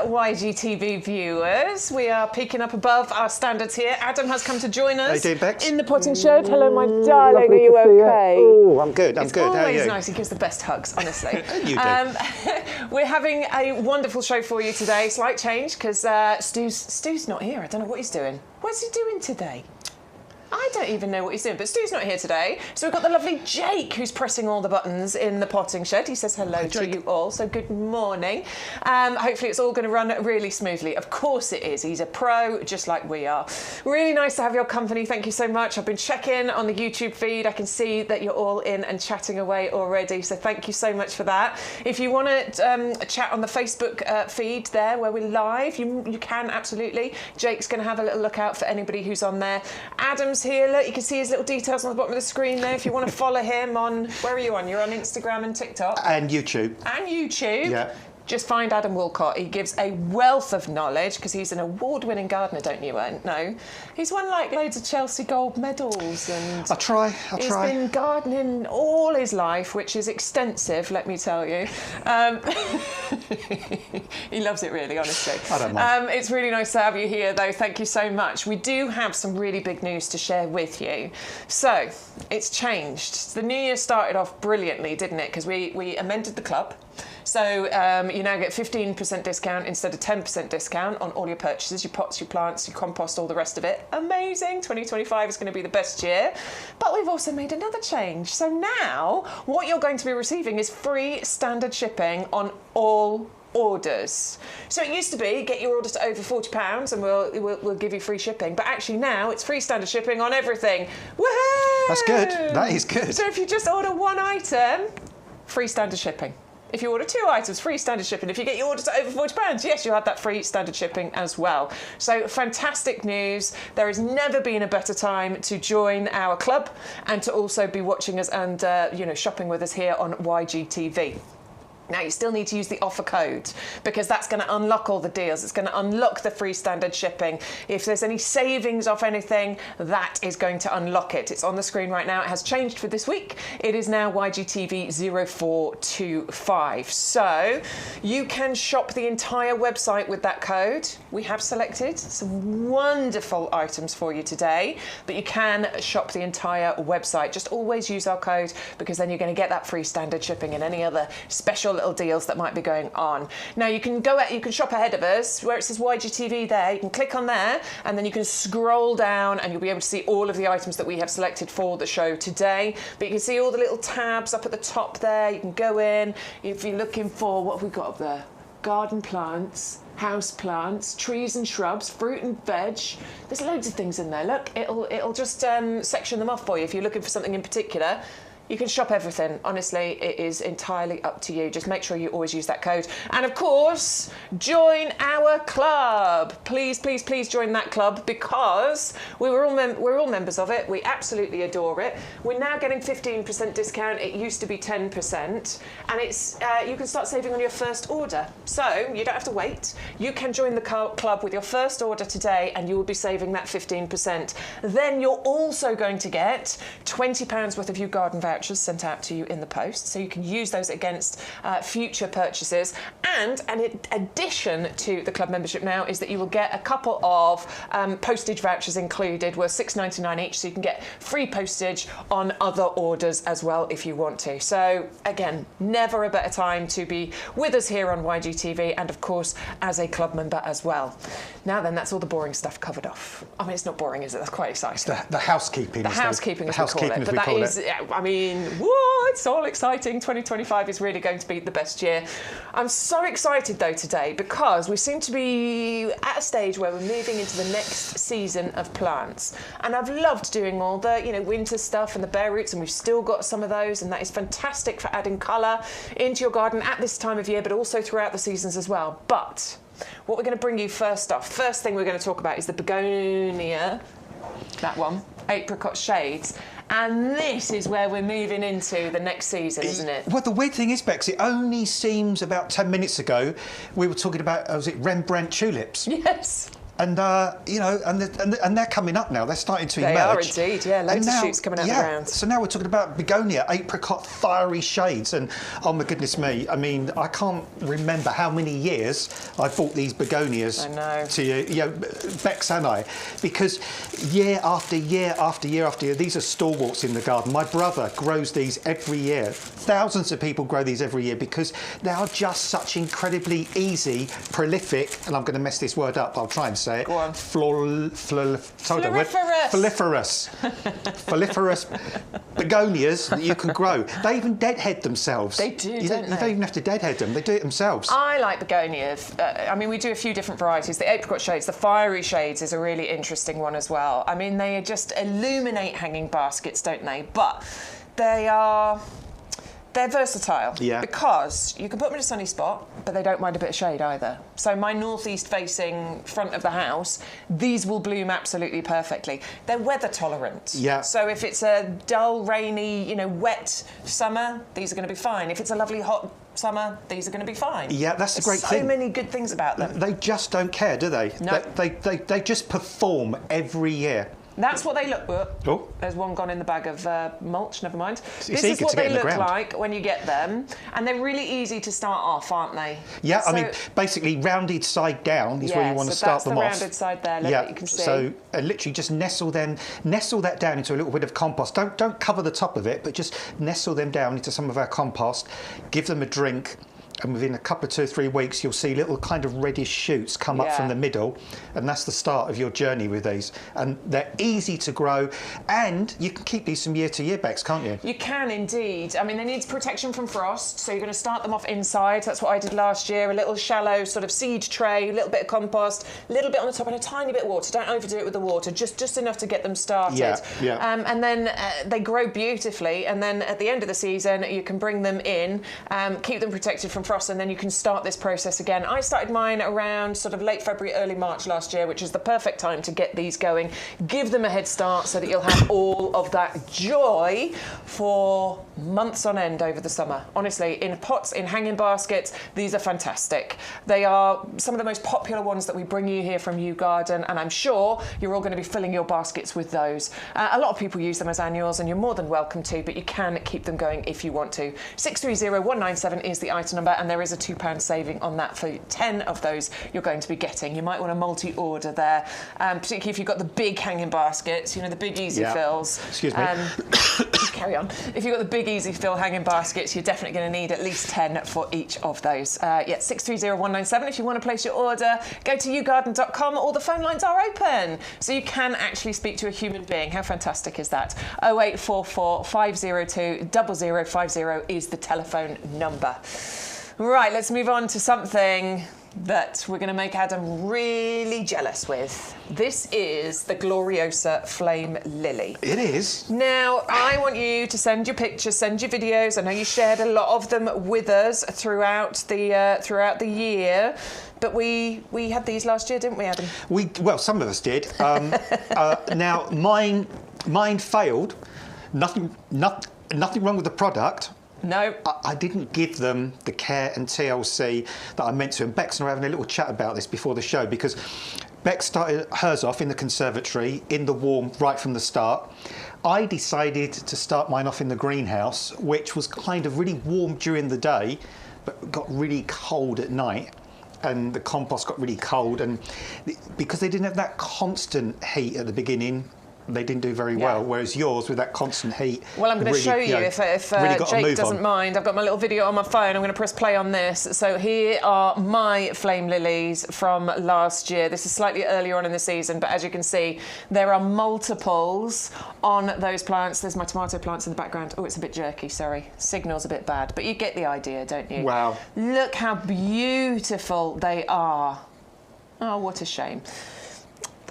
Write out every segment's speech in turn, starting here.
YGTV viewers. We are peaking up above our standards here. Adam has come to join us. How you doing, Bex? In the potting shed. Hello, my darling. Are you okay? Oh, I'm good. I'm good. How are you? It's always nice. He gives the best hugs, honestly. You do. We're having a wonderful show for you today. Slight change because Stu's not here. I don't know what he's doing. What's he doing today? I don't even know what he's doing, but Stu's not here today. So we've got the lovely Jake, who's pressing all the buttons in the potting shed. He says hello to you all, so good morning. Hopefully it's all going to run really smoothly. Of course it is. He's a pro, just like we are. Really nice to have your company. Thank you so much. I've been checking on the YouTube feed. I can see that you're all in and chatting away already, so thank you so much for that. If you want to chat on the Facebook feed there, where we're live, you can absolutely. Jake's going to have a little look out for anybody who's on there. Adam's here. Look, you can see his little details on the bottom of the screen there. If you want to follow him on, where are you on? You're on Instagram and TikTok. And YouTube. And YouTube. Yeah. Just find Adam Woolcott. He gives a wealth of knowledge because he's an award-winning gardener, don't you know? He's won like loads of Chelsea Gold medals and... I'll try. He's been gardening all his life, which is extensive, let me tell you. He loves it really, honestly. I don't mind. It's really nice to have you here, though. Thank you so much. We do have some really big news to share with you. So, it's changed. The new year started off brilliantly, didn't it? Because we amended the club. So you now get 15% discount instead of 10% discount on all your purchases, your pots, your plants, your compost, all the rest of it. Amazing. 2025 is going to be the best year. But we've also made another change. So now what you're going to be receiving is free standard shipping on all orders. So it used to be get your orders to over £40 and we'll give you free shipping. But actually now it's free standard shipping on everything. Woohoo! That's good. That is good. So if you just order one item, free standard shipping. If you order 2 items, free standard shipping. If you get your orders to over £40, yes, you'll have that free standard shipping as well. So fantastic news. There has never been a better time to join our club and to also be watching us and shopping with us here on YGTV. Now, you still need to use the offer code because that's going to unlock all the deals. It's going to unlock the free standard shipping. If there's any savings off anything, that is going to unlock it. It's on the screen right now. It has changed for this week. It is now YGTV 0425. So you can shop the entire website with that code. We have selected some wonderful items for you today, but you can shop the entire website. Just always use our code because then you're going to get that free standard shipping and any other special little deals that might be going on. Now you can shop ahead of us where it says YGTV there. You can click on there and then you can scroll down and you'll be able to see all of the items that we have selected for the show today. But you can see all the little tabs up at the top there. You can go in if you're looking for, what have we got up there? Garden plants, house plants, trees and shrubs, fruit and veg. There's loads of things in there. Look, it'll just section them off for you if you're looking for something in particular. You can shop everything. Honestly, it is entirely up to you. Just make sure you always use that code. And of course, join our club. Please, please, please join that club because we're all members of it. We absolutely adore it. We're now getting 15% discount. It used to be 10%. And it's you can start saving on your first order. So you don't have to wait. You can join the club with your first order today and you will be saving that 15%. Then you're also going to get £20 worth of YouGarden vouchers sent out to you in the post, so you can use those against future purchases. And in addition to the club membership now is that you will get a couple of postage vouchers included worth £6.99 each, so you can get free postage on other orders as well if you want to. So again, never a better time to be with us here on YGTV and of course as a club member as well. Now then, that's all the boring stuff covered off. I mean, it's not boring, is it? That's quite exciting. The housekeeping. The housekeeping, as we call it. But that is, I mean, whoa, it's all exciting. 2025 is really going to be the best year. I'm so excited though today because we seem to be at a stage where we're moving into the next season of plants. And I've loved doing all the, winter stuff and the bare roots, and we've still got some of those, and that is fantastic for adding colour into your garden at this time of year, but also throughout the seasons as well. But what we're going to bring you first thing we're going to talk about is the begonia, that one, apricot shades. And this is where we're moving into the next season, isn't it? Well, the weird thing is, Bex, it only seems about 10 minutes ago we were talking about, was it Rembrandt tulips? Yes. And and they're coming up now. They're starting to emerge. They are indeed, yeah. Loads of shoots coming out of the ground. So now we're talking about begonia, apricot, fiery shades, and oh my goodness me! I mean, I can't remember how many years I bought these begonias to you, Bex and I, because year after year after year after year, these are stalwarts in the garden. My brother grows these every year. Thousands of people grow these every year because they are just such incredibly easy, prolific, and I'm going to mess this word up. I'll try and say it. Go on. Foliferous begonias that you can grow. They even deadhead themselves. They do, you don't they? don't even have to deadhead them. They do it themselves. I like begonias. I mean, we do a few different varieties. The apricot shades, the fiery shades is a really interesting one as well. I mean, they just illuminate hanging baskets, don't they? But they're versatile, because you can put them in a sunny spot, but they don't mind a bit of shade either. So my northeast facing front of the house, these will bloom absolutely perfectly. They're weather tolerant. Yeah. So if it's a dull, rainy, wet summer, these are going to be fine. If it's a lovely hot summer, these are going to be fine. Yeah, that's the great There's thing. So many good things about them. They just don't care, do they? No. They just perform every year. That's what they look like. Oh. There's one gone in the bag of mulch, never mind. This eager is what to get they in the look ground. like when you get them. And they're really easy to start off, aren't they? Yeah, So, I mean, basically rounded side down is where you want to start them off. that's the rounded side there, that you can see. So literally just nestle that down into a little bit of compost. Don't cover the top of it, but just nestle them down into some of our compost, give them a drink, and within a couple of 2 or 3 weeks, you'll see little kind of reddish shoots come up from the middle, and that's the start of your journey with these. And they're easy to grow, and you can keep these from year to year, Bex, can't you? You can indeed. I mean, they need protection from frost, so you're going to start them off inside. That's what I did last year. A little shallow sort of seed tray, a little bit of compost, a little bit on the top, and a tiny bit of water. Don't overdo it with the water, just enough to get them started. Yeah. And then they grow beautifully, and then at the end of the season, you can bring them in, keep them protected from frost, and then you can start this process again. I started mine around sort of late February, early March last year, which is the perfect time to get these going. Give them a head start so that you'll have all of that joy for months on end over the summer. Honestly, in pots, in hanging baskets, these are fantastic. They are some of the most popular ones that we bring you here from YouGarden, and I'm sure you're all going to be filling your baskets with those. A lot of people use them as annuals, and you're more than welcome to, but you can keep them going if you want to. 630197 is the item number, and there is a £2 saving on that for 10 of those you're going to be getting. You might want to multi-order there, particularly if you've got the big hanging baskets, the big easy fills. Excuse me. Carry on. If you've got the big easy fill hanging baskets, you're definitely going to need at least 10 for each of those. 630197 if you want to place your order. Go to yougarden.com. All the phone lines are open, so you can actually speak to a human being. How fantastic is that? 0844 502 0050 is the telephone number. Right, let's move on to something that we're going to make Adam really jealous with. This is the Gloriosa Flame Lily. It is. Now, I want you to send your pictures, send your videos. I know you shared a lot of them with us throughout the year, but we had these last year, didn't we, Adam? Well, some of us did. Now, mine failed. Nothing wrong with the product. No. I didn't give them the care and TLC that I meant to. And Bex and I were having a little chat about this before the show, because Bex started hers off in the conservatory, in the warm, right from the start. I decided to start mine off in the greenhouse, which was kind of really warm during the day, but got really cold at night. And the compost got really cold. And because they didn't have that constant heat at the beginning, they didn't do very well, whereas yours, with that constant heat... Well, I'm going to show you, if really Jake doesn't mind. I've got my little video on my phone. I'm going to press play on this. So here are my flame lilies from last year. This is slightly earlier on in the season, but as you can see, there are multiples on those plants. There's my tomato plants in the background. Oh, it's a bit jerky, sorry. Signal's a bit bad, but you get the idea, don't you? Wow. Look how beautiful they are. Oh, what a shame.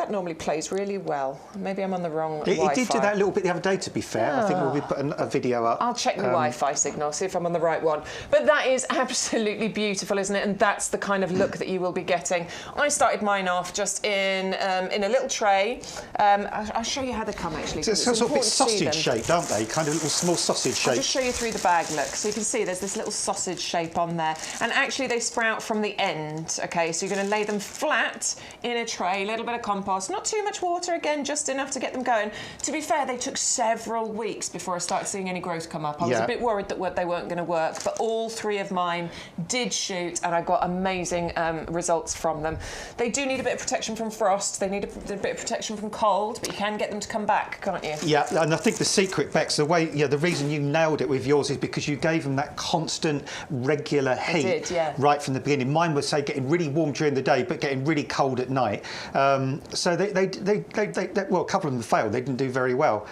That normally plays really well. Maybe I'm on the wrong It Wi-Fi. did do that a little bit the other day, to be fair. I think we'll be putting a video up. I'll check the Wi-Fi signal, see if I'm on the right one. But that is absolutely beautiful, isn't it? And that's the kind of look that you will be getting. I started mine off just in a little tray. I'll show you how they come, actually. So it's sort of a bit sausage shaped, aren't they? Kind of little small sausage shape. I'll just show you through the bag, look. So you can see there's this little sausage shape on there. And actually they sprout from the end, okay? So you're going to lay them flat in a tray, a little bit of compost, not too much water, again, just enough to get them going. To be fair, they took several weeks before I started seeing any growth come up. I was a bit worried that they weren't going to work, but all 3 of mine did shoot, and I got amazing results from them. They do need a bit of protection from frost. They need a bit of protection from cold, but you can get them to come back, can't you? Yeah, and I think the secret, Bex, the reason you nailed it with yours is because you gave them that constant, regular heat right from the beginning. Mine was, say, getting really warm during the day, but getting really cold at night. So well, a couple of them failed. They didn't do very well.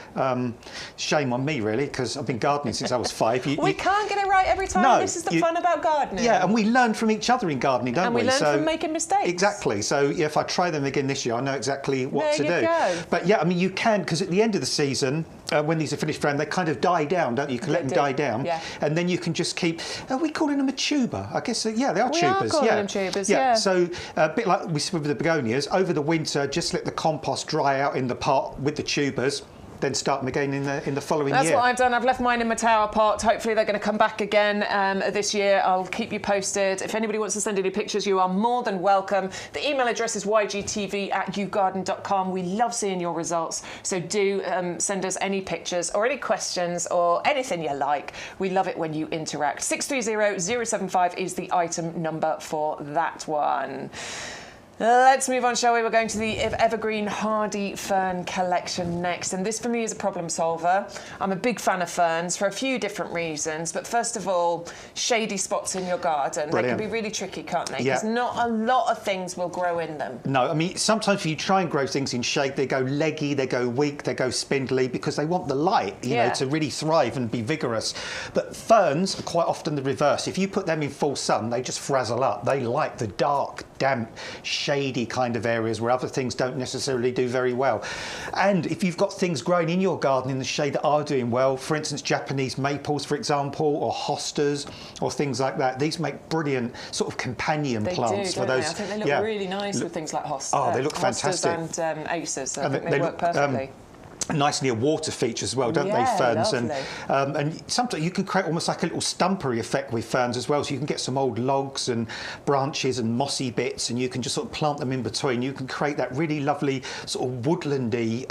Shame on me, really, because I've been gardening since I was 5. We can't get it right every time. No, this is the fun about gardening. Yeah, and we learn from each other in gardening, don't we? And we learn from making mistakes. Exactly. So if I try them again this year, I know exactly what to do. There you go. But yeah, I mean, you can, because at the end of the season, when these are finished framed, they kind of die down, don't you? You can let them die down, and then you can just keep. Are we calling them a tuber? I guess yeah, they are tubers. We are calling them tubers. Yeah. So a bit like we said with the begonias, over the winter, just let the compost dry out in the pot with the tubers. Then start them again in the following year. That's what I've done. I've left mine in my tower pot. Hopefully they're going to come back again this year. I'll keep you posted. If anybody wants to send any pictures, you are more than welcome. The email address is ygtv@yougarden.com. We love seeing your results. So do send us any pictures or any questions or anything you like. We love it when you interact. 630-075 is the item number for that one. Let's move on, shall we? We're going to the Evergreen Hardy Fern collection next. And this, for me, is a problem solver. I'm a big fan of ferns for a few different reasons. But first of all, shady spots in your garden. Brilliant. They can be really tricky, can't they? Because not a lot of things will grow in them. No, I mean, sometimes if you try and grow things in shade, they go leggy, they go weak, they go spindly, because they want the light, you know, to really thrive and be vigorous. But ferns are quite often the reverse. If you put them in full sun, they just frazzle up. They like the dark, damp, shady kind of areas where other things don't necessarily do very well. And if you've got things growing in your garden in the shade that are doing well, for instance, Japanese maples, for example, or hostas, or things like that, these make brilliant sort of companion plants for those. I think they look really nice with things like hostas. Oh, they look fantastic. Hostas and aces. I think they work perfectly. Nice near water features as well, don't they, ferns? And sometimes you can create almost like a little stumpery effect with ferns as well. So you can get some old logs and branches and mossy bits, and you can just sort of plant them in between. You can create that really lovely sort of woodlandy,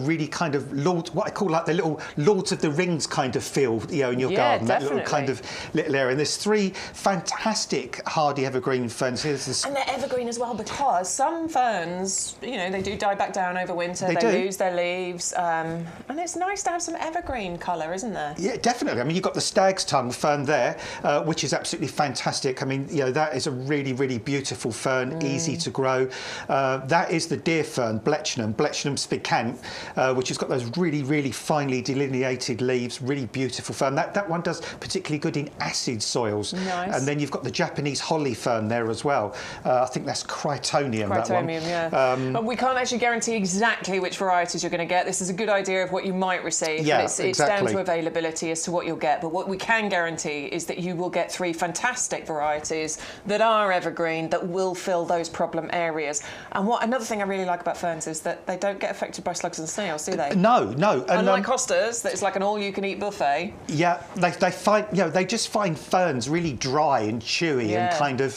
really kind of what I call like the little Lords of the Rings kind of feel, in your garden. That little kind of little area. And there's 3 fantastic hardy evergreen ferns. And they're evergreen as well, because some ferns, they do die back down over winter. They lose their leaves, and it's nice to have some evergreen colour, isn't there? Yeah, definitely. I mean, you've got the stag's tongue fern there, which is absolutely fantastic. I mean, that is a really, really beautiful fern, easy to grow. That is the deer fern, Blechnum spicant, which has got those really, really finely delineated leaves, really beautiful fern. That one does particularly good in acid soils. Nice. And then you've got the Japanese holly fern there as well. I think that's Crytonium, that one. But we can't actually guarantee exactly which varieties you're going to get. This is a good idea of what you might receive. Yeah, it's down to availability as to what you'll get. But what we can guarantee is that you will get 3 fantastic varieties that are evergreen, that will fill those problem areas. And another thing I really like about ferns is that they don't get affected by slugs and snails, do they? No. And, unlike hostas, that it's like an all-you-can-eat buffet. Yeah, they find they just find ferns really dry and chewy and kind of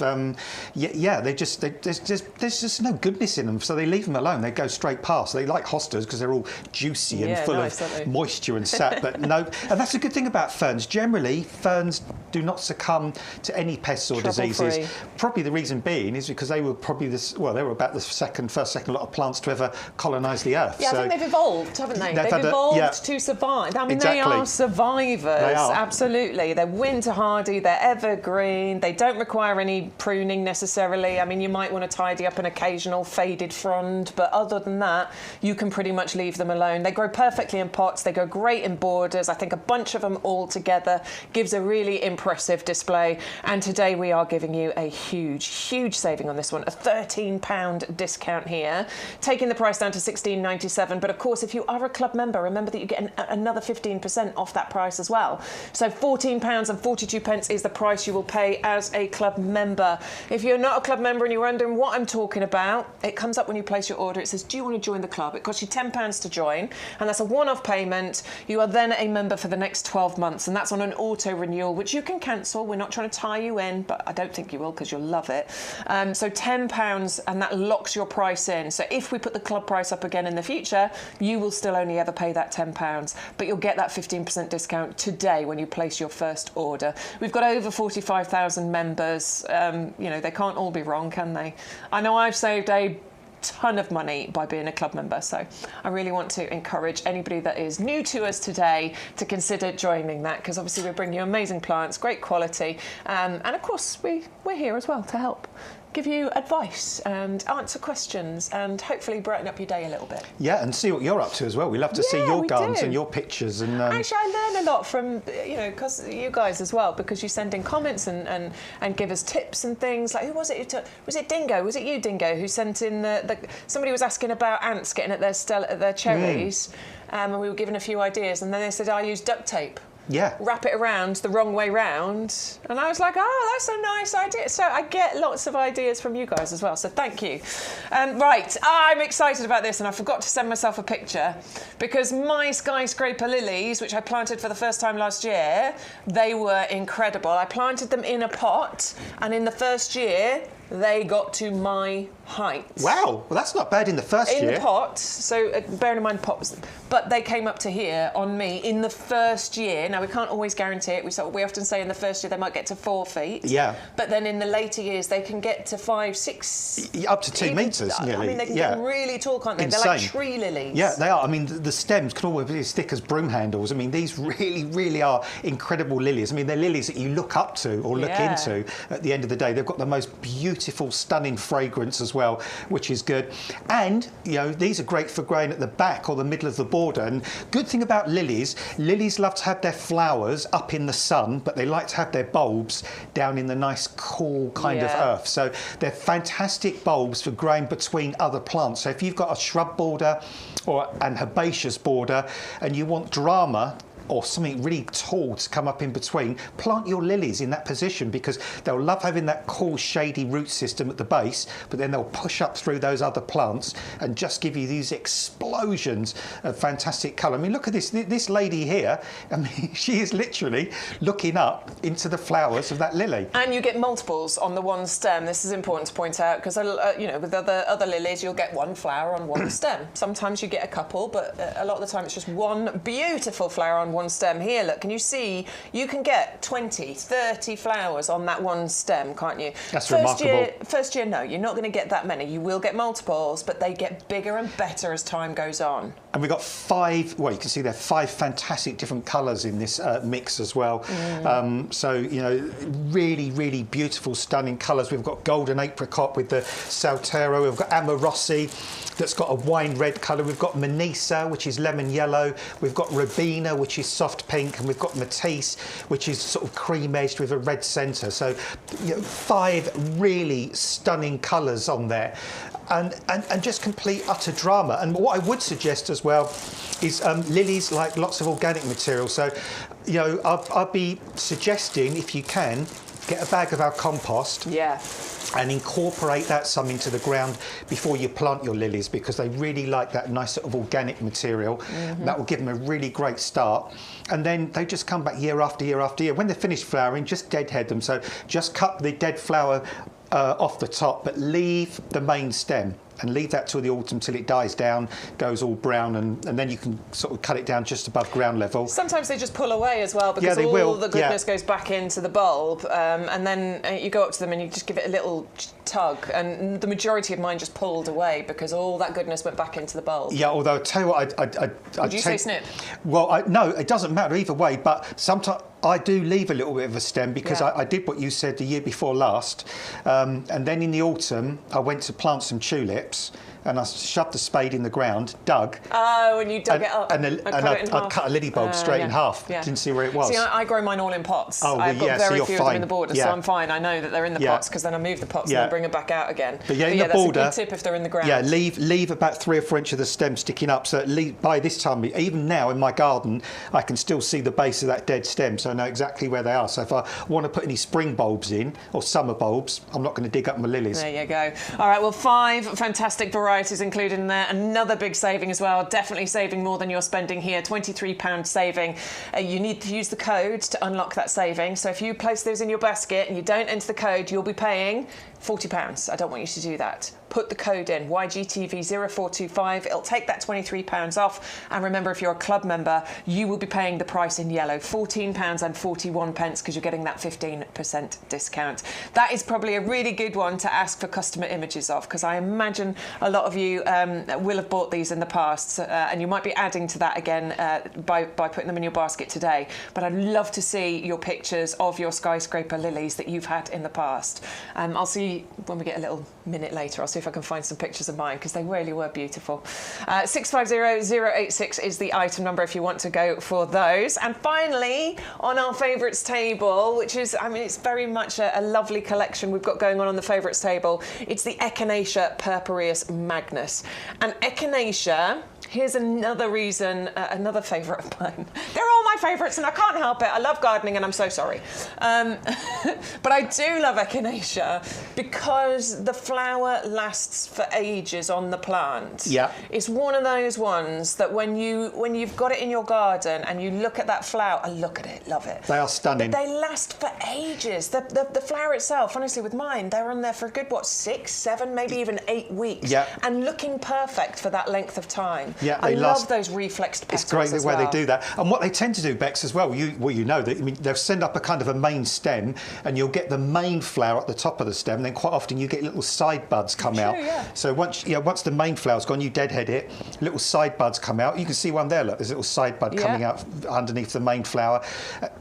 there's just no goodness in them, so they leave them alone. They go straight past. They like hostas because they're all juicy and full of moisture and sap, but no. And that's a good thing about ferns. Generally, ferns do not succumb to any pests or diseases. Probably the reason being is because they were probably they were about the first second lot of plants to ever colonise the earth. Yeah, I think they've evolved, haven't they? They've evolved to survive. I mean, they are survivors. They are. Absolutely. They're winter hardy, they're evergreen, they don't require any pruning necessarily. I mean, you might want to tidy up an occasional faded frond, but other than that, you can pretty much leave them alone. They grow perfectly in pots, they go great in borders. I think a bunch of them all together gives a really impressive display. And today we are giving you a huge saving on this one, a £13 discount here, taking the price down to £16.97. But of course, if you are a club member, remember that you get another 15% off that price as well. So £14.42 is the price you will pay as a club member. If you're not a club member and you're wondering what I'm talking about, it comes up when you place your order. It says, do you want to join the club? It costs you £10 to join, and that's a one-off payment. You are then a member for the next 12 months, and that's on an auto renewal, which you can cancel. We're not trying to tie you in, but I don't think you will, because you'll love it. So £10, and that locks your price in. So if we put the club price up again in the future, you will still only ever pay that £10, but you'll get that 15% discount today when you place your first order. We've got over 45,000 members. You know, they can't all be wrong, can they? I know I've saved a ton of money by being a club member, so I really want to encourage anybody that is new to us today to consider joining that, because obviously we bring you amazing plants, great quality, and of course we're here as well to help give you advice and answer questions and hopefully brighten up your day a little bit. Yeah, and see what you're up to as well. We love to see your gardens and your pictures. And actually, I learn a lot from, you know, because you guys as well, because you send in comments and give us tips and things. Like, who was it? Was it Dingo? Was it you, Dingo, who sent in somebody was asking about ants getting at their cherries, and we were given a few ideas, and then they said I use duct tape. Yeah. Wrap it around the wrong way round. And I was like, oh, that's a nice idea. So I get lots of ideas from you guys as well. So thank you. Right, I'm excited about this, and I forgot to send myself a picture because my skyscraper lilies, which I planted for the first time last year, they were incredible. I planted them in a pot, and in the first year, they got to my height. Wow, well that's not bad in the first year. In the pot, so bearing in mind pots, but they came up to here on me in the first year. Now we can't always guarantee it. We often say in the first year they might get to 4 feet. Yeah. But then in the later years they can get to 5, 6, up to 2 metres nearly. I mean they can get really tall, can't they? Insane. They're like tree lilies. Yeah, they are. I mean the stems can almost be as thick as broom handles. I mean these really are incredible lilies. I mean they're lilies that you look up to or look into at the end of the day. They've got the most beautiful, stunning fragrance as well, which is good. And you know these are great for growing at the back or the middle of the border. And good thing about lilies love to have their flowers up in the sun, but they like to have their bulbs down in the nice cool kind of earth. So they're fantastic bulbs for growing between other plants. So if you've got a shrub border or an herbaceous border and you want drama or something really tall to come up in between, plant your lilies in that position because they'll love having that cool shady root system at the base, but then they'll push up through those other plants and just give you these explosions of fantastic colour. I mean, look at this lady here. I mean, she is literally looking up into the flowers of that lily. And you get multiples on the one stem. This is important to point out because, you know, with other lilies, you'll get one flower on one stem. Sometimes you get a couple, but a lot of the time it's just one beautiful flower on one stem. Here, look, can you see? You can get 20, 30 flowers on that one stem, can't you? That's remarkable. First year, no, you're not going to get that many. You will get multiples, but they get bigger and better as time goes on. And we've got 5, well, you can see there are 5 fantastic different colours in this mix as well. So, you know, really beautiful, stunning colours. We've got golden apricot with the Saltero. We've got Amorossi that's got a wine red colour. We've got Manisa, which is lemon yellow. We've got Robina, which is soft pink. And we've got Matisse, which is sort of cream edged with a red centre. So, you know, 5 really stunning colours on there. And just complete utter drama. And what I would suggest as well is lilies like lots of organic material. So, you know, I'd be suggesting, if you can, get a bag of our compost. Yeah. And incorporate that some into the ground before you plant your lilies because they really like that nice sort of organic material. That will give them a really great start. And then they just come back year after year after year. When they're finished flowering, just deadhead them. So just cut the dead flower off the top, but leave the main stem and leave that till the autumn till it dies down, goes all brown, and then you can sort of cut it down just above ground level. Sometimes they just pull away as well because all the goodness goes back into the bulb, and then you go up to them and you just give it a little tug, and the majority of mine just pulled away because all that goodness went back into the bulb. Yeah, although I tell you what, Would you say snip? Well, no, it doesn't matter either way, but sometimes I do leave a little bit of a stem because I did what you said the year before last, and then in the autumn I went to plant some tulips, and I shoved the spade in the ground, dug. Oh, and you dug it up. And I'd cut a lily bulb straight in half. Yeah. Didn't see where it was. See, I grow mine all in pots. Oh, well, I've got yeah, so very you're few of them in fine. the border, so I'm fine. I know that they're in the pots because then I move the pots and then bring them back out again. But yeah, in the the border, that's a good tip if they're in the ground. Yeah, leave about 3 or 4 inches of the stem sticking up. So at least by this time, even now in my garden, I can still see the base of that dead stem, so I know exactly where they are. So if I want to put any spring bulbs in or summer bulbs, I'm not going to dig up my lilies. There you go. All right, well, 5 fantastic varieties included in there. Another big saving as well. Definitely saving more than you're spending here. £23 saving. You need to use the code to unlock that saving. So if you place those in your basket and you don't enter the code, you'll be paying £40. I don't want you to do that. Put the code in, YGTV0425. It'll take that £23 off. And remember, if you're a club member, you will be paying the price in yellow, £14.41, because you're getting that 15% discount. That is probably a really good one to ask for customer images of, because I imagine a lot of you will have bought these in the past, and you might be adding to that again by putting them in your basket today. But I'd love to see your pictures of your skyscraper lilies that you've had in the past. I'll see when we get a little minute later. I'll see if I can find some pictures of mine, because they really were beautiful. 650086 is the item number if you want to go for those. And finally, on our favourites table, which is, I mean, it's very much a lovely collection we've got going on the favourites table. It's the Echinacea purpureus magnus. And Echinacea, here's another reason, another favourite of mine. They're all my favourites and I can't help it. I love gardening and I'm so sorry. But I do love Echinacea because the flower lasts for ages on the plant. Yeah. It's one of those ones that when you've got it in your garden and you look at that flower, I look at it, love it. They are stunning. But they last for ages. The flower itself, honestly, with mine, they're on there for a good, 6, 7, maybe even 8 weeks. Yeah. And looking perfect for that length of time. Yeah, I love those reflexed petals. It's great the way well. they do that. And what they tend to do, Bex, as well, you know, that, I mean, they'll send up a kind of a main stem and you'll get the main flower at the top of the stem, and then quite often you get little side buds come out. Yeah. So once the main flower's gone, you deadhead it, little side buds come out. You can see one there, look, there's a little side bud coming out underneath the main flower.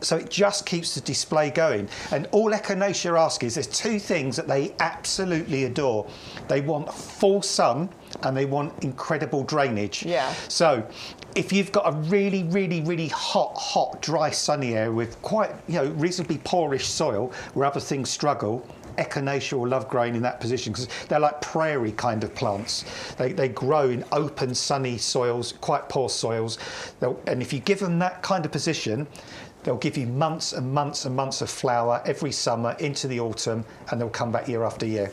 So it just keeps the display going. And all Echinacea ask is, there's 2 things that they absolutely adore. They want full sun and they want incredible drainage. Yeah. So if you've got a really, really, really hot, dry, sunny area with quite, reasonably poorish soil where other things struggle, Echinacea will love growing in that position because they're like prairie kind of plants. They grow in open, sunny soils, quite poor soils. And if you give them that kind of position, they'll give you months and months and months of flower every summer into the autumn, and they'll come back year after year.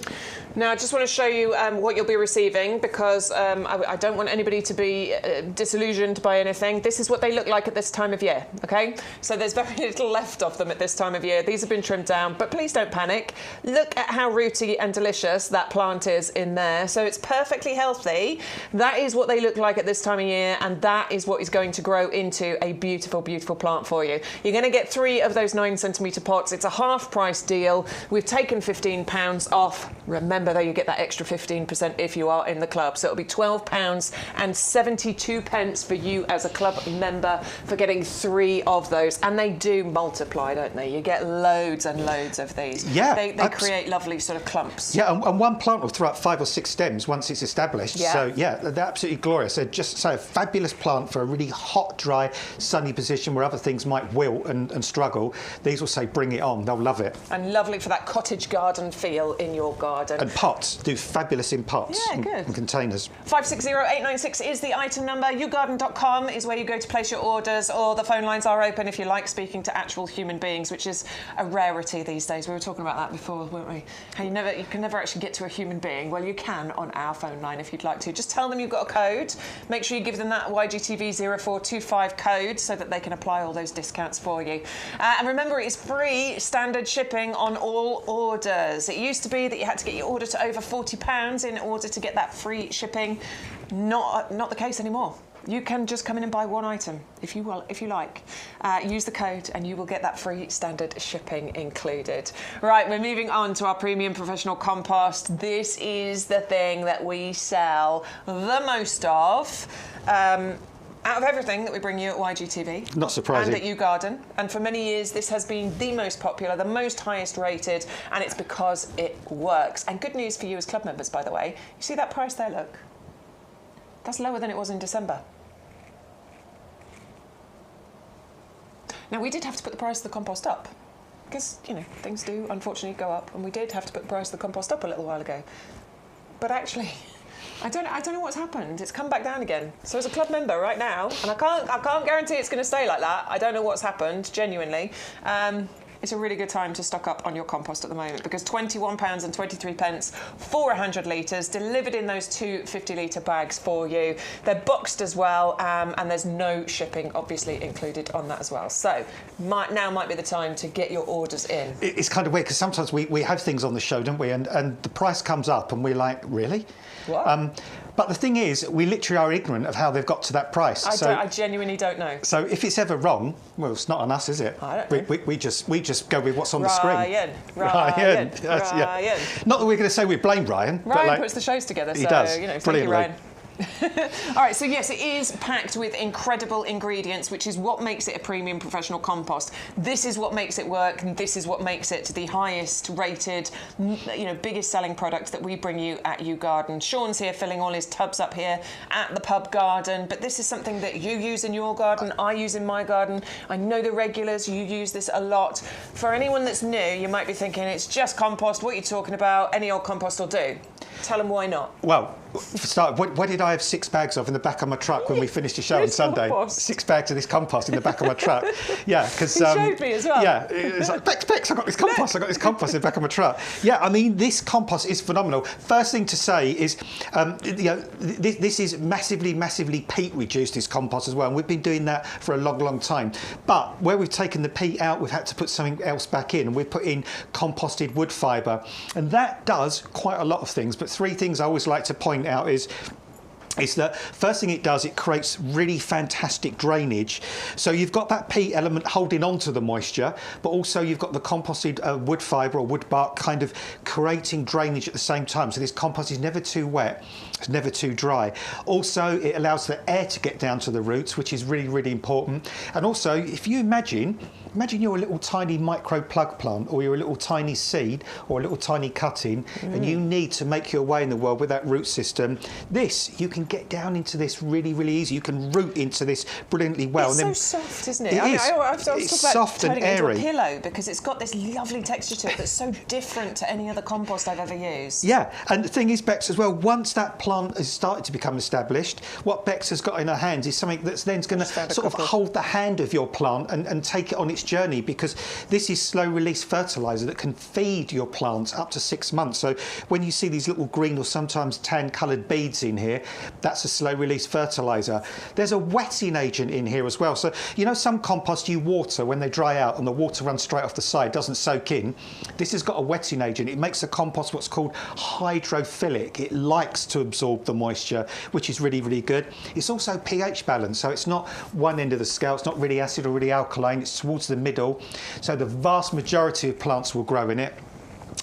Now, I just want to show you what you'll be receiving, because I don't want anybody to be disillusioned by anything. This is what they look like at this time of year, okay? So there's very little left of them at this time of year. These have been trimmed down, but please don't panic. Look at how rooty and delicious that plant is in there. So it's perfectly healthy. That is what they look like at this time of year, and that is what is going to grow into a beautiful, beautiful plant for you. You're going to get 3 of those 9cm pots. It's a half-price deal. We've taken £15 off. Remember, though, you get that extra 15% if you are in the club. So it'll be £12.72 for you as a club member for getting 3 of those. And they do multiply, don't they? You get loads and loads of these. Yeah. They create lovely sort of clumps. Yeah, and one plant will throw up 5 or 6 stems once it's established. Yeah. So, yeah, they're absolutely glorious. They're just a fabulous plant for a really hot, dry, sunny position where other things might wilt and struggle. These will say, bring it on. They'll love it. And lovely for that cottage garden feel in your garden. And pots. Do fabulous in pots. Yeah, good. And containers. 560896 is the item number. YouGarden.com is where you go to place your orders, or the phone lines are open if you like speaking to actual human beings, which is a rarity these days. We were talking about that before, weren't we? How you can never actually get to a human being. Well, you can on our phone line if you'd like to. Just tell them you've got a code. Make sure you give them that YGTV0425 code so that they can apply all those discounts for you. And remember, it's free standard shipping on all orders. It used to be that you had to get your order to over £40 in order to get that free shipping. Not the case anymore. You can just come in and buy 1 item if you like. Use the code and you will get that free standard shipping included. Right, we're moving on to our premium professional compost. This is the thing that we sell the most of. Out of everything that we bring you at YGTV. Not surprising. And at YouGarden. And for many years, this has been the most popular, the most highest rated, and it's because it works. And good news for you as club members, by the way. You see that price there, look? That's lower than it was in December. Now, we did have to put the price of the compost up because, you know, things do unfortunately go up, and we did have to put the price of the compost up a little while ago. But actually, I don't know what's happened. It's come back down again. So as a club member right now, and I can't guarantee it's going to stay like that. I don't know what's happened, genuinely. It's a really good time to stock up on your compost at the moment, because £21.23 for 100 litres, delivered in those two 50-litre bags for you. They're boxed as well, and there's no shipping obviously included on that as well. So now might be the time to get your orders in. It's kind of weird because sometimes we have things on the show, don't we? And the price comes up and we're like, really? What? But the thing is, we literally are ignorant of how they've got to that price. I genuinely don't know. So if it's ever wrong, well, it's not on us, is it? I don't know. We just go with what's on the screen. Ryan. Yeah. Not that we're going to say we blame Ryan. Ryan puts the shows together, so, he does. you know, thank Brilliantly. you, Ryan. All right, so yes, it is packed with incredible ingredients, which is what makes it a premium professional compost. This is what makes it work, and this is what makes it the highest rated, you know, biggest selling product that we bring you at YouGarden. Sean's here filling all his tubs up here at the pub garden, but this is something that you use in your garden, I use in my garden. I know the regulars, you use this a lot. For anyone that's new, you might be thinking, it's just compost, what are you talking about? Any old compost will do. Tell them why not. Well, for start, what did I have 6 bags of in the back of my truck when we finished the show on Sunday? Compost. 6 bags of this compost in the back of my truck. Yeah, because he showed me as well. Yeah, it's like Bex, I got this compost. I got this compost in the back of my truck. Yeah, I mean, this compost is phenomenal. First thing to say is, you know, this is massively peat reduced, this compost as well, and we've been doing that for a long time. But where we've taken the peat out, we've had to put something else back in, and we've put in composted wood fibre, and that does quite a lot of things. But 3 things I always like to point out is that first thing it does, it creates really fantastic drainage. So you've got that peat element holding on to the moisture, but also you've got the composted wood fibre or wood bark kind of creating drainage at the same time. So this compost is never too wet, it's never too dry. Also, it allows the air to get down to the roots, which is really important. And also, if you imagine you're a little tiny micro plug plant, or you're a little tiny seed, or a little tiny cutting, and you need to make your way in the world with that root system. You can get down into this really easy. You can root into this brilliantly well. It's so soft, isn't it? It is. I was talking It's about soft and turning it into airy. a pillow, because it's got this lovely texture to it that's so different to any other compost I've ever used. Yeah, and the thing is, Bex, as well, once that plant has started to become established, what Bex has got in her hands is something that's then going to sort of hold the hand of your plant and take it on its journey, because this is slow-release fertiliser that can feed your plants up to 6 months. So when you see these little green or sometimes tan-coloured beads in here, that's a slow-release fertiliser. There's a wetting agent in here as well. So, you know, some compost you water when they dry out and the water runs straight off the side, doesn't soak in. This has got a wetting agent. It makes the compost what's called hydrophilic. It likes to absorb the moisture, which is really good. It's also pH balanced, so it's not one end of the scale. It's not really acid or really alkaline. It's towards the middle. So the vast majority of plants will grow in it.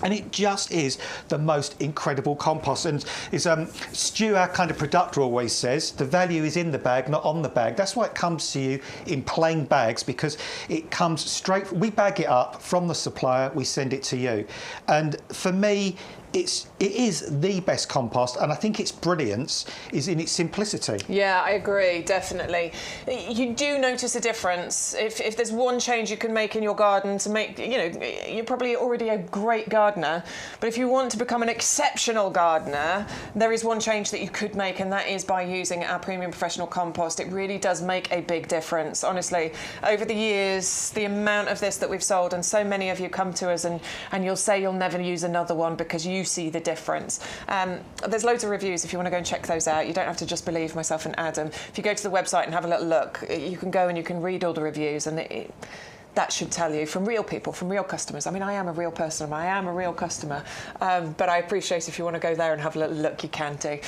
And it just is the most incredible compost. And is Stu, our kind of producer, always says the value is in the bag, not on the bag. That's why it comes to you in plain bags, because it comes straight. We bag it up from the supplier, we send it to you. And for me, it is the best compost, and I think its brilliance is in its simplicity. Yeah, I agree, definitely. You do notice a difference. If there's one change you can make in your garden to make, you know, you're probably already a great gardener, but if you want to become an exceptional gardener, there is one change that you could make, and that is by using our premium professional compost. It really does make a big difference, honestly. Over the years, the amount of this that we've sold, and so many of you come to us and you'll say you'll never use another one because you see the difference. There's loads of reviews if you want to go and check those out. You don't have to just believe myself and Adam. If you go to the website and have a little look, you can go and you can read all the reviews, and that should tell you, from real people, from real customers. I mean, I am a real person, I am a real customer, but I appreciate if you want to go there and have a little look, you can do.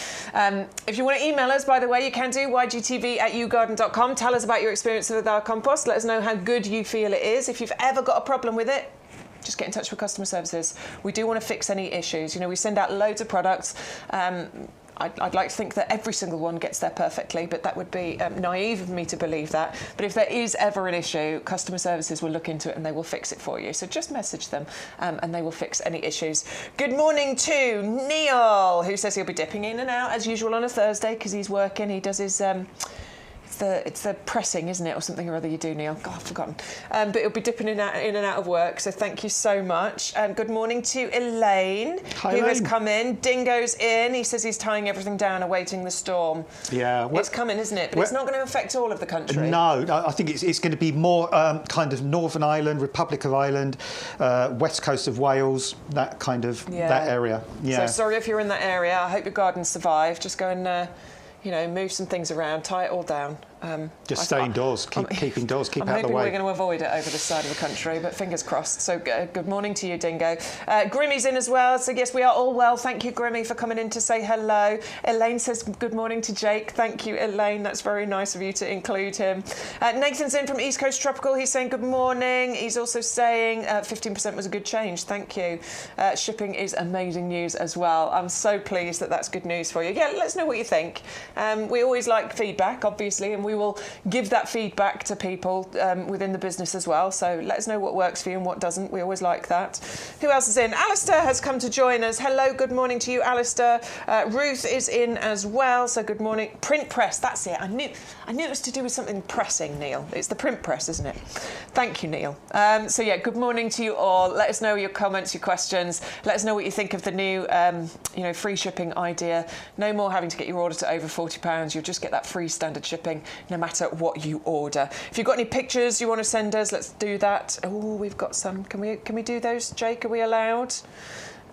If you want to email us, by the way, you can do ygtv@yougarden.com. Tell us about your experience with our compost. Let us know how good you feel it is. If you've ever got a problem with it, just get in touch with customer services. We do want to fix any issues. You know, we send out loads of products. I'd like to think that every single one gets there perfectly, but that would be naive of me to believe that. But if there is ever an issue, customer services will look into it and they will fix it for you. So just message them and they will fix any issues. Good morning to Neil, who says he'll be dipping in and out as usual on a Thursday because he's working. He does his... It's the pressing, isn't it, or something or other you do, Neil? God, I've forgotten. But he'll be dipping in and out of work, so thank you so much. Good morning to Elaine, who has come in. Dingo's in. He says he's tying everything down, awaiting the storm. Yeah. It's coming, isn't it? But it's not going to affect all of the country. No, I think it's going to be more kind of Northern Ireland, Republic of Ireland, west coast of Wales, that kind of, that area. Yeah. So sorry if you're in that area. I hope your gardens survive. Just go and... move some things around, tie it all down. Just stay indoors, keep indoors, keep out of the way. I'm hoping we're going to avoid it over this side of the country, but fingers crossed. So good morning to you, Dingo. Grimmy's in as well, so yes, we are all well. Thank you, Grimmy, for coming in to say hello. Elaine says good morning to Jake. Thank you, Elaine. That's very nice of you to include him. Nathan's in from East Coast Tropical. He's saying good morning. He's also saying 15% was a good change. Thank you. Shipping is amazing news as well. I'm so pleased that that's good news for you. Yeah, let us know what you think. We always like feedback, obviously, and we will give that feedback to people within the business as well. So let us know what works for you and what doesn't. We always like that. Who else is in? Alistair has come to join us. Hello, good morning to you, Alistair. Ruth is in as well. So good morning. Print press, that's it. I knew it was to do with something pressing, Neil. It's the print press, isn't it? Thank you, Neil. So yeah, good morning to you all. Let us know your comments, your questions. Let us know what you think of the new, free shipping idea. No more having to get your order to over £40. You'll just get that free standard shipping, no matter what you order. If you've got any pictures you want to send us, let's do that. Oh, we've got some. Can we do those, Jake? Are we allowed?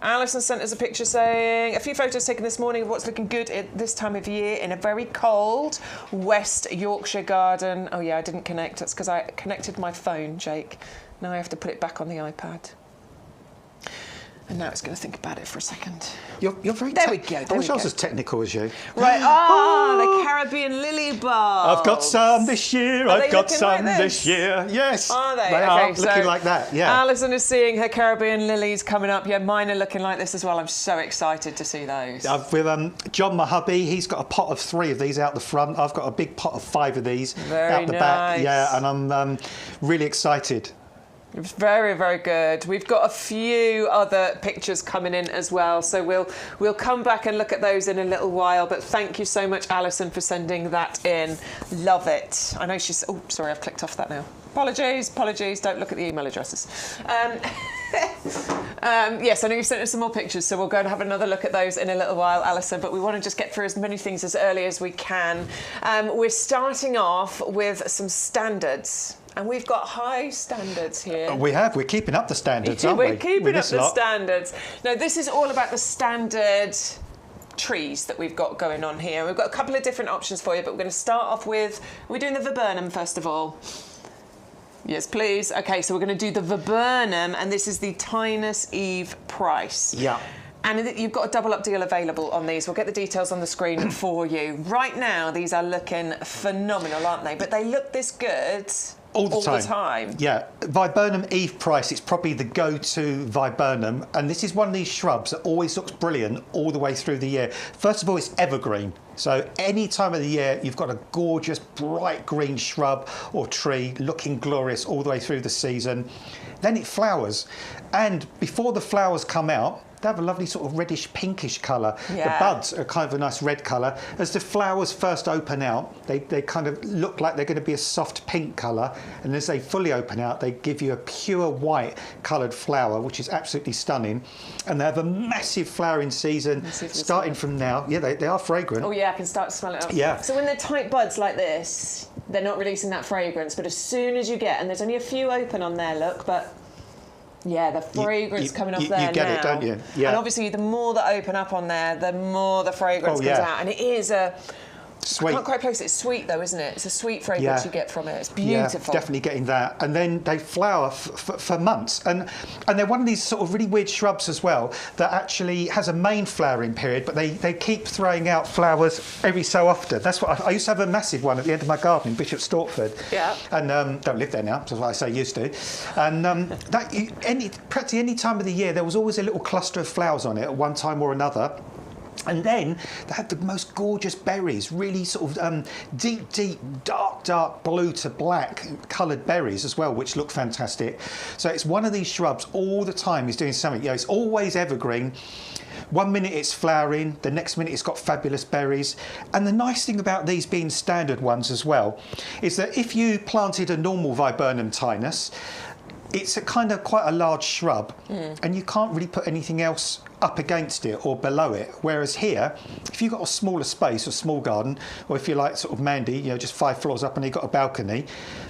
Alison sent us a picture saying a few photos taken this morning of what's looking good at this time of year in a very cold West Yorkshire garden. Oh yeah, I didn't connect. That's because I connected my phone, Jake. Now I have to put it back on the iPad. And now it's going to think about it for a second. You're very... There we go. I wish I was as technical as you. Right. The Caribbean lily bulbs. I've got some this year. I've got some like this year. Yes. Are they? They are looking like that, yeah. Alison is seeing her Caribbean lilies coming up. Yeah, mine are looking like this as well. I'm so excited to see those. With John, my hubby, he's got a pot of 3 of these out the front. I've got a big pot of 5 of these out the back. Yeah, and I'm really excited. It was very, very good. We've got a few other pictures coming in as well, so we'll come back and look at those in a little while. But thank you so much, Alison, for sending that in. Love it. I know she's... Oh, sorry, I've clicked off that now. Apologies. Don't look at the email addresses. Yes, I know you've sent us some more pictures, so we'll go and have another look at those in a little while, Alison, but we want to just get through as many things as early as we can. We're starting off with some standards. And we've got high standards here. We're keeping up the standards, aren't we? We're keeping up the standards. Now, this is all about the standard trees that we've got going on here. We've got a couple of different options for you, but we're going to start off with... We're doing the viburnum, first of all. Yes, please. OK, so we're going to do the viburnum, and this is the Tinus Eve price. Yeah. And you've got a double-up deal available on these. We'll get the details on the screen for you. Right now, these are looking phenomenal, aren't they? But they look this good... All the time. Yeah. Viburnum Eve price, it's probably the go-to viburnum. And this is one of these shrubs that always looks brilliant all the way through the year. First of all, it's evergreen. So any time of the year, you've got a gorgeous, bright green shrub or tree looking glorious all the way through the season. Then it flowers. And before the flowers come out, they have a lovely sort of reddish pinkish colour. Yeah. The buds are kind of a nice red colour. As the flowers first open out, they kind of look like they're going to be a soft pink colour. And as they fully open out, they give you a pure white coloured flower, which is absolutely stunning. And they have a massive flowering season starting from now. Yeah, they are fragrant. Oh yeah, I can start to smell it up. Yeah. So when they're tight buds like this, they're not releasing that fragrance. But as soon as you get, and there's only a few open on there, look, but... Yeah, the fragrance coming off there now. You get it, don't you? Yeah. And obviously, the more that open up on there, the more the fragrance comes out. And it is a... Sweet. I can't quite place it. It's sweet, though, isn't it? It's a sweet fragrance you get from it. It's beautiful. Yeah, definitely getting that. And then they flower for months. And they're one of these sort of really weird shrubs as well that actually has a main flowering period, but they keep throwing out flowers every so often. That's what I used to have a massive one at the end of my garden in Bishop Stortford. Yeah. And don't live there now, that's what I say used to. And practically any time of the year, there was always a little cluster of flowers on it at one time or another. And then they have the most gorgeous berries, really sort of deep, dark blue to black coloured berries as well, which look fantastic. So it's one of these shrubs all the time is doing something. You know, it's always evergreen. One minute it's flowering, the next minute it's got fabulous berries. And the nice thing about these being standard ones as well is that if you planted a normal viburnum tinus, it's a kind of quite a large shrub, and you can't really put anything else up against it or below it. Whereas here, if you've got a smaller space or small garden, or if you're like sort of Mandy, you know, just 5 floors up and you've got a balcony,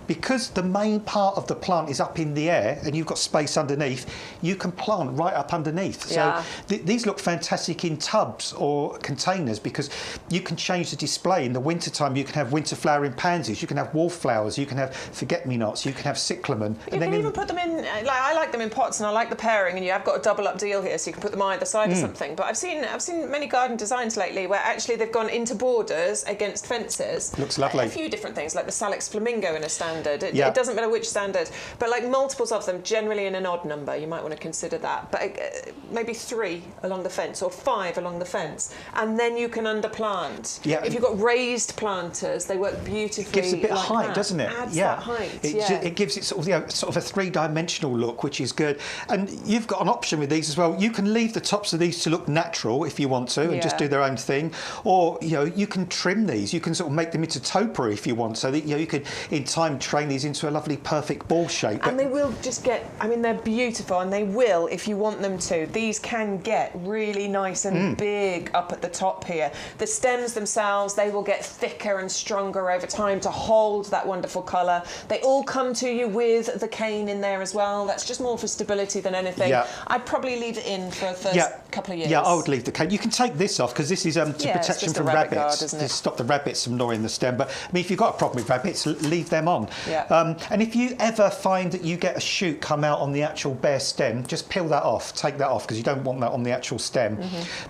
because the main part of the plant is up in the air and you've got space underneath, you can plant right up underneath. Yeah. So these look fantastic in tubs or containers because you can change the display. In the wintertime, you can have winter flowering pansies, you can have wallflowers, you can have forget-me-nots, you can have cyclamen. You can even put them in, like I like them in pots and I like the pairing, and you have got a double up deal here, so you can put them either side of something. But I've seen many garden designs lately where actually they've gone into borders against fences. Looks lovely. A few different things, like the Salix Flamingo in a standard. It doesn't matter which standard, but like multiples of them, generally in an odd number. You might want to consider that. But maybe 3 along the fence or 5 along the fence, and then you can underplant. Yeah. If you've got raised planters, they work beautifully. It gives a bit of height, that. doesn't it? Adds that height. It gives it sort of a 3-dimensional look, which is good. And you've got an option with these as well. You can leave the tops of these to look natural if you want to, and just do their own thing, or you can trim these. You can sort of make them into topiary if you want, so that you could in time train these into a lovely perfect ball shape. And they will just get, I mean, they're beautiful, and they will, if you want them to. These can get really nice and big up at the top here. The stems themselves, they will get thicker and stronger over time to hold that wonderful colour. They all come to you with the cane in there as well. That's just more for stability than anything. Yeah. I'd probably leave it in for the first couple of years. Yeah, I would leave the cane. You can take this off because this is to protection from rabbit rabbits, guard, to stop the rabbits from gnawing the stem. But I mean, if you've got a problem with rabbits, leave them on. Yeah. And if you ever find that you get a shoot come out on the actual bare stem, just peel that off, take that off, because you don't want that on the actual stem.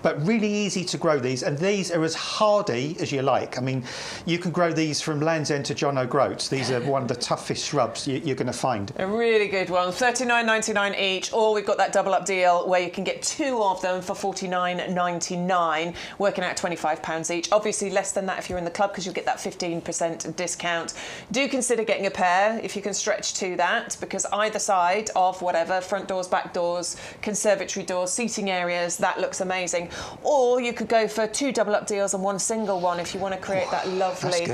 But really easy to grow these, and these are as hardy as you like. I mean, you can grow these from Land's End to John O'Groats. These are one of the toughest shrubs you're going to find. A really good one, $39.99 each, or we've got that double up deal where you can get 2 of them for $49.99, working out £25 each. Obviously less than that if you're in the club, because you'll get that 15% discount. Do consider getting a pair if you can stretch to that, because either side of whatever, front doors, back doors, conservatory doors, seating areas, that looks amazing. Or you could go for 2 double up deals and 1 single one if you want to create that lovely,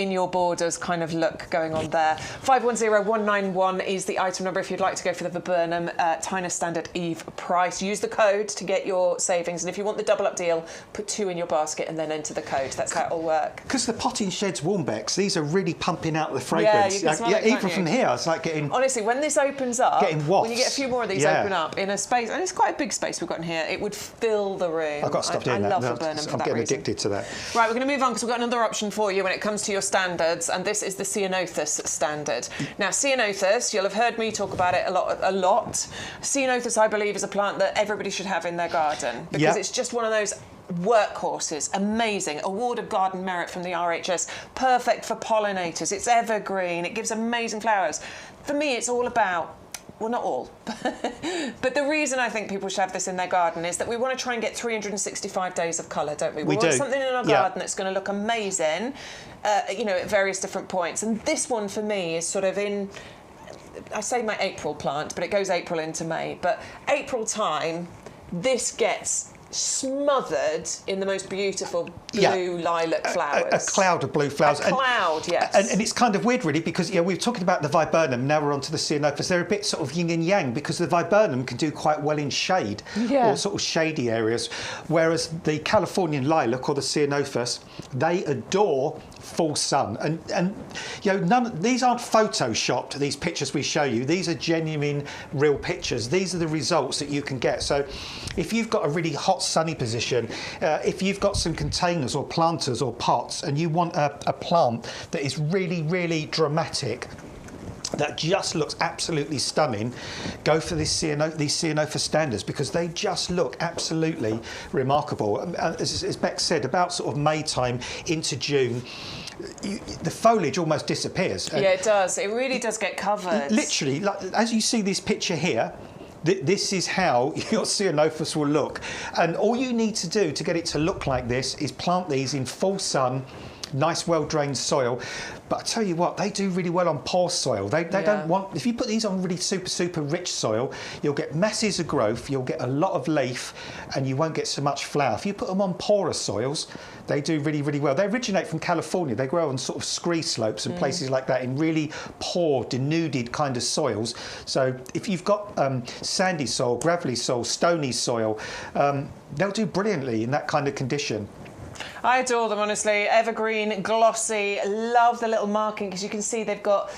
in your borders kind of look going on there. 510191 is the item number if you'd like to go for the viburnum Tinus Standard Eve price. Use the code to get your savings, and if you want the double up deal, put 2 in your basket and then enter the code. That's how it'll work. Because the potting sheds warm, Bex, these are really pumping out the fragrance. You can smell it, even from here, it's like getting... Honestly, when this opens up, getting wafts. when you get a few more of these open up in a space, and it's quite a big space we've got in here, it would fill the room. I've got to stop doing that. I love viburnum for that reason. I'm getting addicted to that. Right, we're going to move on because we've got another option for you when it comes to your standards, and this is the Ceanothus standard. Now, Ceanothus, you'll have heard me talk about it a lot. Ceanothus, I believe, is a plant that everybody should have in their garden, because it's just one of those workhorses. Amazing. Award of Garden Merit from the RHS. Perfect for pollinators. It's evergreen. It gives amazing flowers. For me, it's all about, well, not all, but the reason I think people should have this in their garden is that we want to try and get 365 days of colour, don't we? We want something in our garden that's going to look amazing, at various different points. And this one, for me, is sort of in... I say my April plant, but it goes April into May. But April time, this gets smothered in the most beautiful blue lilac flowers. A cloud of blue flowers. A cloud, yes. And it's kind of weird, really, because we were talking about the viburnum, now we're on to the Ceanothus. They're a bit sort of yin and yang, because the viburnum can do quite well in shade, or sort of shady areas, whereas the Californian lilac, or the Ceanothus, they adore full sun. And these aren't photoshopped, these pictures we show you. These are genuine, real pictures. These are the results that you can get. So if you've got a really hot, sunny position, if you've got some containers or planters or pots, and you want a plant that is really, really dramatic, that just looks absolutely stunning, go for these Ceanothus standards, because they just look absolutely remarkable. As Bex said, about sort of May time into June, the foliage almost disappears. Yeah, it does. It really does get covered. Literally, like, as you see this picture here, This is how your ceanothus will look. And all you need to do to get it to look like this is plant these in full sun, nice well-drained soil. But I tell you what, they do really well on poor soil. They don't want, if you put these on really super rich soil, you'll get masses of growth, you'll get a lot of leaf, and you won't get so much flower. If you put them on poorer soils, they do really well. They originate from California. They grow on sort of scree slopes and places like that in really poor, denuded kind of soils. So if you've got sandy soil, gravelly soil, stony soil, they'll do brilliantly in that kind of condition. I adore them, honestly. Evergreen, glossy. Love the little marking because you can see they've got,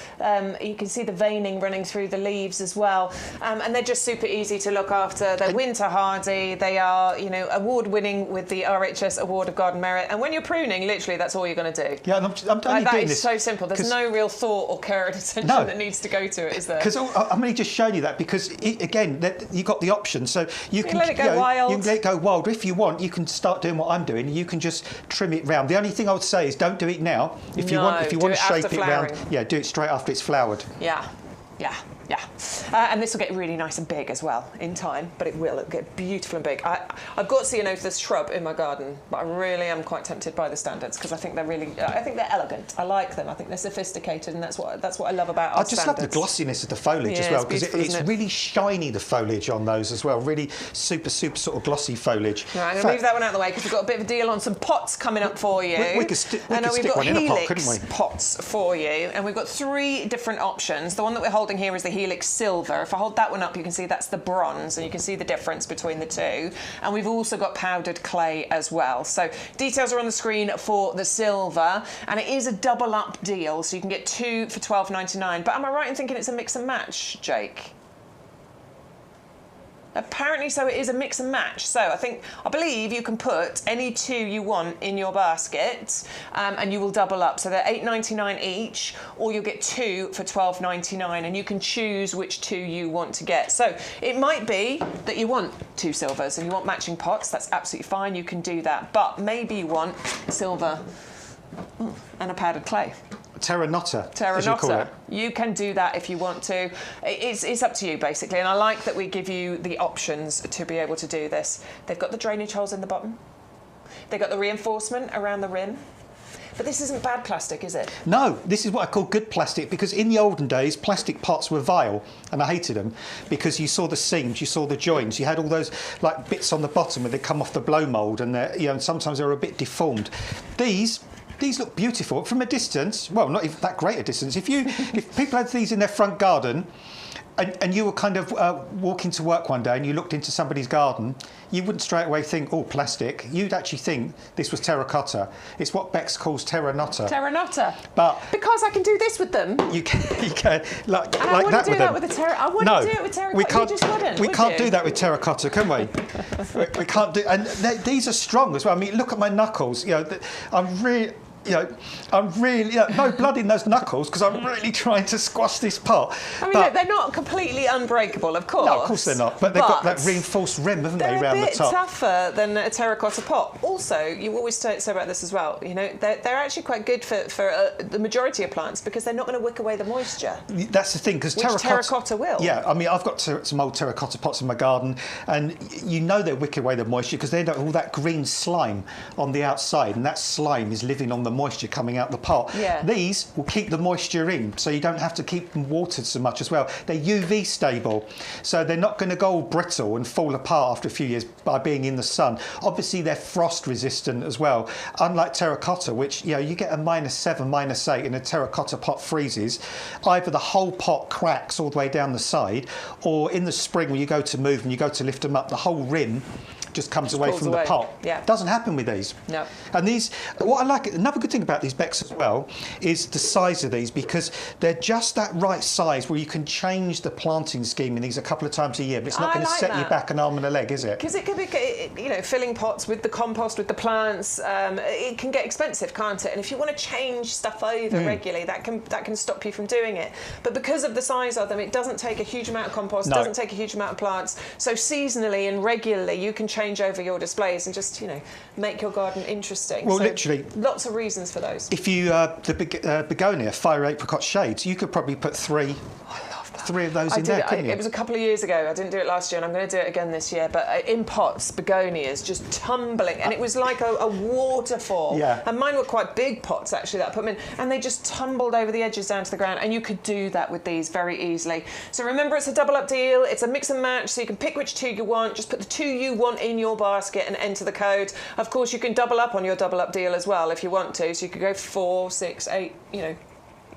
you can see the veining running through the leaves as well. And they're just super easy to look after. They're winter hardy. They are, you know, award-winning with the RHS Award of Garden Merit. And when you're pruning, literally, that's all you're going to do. Yeah, and I'm only that doing is this so simple. There's no real thought or care and attention that needs to go to it, is there? Because I'm only just showing you that because, again, you've got the option. So you can let it go wild. You can let it go wild. If you want, you can start doing what I'm doing. You can just trim it round. The only thing I would say is don't do it now. If you want to shape it round, do it straight after it's flowered. Yeah. And this will get really nice and big as well in time, but it will get beautiful and big. I've got ceanothus shrub in my garden, but I really am quite tempted by the standards because I think they're really, I think they're elegant. I like them. I think they're sophisticated, and that's what I love about our standards. I just love the glossiness of the foliage as well, because it's really shiny, the foliage on those as well. Really super sort of glossy foliage. Right, I'm going to leave that one out of the way because we've got a bit of a deal on some pots coming up for you. We could stick one in a pot, couldn't we? Pots for you, and we've got 3 different options. The one that we're holding here is the Helix Silver. If I hold that one up, you can see that's the bronze, and you can see the difference between the two. And we've also got powdered clay as well. So details are on the screen for the silver, and it is a double up deal, so you can get 2 for £12.99. But am I right in thinking it's a mix and match, Jake? Apparently so, it is a mix and match. So I believe you can put any 2 you want in your basket, and you will double up. So they're £8.99 each, or you'll get 2 for £12.99, and you can choose which 2 you want to get. So it might be that you want 2 silvers and you want matching pots. That's absolutely fine. You can do that. But maybe you want silver and a powdered clay. Terra Nota, as you call it. You can do that if you want to. It's up to you, basically. And I like that we give you the options to be able to do this. They've got the drainage holes in the bottom. They've got the reinforcement around the rim. But this isn't bad plastic, is it? No, this is what I call good plastic, because in the olden days, plastic pots were vile, and I hated them, because you saw the seams, you saw the joints, you had all those like bits on the bottom where they come off the blow mould, and and sometimes they're a bit deformed. These look beautiful from a distance. Well, not even that great a distance. If people had these in their front garden, and you were kind of walking to work one day and you looked into somebody's garden, you wouldn't straight away think, oh, plastic. You'd actually think this was terracotta. It's what Bex calls Terra Nota. Terra Nota. But because I can do this with them. You can like that with them. I wouldn't do that with the terra. I wouldn't do it with terracotta. You just wouldn't. We can't do that with terracotta, can we? We can't do. And these are strong as well. I mean, look at my knuckles. I'm really. No blood in those knuckles because I'm really trying to squash this pot. I mean, look, they're not completely unbreakable, of course. No, of course they're not. But they've got that reinforced rim, haven't they, around the top? They're a bit tougher than a terracotta pot. Also, you always say about this as well. They're actually quite good for the majority of plants because they're not going to wick away the moisture. That's the thing, because terracotta will. Yeah, I mean, I've got some old terracotta pots in my garden, and they wick away the moisture because they got all that green slime on the outside, and that slime is living on the moisture coming out the pot. Yeah. These will keep the moisture in, so you don't have to keep them watered so much as well. They're UV stable, so they're not going to go all brittle and fall apart after a few years by being in the sun. Obviously, they're frost resistant as well, unlike terracotta, which you get a -7, -8, and a terracotta pot freezes. Either the whole pot cracks all the way down the side, or in the spring when you go to move and you go to lift them up, the whole rim just comes away from the pot. Yeah. Doesn't happen with these. No. And these, what I like, another good thing about these Bex as well is the size of these, because they're just that right size where you can change the planting scheme in these a couple of times a year, but it's not going to set you back an arm and a leg, is it? Because it could be, filling pots with the compost, with the plants, it can get expensive, can't it? And if you want to change stuff over regularly, that can stop you from doing it. But because of the size of them, it doesn't take a huge amount of compost, doesn't take a huge amount of plants. So seasonally and regularly, you can change over your displays and just make your garden interesting. Well, so literally, lots of reasons for those. If you the begonia fire apricot shades, you could probably put 3. I love 3 of those in there, couldn't you? It was a couple of years ago. I didn't do it last year, and I'm going to do it again this year. But in pots, begonias just tumbling, and it was like a waterfall. Yeah. And mine were quite big pots actually that I put them in, and they just tumbled over the edges down to the ground. And you could do that with these very easily. So remember, it's a double up deal. It's a mix and match, so you can pick which 2 you want. Just put the 2 you want in your basket and enter the code. Of course, you can double up on your double up deal as well if you want to. So you could go 4, 6, 8.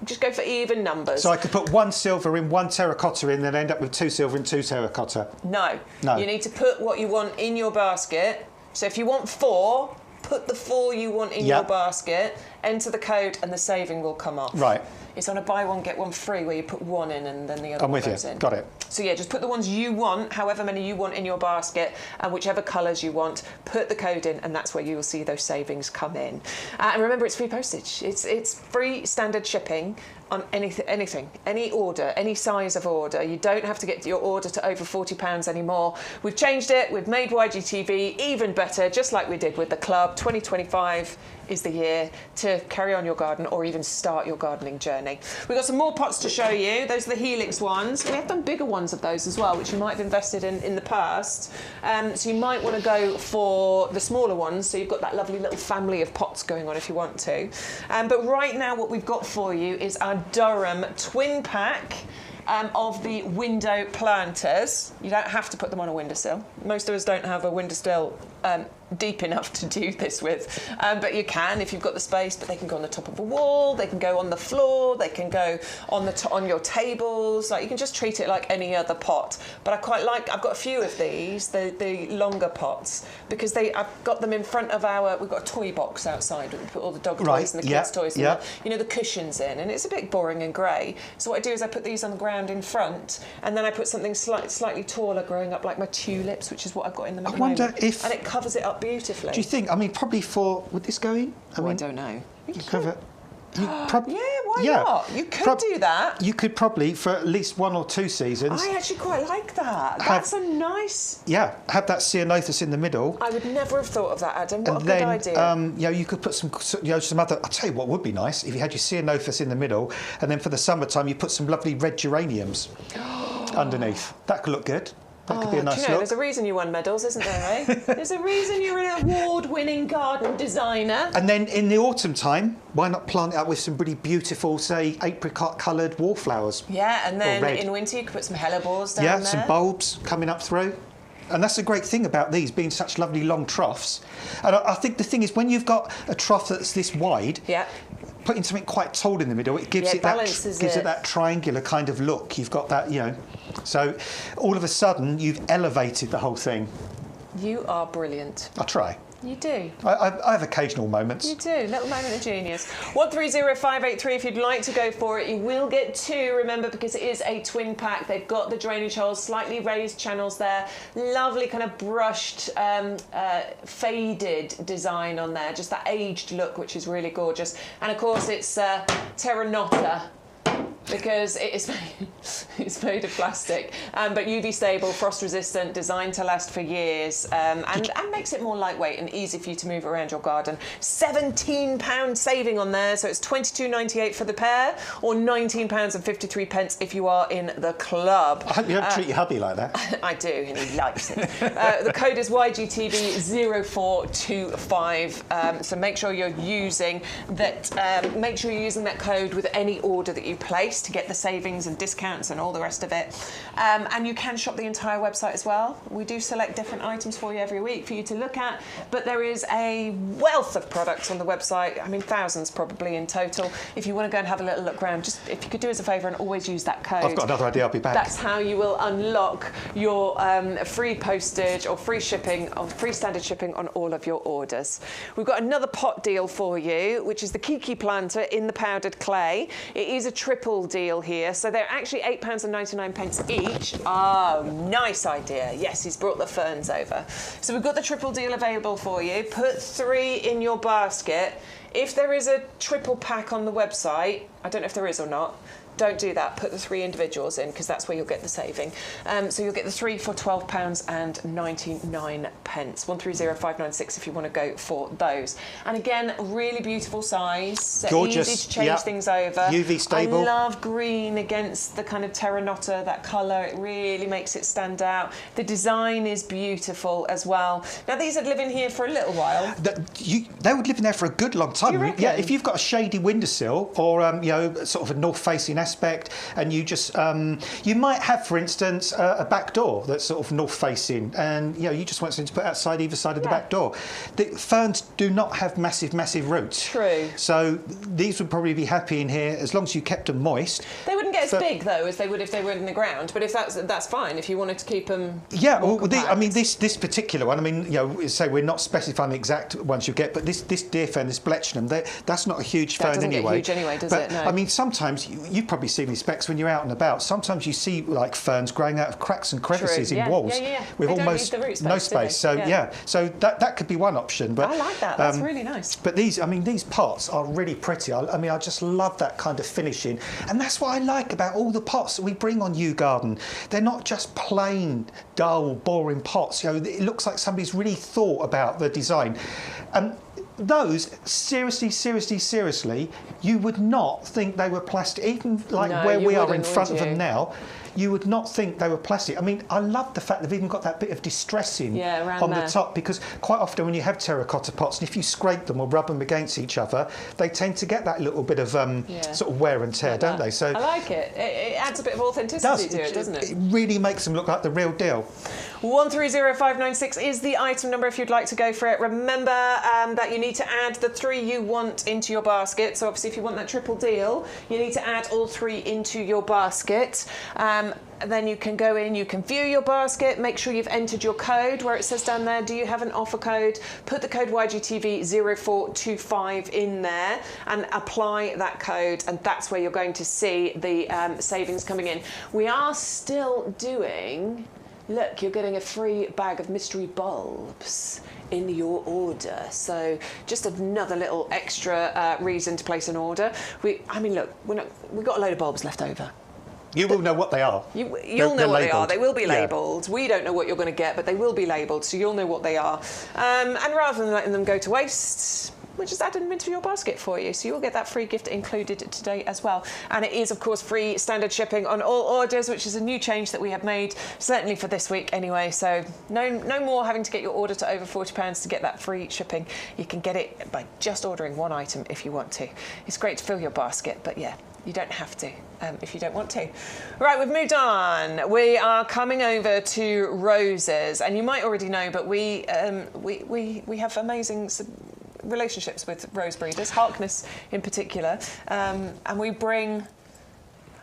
Just go for even numbers. So I could put 1 silver in, 1 terracotta in, then end up with 2 silver and 2 terracotta. No. You need to put what you want in your basket. So if you want 4, put the 4 you want in your basket, enter the code, and the saving will come off. Right. It's on a buy one, get one free, where you put 1 in and then the other one goes in. Got it. So yeah, just put the ones you want, however many you want in your basket, and whichever colours you want, put the code in, and that's where you will see those savings come in. And remember, it's free postage. It's free standard shipping on anything, any order, any size of order. You don't have to get your order to over £40 anymore. We've changed it. We've made YGTV even better, just like we did with the club. 2025 is the year to carry on your garden or even start your gardening journey. We've got some more pots to show you. Those are the Helix ones. We have done bigger ones of those as well, which you might have invested in the past. So you might want to go for the smaller ones, so you've got that lovely little family of pots going on if you want to. But right now what we've got for you is our Durham twin pack of the window planters. You don't have to put them on a windowsill. Most of us don't have a windowsill deep enough to do this with, but you can if you've got the space. But they can go on the top of a wall, they can go on the floor, they can go on your tables. Like, you can just treat it like any other pot. But I quite like, I've got a few of these, the longer pots, because I've got them in front of we've got a toy box outside where we put all the dog toys and the kids' toys and the cushions in, and it's a bit boring and grey. So what I do is I put these on the ground in front, and then I put something slightly taller growing up, like my tulips, which is what I've got in them at the moment. And it covers it up beautifully. Do you think, probably would this go in? I don't know. Yeah, why not? You could do that. You could probably, for at least 1 or 2 seasons. I actually quite like that. That's a nice... Yeah, have that ceanothus in the middle. I would never have thought of that, Adam. What a good idea. You could put some other... I'll tell you what would be nice, if you had your ceanothus in the middle, and then for the summertime you put some lovely red geraniums underneath. That could look good. That could be a nice look. There's a reason you won medals, isn't there, eh? There's a reason you're an award-winning garden designer. And then in the autumn time, why not plant it up with some really beautiful, say, apricot-coloured wallflowers? Yeah, and then in winter you could put some hellebores down there. Yeah, some bulbs coming up through. And that's the great thing about these being such lovely long troughs. And I think the thing is, when you've got a trough that's this wide, putting something quite tall in the middle, it gives it that triangular kind of look. You've got that, So all of a sudden, you've elevated the whole thing. You are brilliant. I try. You do. I have occasional moments. You do. Little moment of genius. 130583 if you'd like to go for it. You will get 2, remember, because it is a twin pack. They've got the drainage holes, slightly raised channels there. Lovely kind of brushed, faded design on there. Just that aged look, which is really gorgeous. And of course, it's terra nota, because it's made of plastic, but UV stable, frost resistant, designed to last for years, and makes it more lightweight and easy for you to move around your garden. £17 saving on there, so it's £22.98 for the pair, or £19.53 if you are in the club. I hope you don't treat your hubby like that. I do, and he likes it. The code is YGTV0425, so make sure you're using that. Make sure you're using that code with any order that you place to get the savings and discounts and all the rest of it. And you can shop the entire website as well. We do select different items for you every week for you to look at, but there is a wealth of products on the website. Thousands probably in total. If you want to go and have a little look around, just if you could do us a favour and always use that code. I've got another idea, I'll be back. That's how you will unlock your free postage or free shipping, or free standard shipping on all of your orders. We've got another pot deal for you, which is the Kiki planter in the powdered clay. It is a triple deal here, so they're actually £8.99 each. Oh, nice idea. Yes, he's brought the ferns over. So we've got the triple deal available for you. Put 3 in your basket. If there is a triple pack on the website, I don't know if there is or not, don't do that. Put the 3 individuals in, because that's where you'll get the saving. So you'll get the 3 for £12.99. 130596 if you want to go for those. And again, really beautiful size. Gorgeous. Easy to change things over. UV stable. I love green against the kind of terra nota, that colour. It really makes it stand out. The design is beautiful as well. Now, these would live in here for a little while. They would live in there for a good long time. Do you reckon? Yeah, if you've got a shady windowsill or you know, sort of a north-facing aspect, and you just you might have, for instance, a back door that's sort of north-facing, and you know, you just want something to put outside either side of the back door. The ferns do not have massive roots. True. So these would probably be happy in here as long as you kept them moist. They wouldn't get as big though as they would if they were in the ground. But if that's fine. If you wanted to keep them. Yeah. Well, I mean, this particular one. I mean, you know, say we're not specifying the exact ones you get, but this deer fern, this blechnum, that's not a huge fern anyway. anyway. Get huge anyway, does but, it? No. I mean, sometimes you've probably seen these specs when you're out and about. Sometimes you see like ferns growing out of cracks and crevices in walls with almost no space. So so that could be one option. But I like that. That's really nice. But these, I mean, these pots are really pretty. I mean, I just love that kind of finishing, and that's what I like about all the pots that we bring on YouGarden. They're not just plain, dull, boring pots. You know, it looks like somebody's really thought about the design. Those, seriously, you would not think they were plastic. Even like where we are in front of them now, you would not think they were plastic. I mean, I love the fact they've even got that bit of distressing on the top, because quite often when you have terracotta pots, and if you scrape them or rub them against each other, they tend to get that little bit of sort of wear and tear, don't they? So I like it. It adds a bit of authenticity to it, doesn't it? It really makes them look like the real deal. 130596 is the item number if you'd like to go for it. Remember that you need to add the 3 you want into your basket. So obviously if you want that triple deal, you need to add all 3 into your basket. Then you can go in, you can view your basket, make sure you've entered your code where it says down there, do you have an offer code? Put the code YGTV0425 in there and apply that code, and that's where you're going to see the savings coming in. We are still doing... Look, you're getting a free bag of mystery bulbs in your order. So just another little extra reason to place an order. I mean, look, we've got a load of bulbs left over. You will know what they are. You'll know what they are. They will be labelled. We don't know what you're going to get, but they will be labelled, so you'll know what they are. And rather than letting them go to waste, we're just adding them into your basket for you. So you'll get that free gift included today as well. And it is, of course, free standard shipping on all orders, which is a new change that we have made, certainly for this week anyway. So no more having to get your order to over £40 to get that free shipping. You can get it by just ordering 1 item if you want to. It's great to fill your basket, but yeah, you don't have to if you don't want to. Right, we've moved on. We are coming over to roses, and you might already know, but we have amazing relationships with rose breeders, Harkness in particular, and we bring...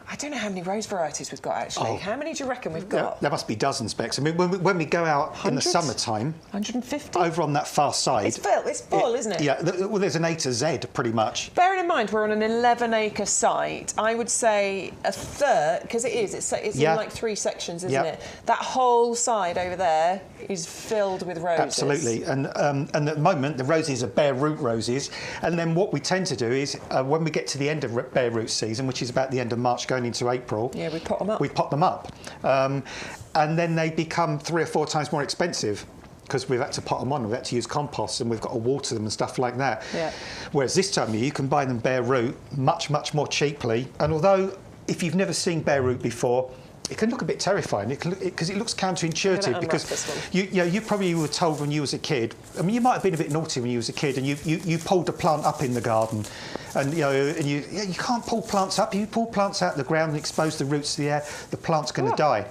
I don't know how many rose varieties we've got, actually. Oh. How many do you reckon we've got? There must be dozens, Bex. I mean, when we go out in the summertime... 150? Over on that far side... It's full, isn't it? Yeah, well, there's an A to Z, pretty much. Bearing in mind, we're on an 11-acre site, I would say a third, because it's in like 3 sections, isn't it? That whole side over there is filled with roses. Absolutely. And at the moment, the roses are bare root roses. And then what we tend to do is, when we get to the end of bare root season, which is about the end of March going into April, we pot them up. We pot them up, and then they become 3 or 4 times more expensive because we've had to pot them on. We've had to use compost, and we've got to water them and stuff like that. Yeah. Whereas this time of year, you can buy them bare root much more cheaply. And although if you've never seen bare root before, it can look a bit terrifying because it looks counterintuitive. Because you probably were told when you was a kid. I mean, you might have been a bit naughty when you was a kid, and you pulled a plant up in the garden, and you can't pull plants up. If you pull plants out of the ground and expose the roots to the air, the plant's going to die.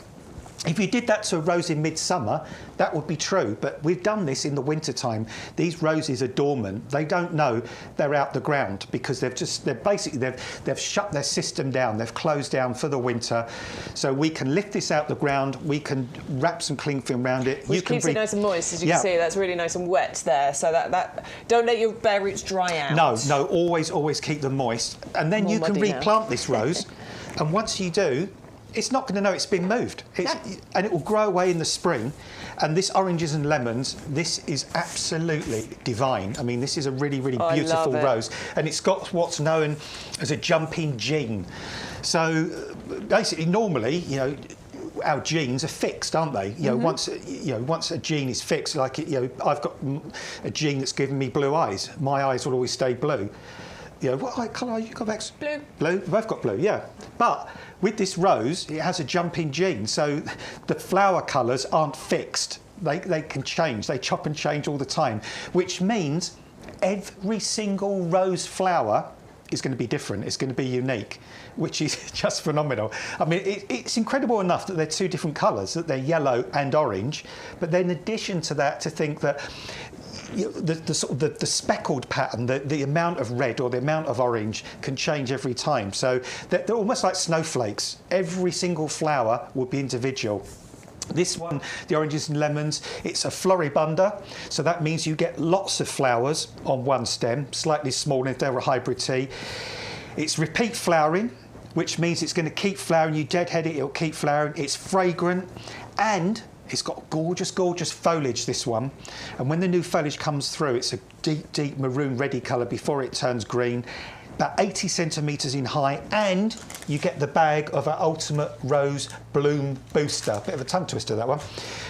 If you did that to a rose in midsummer, that would be true. But we've done this in the wintertime. These roses are dormant. They don't know they're out the ground because they've shut their system down. They've closed down for the winter. So we can lift this out the ground. We can wrap some cling film around it. Which keeps it nice and moist, as you can see. That's really nice and wet there. So that don't let your bare roots dry out. No. Always keep them moist. And then you can replant this rose. And once you do, it's not going to know it's been moved. And it will grow away in the spring. And this oranges and lemons, this is absolutely divine. I mean, this is a really, really beautiful rose. And it's got what's known as a jumping gene. So basically, normally, you know, our genes are fixed, aren't they? You know, once a gene is fixed, like, you know, I've got a gene that's giving me blue eyes. My eyes will always stay blue. You know, what colour are you got, Bex? Blue. Blue? We've both got blue, yeah. But with this rose, it has a jumping gene, so the flower colours aren't fixed. They can change. They chop and change all the time, which means every single rose flower is going to be different. It's going to be unique, which is just phenomenal. I mean, it's incredible enough that they're two different colours, that they're yellow and orange. But then in addition to that, to think that the speckled pattern, the amount of red or the amount of orange can change every time. So they're almost like snowflakes. Every single flower will be individual. This one, the oranges and lemons, it's a floribunda, so that means you get lots of flowers on one stem, slightly smaller if they're a hybrid tea. It's repeat flowering, which means it's going to keep flowering. You deadhead it, it'll keep flowering. It's fragrant, and it's got gorgeous, gorgeous foliage, this one. And when the new foliage comes through, it's a deep, deep maroon reddy colour before it turns green. About 80 centimetres in height, and you get the bag of our Ultimate Rose Bloom Booster. Bit of a tongue twister, that one.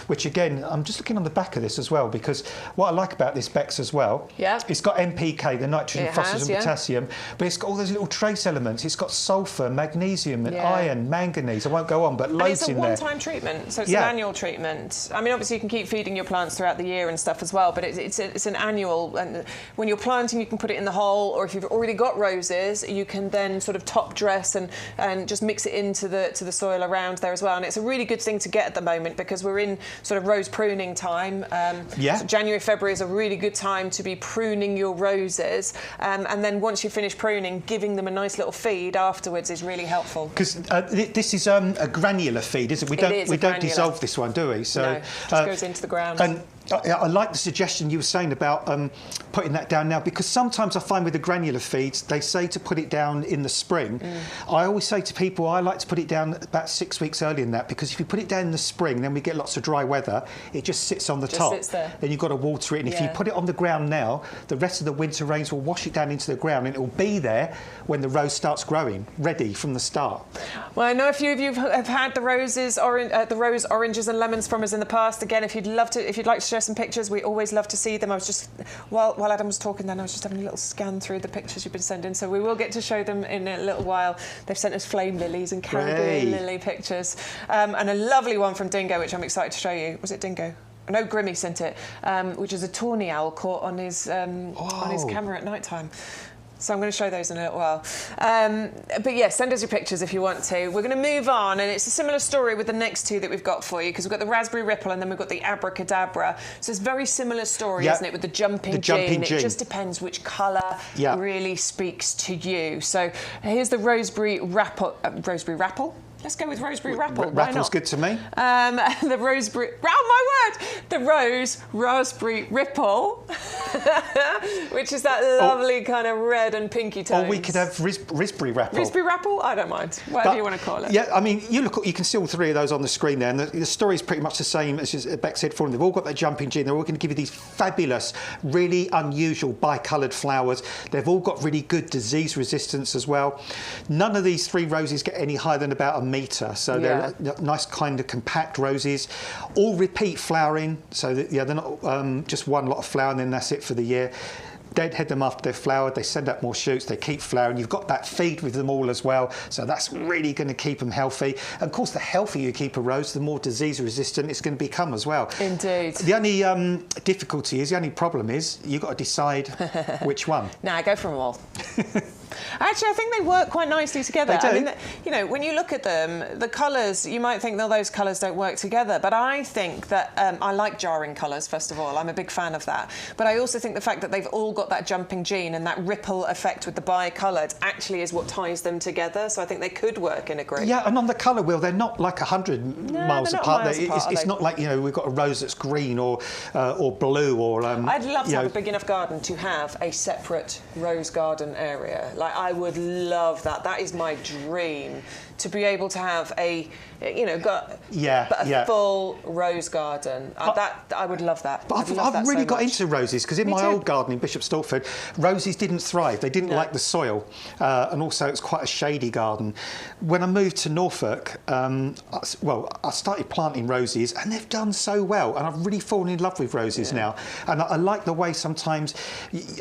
Which again, I'm just looking on the back of this as well, because what I like about this, Bex, as well, it's got NPK, the nitrogen, phosphorus and potassium, but it's got all those little trace elements. It's got sulphur, magnesium and iron, manganese. I won't go on, but loads in there. It's a one-time treatment, so it's an annual treatment. I mean, obviously you can keep feeding your plants throughout the year and stuff as well, but it's an annual, and when you're planting you can put it in the hole, or if you've already got roses, you can then sort of top dress and just mix it into the soil around there as well. And it's a really good thing to get at the moment, because we're in sort of rose pruning time. So January, February is a really good time to be pruning your roses. And then once you finish pruning, giving them a nice little feed afterwards is really helpful. Because this is a granular feed, isn't it? We don't dissolve this one, do we? So no, just goes into the ground. And I like the suggestion you were saying about putting that down now, because sometimes I find with the granular feeds, they say to put it down in the spring. I always say to people, I like to put it down about 6 weeks earlier than that, because if you put it down in the spring, then we get lots of dry weather, it just sits on the top. Sits there. Then you've got to water it, and if you put it on the ground now, the rest of the winter rains will wash it down into the ground, and it will be there when the rose starts growing, ready from the start. Well, I know a few of you have had the roses, the rose oranges and lemons from us in the past. Again, if you'd like to share some pictures, we always love to see them. I was just, while Adam was talking then, I was just having a little scan through the pictures you've been sending, so we will get to show them in a little while. They've sent us flame lilies and Caribbean lily pictures, and a lovely one from Dingo, which I'm excited to show you. Was it Dingo? No, Grimmy sent it, which is a tawny owl caught on his camera at night time. So I'm going to show those in a little while. But yeah, send us your pictures if you want to. We're going to move on, and it's a similar story with the next two that we've got for you, because we've got the raspberry ripple and then we've got the abracadabra. So it's a very similar story, isn't it, with the jumping gene. It just depends which colour really speaks to you. So here's the raspberry rapple. Let's go with raspberry rapple. Rapple's good to me. The raspberry... Oh, my word! The rose raspberry ripple, which is that lovely kind of red and pinky tones. Or we could have raspberry rapple. Raspberry rapple? I don't mind. Whatever you want to call it. Yeah, I mean, you can see all three of those on the screen there, and the story is pretty much the same as Bex said for them. They've all got that jumping gene. They're all going to give you these fabulous, really unusual bicoloured flowers. They've all got really good disease resistance as well. None of these three roses get any higher than about a metre, so they're nice kind of compact roses, all repeat flowering, so that, they're not just one lot of flower and then that's it for the year. Deadhead them after they've flowered, they send out more shoots, they keep flowering. You've got that feed with them all as well, so that's really going to keep them healthy. And of course, the healthier you keep a rose, the more disease resistant it's going to become as well. Indeed. The only difficulty is, the only problem is, you've got to decide which one. Nah, go for them all. Actually, I think they work quite nicely together. They do. I mean, when you look at them, the colours, you might think, those colours don't work together. But I think that I like jarring colours, first of all. I'm a big fan of that. But I also think the fact that they've all got that jumping gene and that ripple effect with the bicoloured actually is what ties them together. So I think they could work in a group. Yeah, and on the colour wheel, they're not like 100 miles apart. It's not like, we've got a rose that's green or blue or... I'd love to have a big enough garden to have a separate rose garden area. Like, I would love that. That is my dream, to be able to have a, you know, full rose garden. I would love that. But I've really got into roses, because in my old garden in Bishop Stortford, roses didn't thrive. They didn't like the soil, and also it's quite a shady garden. When I moved to Norfolk, I started planting roses, and they've done so well, and I've really fallen in love with roses now. And I like the way sometimes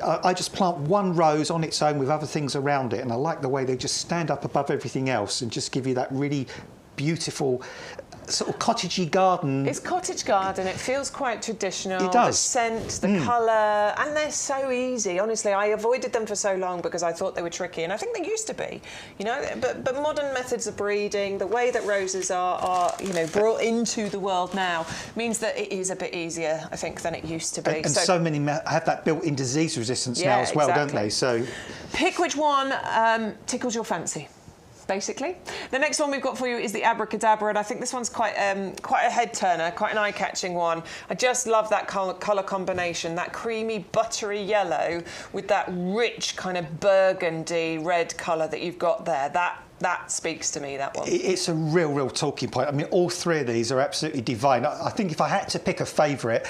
I just plant one rose on its own with other things around it, and I like the way they just stand up above everything else and just give you that really beautiful sort of cottagey garden. It's cottage garden. It feels quite traditional. It does. The scent, the colour, and they're so easy. Honestly, I avoided them for so long because I thought they were tricky, and I think they used to be. You know, but modern methods of breeding, the way that roses are you know, brought into the world now, means that it is a bit easier, I think, than it used to be. And so many have that built-in disease resistance now as well, don't they? So pick which one tickles your fancy. Basically. The next one we've got for you is the Abracadabra, and I think this one's quite a head turner, quite an eye-catching one. I just love that colour combination, that creamy buttery yellow with that rich kind of burgundy red colour that you've got there. That speaks to me, that one. It's a real talking point. I mean, all three of these are absolutely divine. I think if I had to pick a favourite,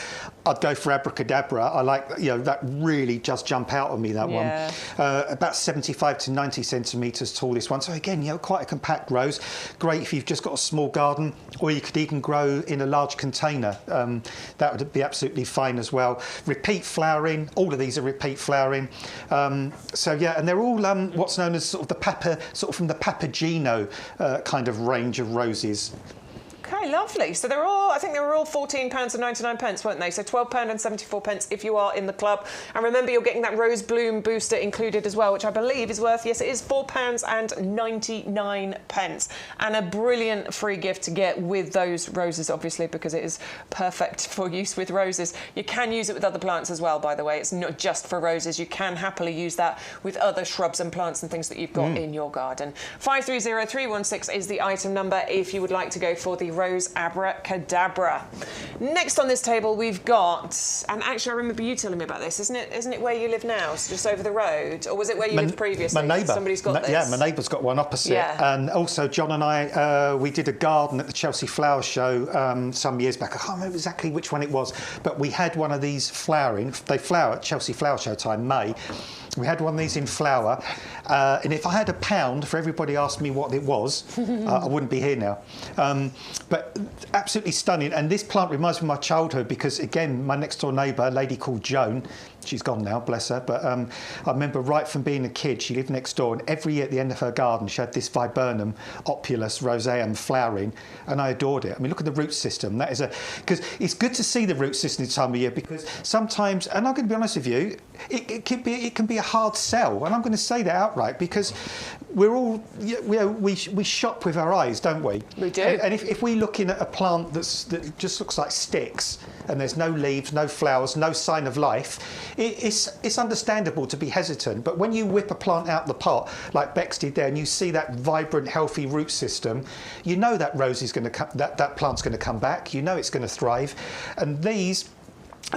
I'd go for Abracadabra. I like, you know, that really just jump out of me, that one. About 75 to 90 centimetres tall, this one. So again, you know, quite a compact rose. Great if you've just got a small garden, or you could even grow in a large container. That would be absolutely fine as well. Repeat flowering. All of these are repeat flowering. So yeah, and they're all what's known as sort of from the Papageno kind of range of roses. Okay, lovely. So they're all, I think they were all £14.99, weren't they? So £12.74 if you are in the club. And remember, you're getting that rose bloom booster included as well, which I believe is worth, yes, it is £4.99. And a brilliant free gift to get with those roses, obviously, because it is perfect for use with roses. You can use it with other plants as well, by the way. It's not just for roses. You can happily use that with other shrubs and plants and things that you've got in your garden. 530316 is the item number if you would like to go for the Rose Abracadabra. Next on this table we've got, and actually I remember you telling me about this, isn't it where you live now, so just over the road, or was it where you lived previously? My neighbour. Somebody's got this. Yeah, my neighbour's got one opposite. Yeah. And also John and I, we did a garden at the Chelsea Flower Show some years back. I can't remember exactly which one it was, but we had one of these flowering. They flower at Chelsea Flower Show time, May. We had one of these in flower, and if I had £1 for everybody asked me what it was, I wouldn't be here now. But absolutely stunning, and this plant reminds me of my childhood because, again, my next door neighbour, a lady called Joan, she's gone now, bless her, but I remember right from being a kid, she lived next door, and every year at the end of her garden, she had this viburnum opulus roseum flowering, and I adored it. I mean, look at the root system. That is because it's good to see the root system this time of year, because sometimes, and I'm going to be honest with you, it can be a hard sell, and I'm going to say that outright, because we're all, we shop with our eyes, don't we? We do. And if we're looking at a plant that just looks like sticks, and there's no leaves, no flowers, no sign of life, it's understandable to be hesitant. But when you whip a plant out the pot, like Bex did there, and you see that vibrant, healthy root system, you know that rose is going to come, that plant's going to come back. You know it's going to thrive, and these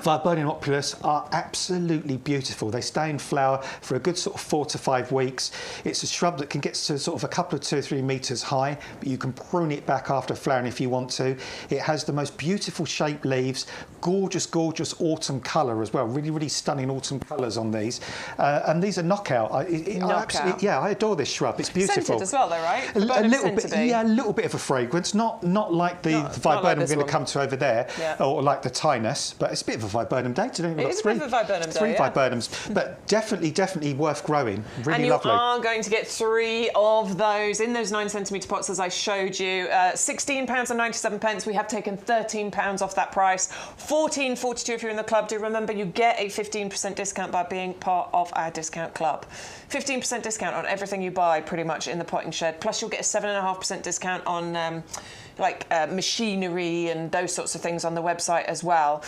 Viburnum opulus are absolutely beautiful. They stay in flower for a good sort of 4 to 5 weeks. It's a shrub that can get to sort of a couple of 2 or 3 metres high, but you can prune it back after flowering if you want to. It has the most beautiful shaped leaves, gorgeous autumn colour as well. Really stunning autumn colours on these. And these are knockout. I adore this shrub. It's beautiful. Scented as well, though, right? A little bit, yeah, a little bit of a fragrance. Not like the viburnum we're going to come to over there, or like the Tinus, but it's a bit of a viburnum day. It is a bit of a viburnum day. 3 viburnums, but definitely worth growing. Really lovely. And you are going to get 3 of those in those 9 centimetre pots, as I showed you. £16.97. We have taken £13 off that price. £14.42 if you're in the club. Do remember, you get a 15% discount by being part of our discount club. 15% discount on everything you buy, pretty much, in the potting shed. Plus, you'll get a 7.5% discount on machinery and those sorts of things on the website as well.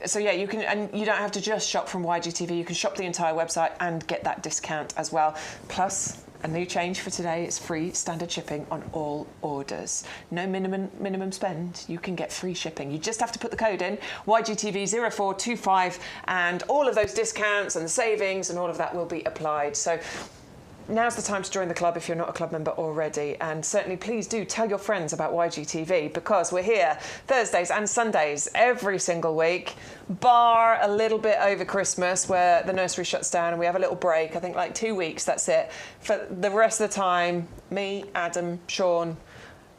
So yeah, you can, and you don't have to just shop from YGTV. You can shop the entire website and get that discount as well. Plus, a new change for today, it's free standard shipping on all orders. No minimum spend, you can get free shipping. You just have to put the code in, YGTV0425, and all of those discounts and the savings and all of that will be applied. So now's the time to join the club if you're not a club member already, and certainly please do tell your friends about YGTV, because we're here Thursdays and Sundays every single week, bar a little bit over Christmas where the nursery shuts down and we have a little break. I think like 2 weeks, that's it. For the rest of the time, me, Adam, Sean,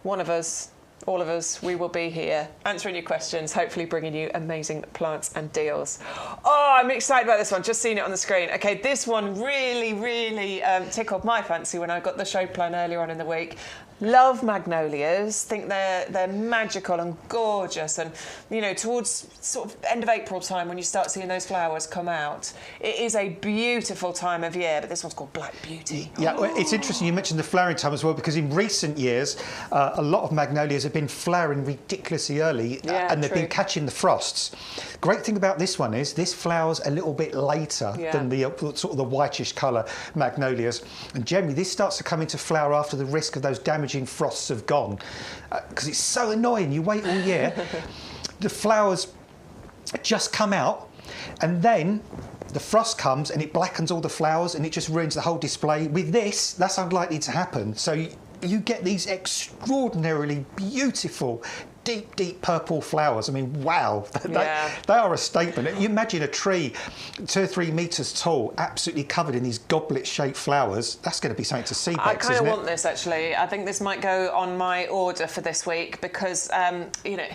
one of us, all of us, we will be here answering your questions, hopefully bringing you amazing plants and deals. Oh, I'm excited about this one. Just seen it on the screen. Okay, this one really tickled my fancy when I got the show plan earlier on in the week. Love magnolias. Think they're magical and gorgeous, and you know, towards sort of end of April time when you start seeing those flowers come out, it is a beautiful time of year. But this one's called Black Beauty. Yeah, well, it's interesting you mentioned the flowering time as well, because in recent years a lot of magnolias have been flowering ridiculously early, and they've been catching the frosts. Great thing about this one is this flowers a little bit later than the sort of the whitish colour magnolias, and generally this starts to come into flower after the risk of those damaging frosts have gone, because it's so annoying. You wait all year, the flowers just come out, and then the frost comes and it blackens all the flowers and it just ruins the whole display. With this, that's unlikely to happen. So you get these extraordinarily beautiful deep purple flowers. I mean, wow, they are a statement. You imagine a tree 2 or 3 metres tall, absolutely covered in these goblet-shaped flowers. That's going to be something to see, Bex, I kind of want this, actually. I think this might go on my order for this week because, you know,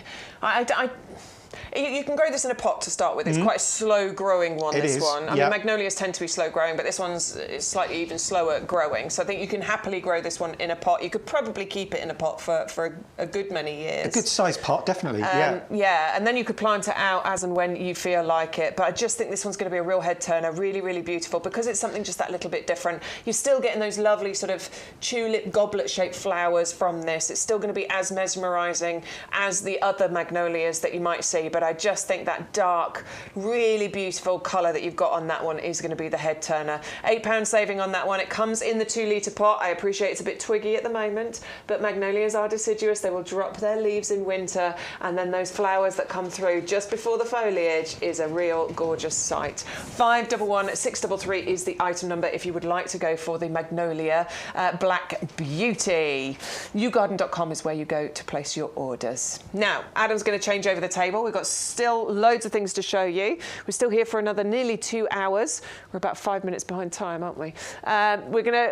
you can grow this in a pot to start with. It's quite a slow-growing one, this one. I mean, magnolias tend to be slow-growing, but this one's slightly even slower growing. So I think you can happily grow this one in a pot. You could probably keep it in a pot for a good many years. A good-sized pot, definitely, Yeah, and then you could plant it out as and when you feel like it. But I just think this one's going to be a real head-turner, really beautiful, because it's something just that little bit different. You're still getting those lovely sort of tulip goblet-shaped flowers from this. It's still going to be as mesmerising as the other magnolias that you might see, but I just think that dark, really beautiful colour that you've got on that one is going to be the head turner. £8 saving on that one. It comes in the 2 litre pot. I appreciate it's a bit twiggy at the moment, but magnolias are deciduous. They will drop their leaves in winter, and then those flowers that come through just before the foliage is a real gorgeous sight. 511 633 is the item number if you would like to go for the Magnolia Black Beauty. YouGarden.com is where you go to place your orders. Now, Adam's going to change over the table. We've got still loads of things to show you. We're still here for another nearly 2 hours. We're about 5 minutes behind time, aren't we?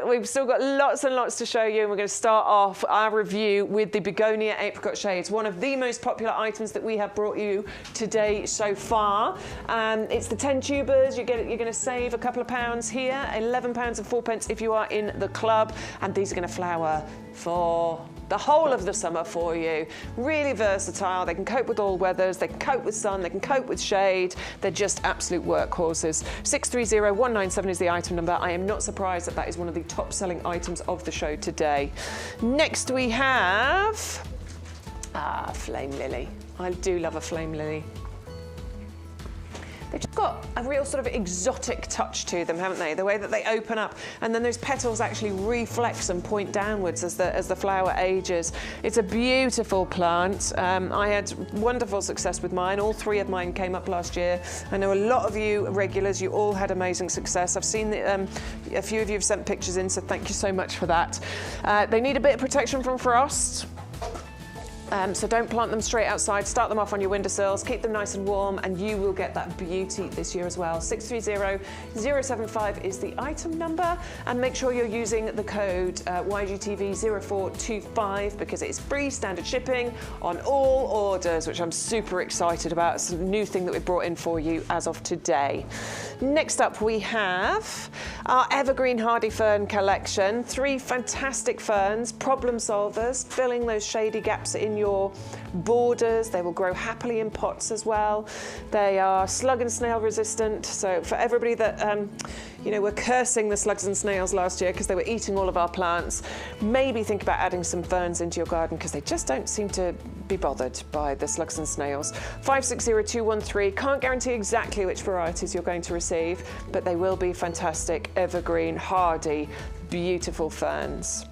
We've still got lots and lots to show you, and we're going to start off our review with the Begonia Apricot Shades, one of the most popular items that we have brought you today so far. It's the 10 tubers. You're going to save a couple of pounds here, £11.04 if you are in the club, and these are going to flower for the whole of the summer for you. Really versatile. They can cope with all weathers. They can cope with sun. They can cope with shade. They're just absolute workhorses. 630197 is the item number. I am not surprised that is one of the top selling items of the show today. Next we have Flame Lily. I do love a Flame Lily. They've just got a real sort of exotic touch to them, haven't they? The way that they open up, and then those petals actually reflex and point downwards as the flower ages. It's a beautiful plant. I had wonderful success with mine. All 3 of mine came up last year. I know a lot of you regulars, you all had amazing success. I've seen that a few of you have sent pictures in, so thank you so much for that. They need a bit of protection from frost. So don't plant them straight outside. Start them off on your windowsills. Keep them nice and warm, and you will get that beauty this year as well. 630075 is the item number, and make sure you're using the code YGTV0425 because it's free standard shipping on all orders, which I'm super excited about. It's a new thing that we've brought in for you as of today. Next up, we have our Evergreen Hardy Fern collection. 3 fantastic ferns, problem solvers, filling those shady gaps in your borders. They will grow happily in pots as well. They are slug and snail resistant. So for everybody that were cursing the slugs and snails last year because they were eating all of our plants, maybe think about adding some ferns into your garden because they just don't seem to be bothered by the slugs and snails. 560213. Can't guarantee exactly which varieties you're going to receive, but they will be fantastic, evergreen, hardy, beautiful ferns.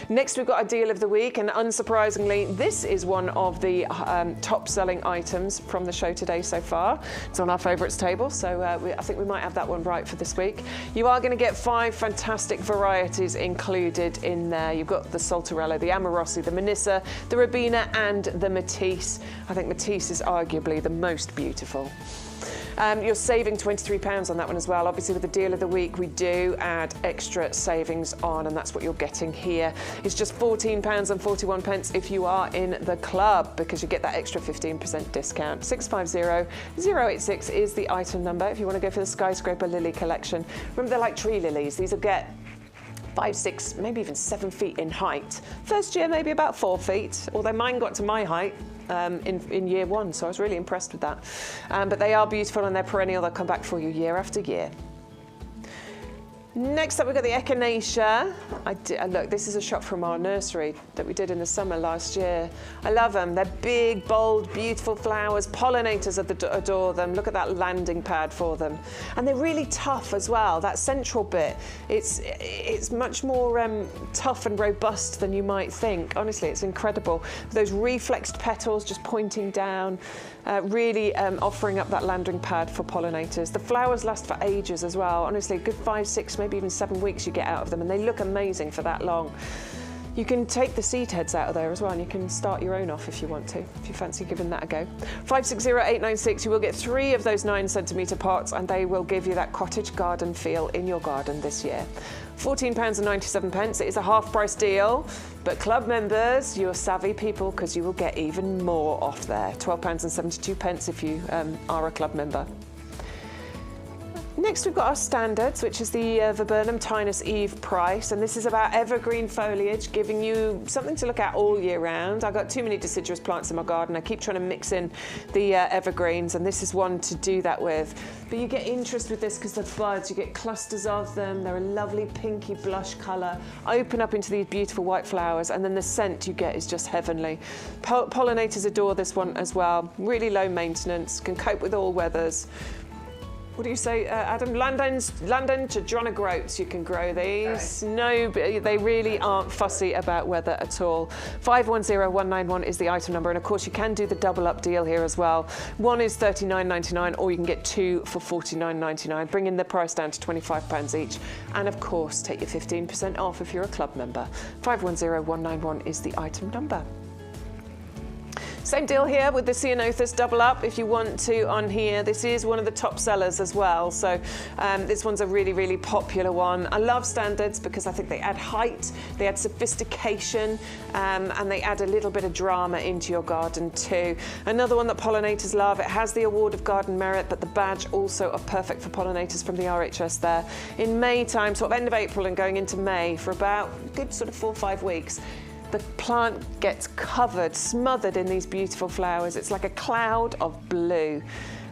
Next, we've got a deal of the week, and unsurprisingly, this is one of the top-selling items from the show today so far. It's on our favourites table, so I think we might have that one right for this week. You are going to get 5 fantastic varieties included in there. You've got the Saltarello, the Amorossi, the Manissa, the Ribena, and the Matisse. I think Matisse is arguably the most beautiful. You're saving £23 on that one as well. Obviously, with the deal of the week, we do add extra savings on, and that's what you're getting here. It's just £14.41 if you are in the club, because you get that extra 15% discount. 650086 is the item number if you want to go for the Skyscraper Lily collection. Remember, they're like tree lilies. These will get 5, 6, maybe even 7 feet in height. First year, maybe about 4 feet, although mine got to my height in year 1, so I was really impressed with that. But they are beautiful and they're perennial. They'll come back for you year after year. Next up, we've got the Echinacea. Look, this is a shot from our nursery that we did in the summer last year. I love them. They're big, bold, beautiful flowers. Pollinators adore them. Look at that landing pad for them. And they're really tough as well. That central bit, it's much more tough and robust than you might think. Honestly, it's incredible. Those reflexed petals just pointing down, really offering up that landing pad for pollinators. The flowers last for ages as well. Honestly, a good 5, 6, maybe even 7 weeks you get out of them, and they look amazing for that long. You can take the seed heads out of there as well, and you can start your own off if you want to, if you fancy giving that a go. 560896, you will get 3 of those 9cm pots, and they will give you that cottage garden feel in your garden this year. £14.97. It is a half price deal, but club members, you're savvy people, because you will get even more off there. £12.72 if you are a club member. Next, we've got our standards, which is the Viburnum Tinus Eve price, and this is about evergreen foliage, giving you something to look at all year round. I've got too many deciduous plants in my garden. I keep trying to mix in the evergreens, and this is one to do that with. But you get interest with this because the buds, you get clusters of them. They're a lovely pinky blush colour, open up into these beautiful white flowers, and then the scent you get is just heavenly. Pollinators adore this one as well. Really low maintenance, can cope with all weathers. What do you say, Adam? London to Groats, you can grow these. Okay. No, they really aren't fussy about weather at all. 510191 is the item number, and of course you can do the double up deal here as well. One is $39.99, or you can get 2 for $49.99, bringing the price down to £25 each. And of course, take your 15% off if you're a club member. 510191 is the item number. Same deal here with the Ceanothus double up if you want to on here. This is one of the top sellers as well, so this one's a really, really popular one. I love standards because I think they add height, they add sophistication, and they add a little bit of drama into your garden too. Another one that pollinators love. It has the Award of Garden Merit, but the badge also are perfect for pollinators from the RHS there. In May time, sort of end of April and going into May, for about a good sort of 4 or 5 weeks, the plant gets covered, smothered in these beautiful flowers. It's like a cloud of blue.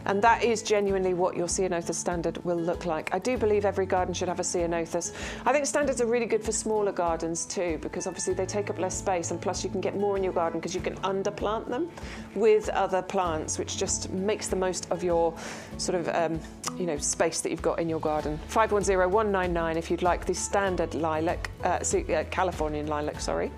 And that is genuinely what your Ceanothus standard will look like. I do believe every garden should have a Ceanothus. I think standards are really good for smaller gardens too, because obviously they take up less space, and plus you can get more in your garden because you can underplant them with other plants, which just makes the most of your sort of space that you've got in your garden. 510199 if you'd like the standard lilac, Californian lilac, sorry.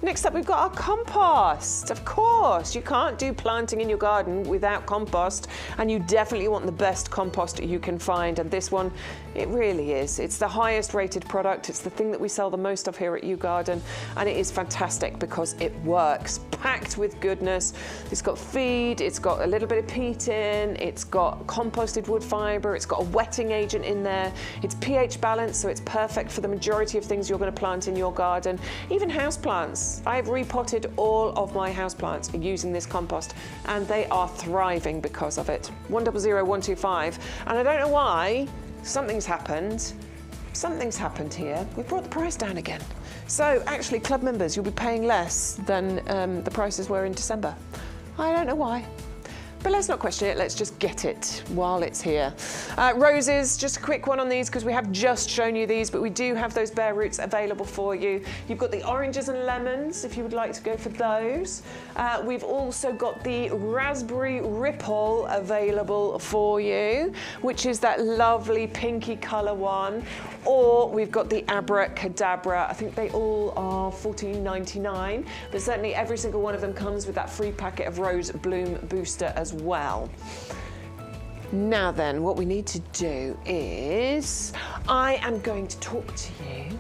Next up, we've got our compost. Of course, you can't do planting in your garden without compost, and you definitely want the best compost you can find. And this one, it really is. It's the highest rated product. It's the thing that we sell the most of here at YouGarden, and it is fantastic because it works. Packed with goodness. It's got feed, it's got a little bit of peat in, it's got composted wood fibre, it's got a wetting agent in there. It's pH balanced, so it's perfect for the majority of things you're going to plant in your garden, even houseplants. I've repotted all of my houseplants using this compost, and they are thriving because of it. 100125, and I don't know why, something's happened. Something's happened here. We brought the price down again. So actually, club members, you'll be paying less than the prices were in December. I don't know why. But let's not question it, let's just get it while it's here. Roses, just a quick one on these because we have just shown you these, but we do have those bare roots available for you. You've got the oranges and lemons if you would like to go for those. We've also got the raspberry ripple available for you, which is that lovely pinky colour one. Or we've got the abracadabra. I think they all are $14.99, but certainly every single one of them comes with that free packet of rose bloom booster as well. Now then, what we need to do is I am going to talk to you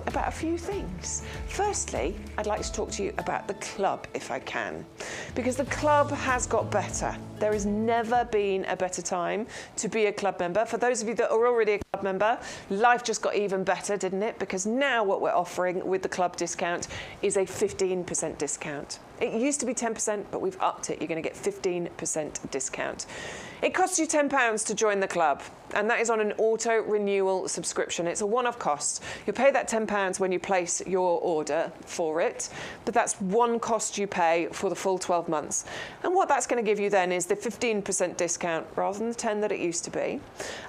about a few things. Firstly, I'd like to talk to you about the club if I can, because the club has got better. There has never been a better time to be a club member. For those of you that are already a club member, life just got even better, didn't it? Because now what we're offering with the club discount is a 15% discount. It used to be 10%, but we've upped it. You're going to get 15% discount. It costs you £10 to join the club, and that is on an auto-renewal subscription. It's a one-off cost. You'll pay that £10 when you place your order for it, but that's one cost you pay for the full 12 months. And what that's going to give you then is the 15% discount, rather than the 10 that it used to be,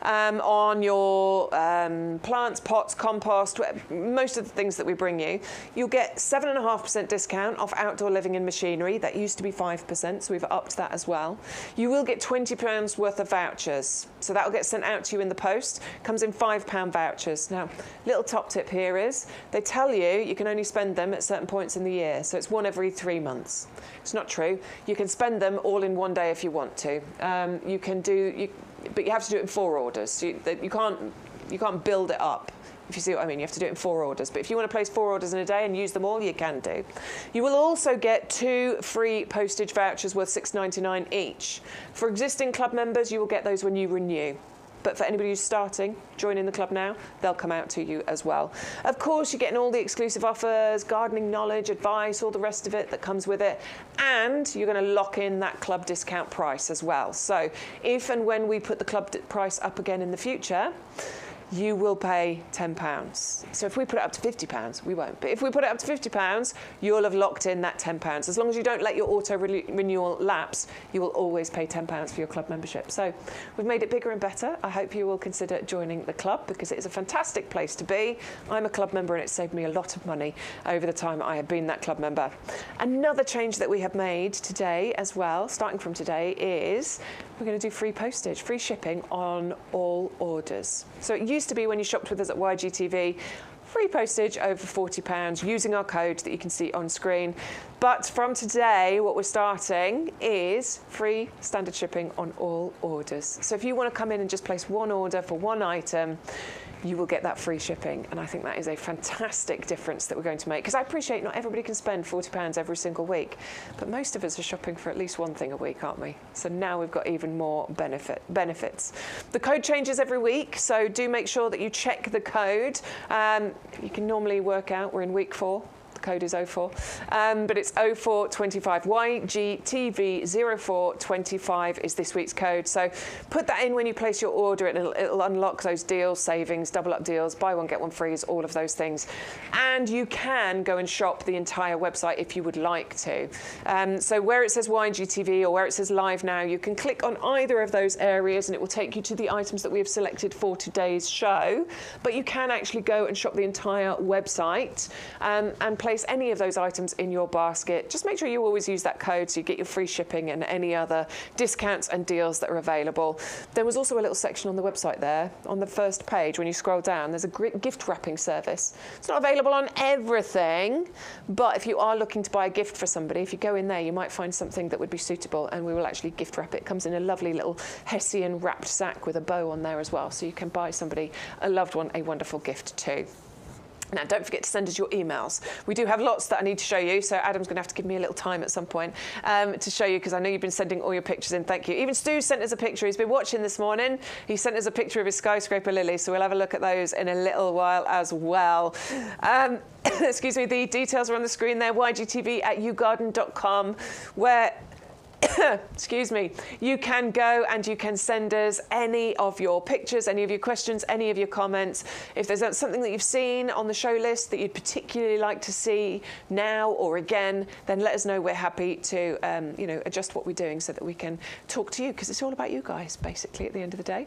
on your plants, pots, compost, most of the things that we bring you. You'll get 7.5% discount off outdoor living and machinery. That used to be 5%, so we've upped that as well. You will get £20 worth of vouchers, so that will get sent out to you in the post. Comes in £5 vouchers. Now, little top tip here is they tell you you can only spend them at certain points in the year, so it's one every 3 months. It's not true. You can spend them all in one day if you want to. You can do, but you have to do it in 4 orders. So you can't build it up. If you see what I mean, you have to do it in 4 orders. But if you want to place 4 orders in a day and use them all, you can do. You will also get 2 free postage vouchers worth $6.99 each. For existing club members, you will get those when you renew. But for anybody who's starting, joining the club now, they'll come out to you as well. Of course, you're getting all the exclusive offers, gardening knowledge, advice, all the rest of it that comes with it. And you're going to lock in that club discount price as well. So if and when we put the club price up again in the future, you will pay £10. So if we put it up to £50, we won't. But if we put it up to £50, you'll have locked in that £10. As long as you don't let your auto-renewal lapse, you will always pay £10 for your club membership. So we've made it bigger and better. I hope you will consider joining the club because it is a fantastic place to be. I'm a club member and it saved me a lot of money over the time I have been that club member. Another change that we have made today as well, starting from today, is we're going to do free postage, free shipping on all orders. So it used to be when you shopped with us at YGTV, free postage over £40 using our code that you can see on screen. But from today, what we're starting is free standard shipping on all orders. So if you want to come in and just place one order for one item, you will get that free shipping. And I think that is a fantastic difference that we're going to make. Because I appreciate not everybody can spend £40 every single week, but most of us are shopping for at least one thing a week, aren't we? So now we've got even more benefits. The code changes every week, so do make sure that you check the code. You can normally work out we're in week 4. Code is 04, but it's 0425. YGTV0425 is this week's code. So put that in when you place your order, and it'll unlock those deals, savings, double up deals, buy one, get one frees, all of those things. And you can go and shop the entire website if you would like to. So where it says YGTV or where it says Live Now, you can click on either of those areas and it will take you to the items that we have selected for today's show. But you can actually go and shop the entire website and place any of those items in your basket. Just make sure you always use that code so you get your free shipping and any other discounts and deals that are available. There was also a little section on the website there on the first page. When you scroll down, there's a gift wrapping service. It's not available on everything, but if you are looking to buy a gift for somebody, if you go in there, you might find something that would be suitable, and we will actually gift wrap it. It comes in a lovely little Hessian wrapped sack with a bow on there as well, so you can buy somebody, a loved one, a wonderful gift too. Now, don't forget to send us your emails. We do have lots that I need to show you, so Adam's going to have to give me a little time at some point to show you, because I know you've been sending all your pictures in. Thank you. Even Stu sent us a picture. He's been watching this morning. He sent us a picture of his skyscraper lily, so we'll have a look at those in a little while as well. Excuse me, the details are on the screen there, ygtv@yougarden.com, where excuse me, you can go and you can send us any of your pictures, any of your questions, any of your comments. If there's something that you've seen on the show list that you'd particularly like to see now or again, then let us know. We're happy to, adjust what we're doing so that we can talk to you, because it's all about you guys, basically, at the end of the day.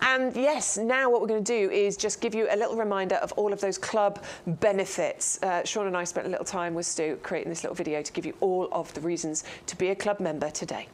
And yes, now what we're going to do is just give you a little reminder of all of those club benefits. Sean and I spent a little time with Stu creating this little video to give you all of the reasons to be a club member today.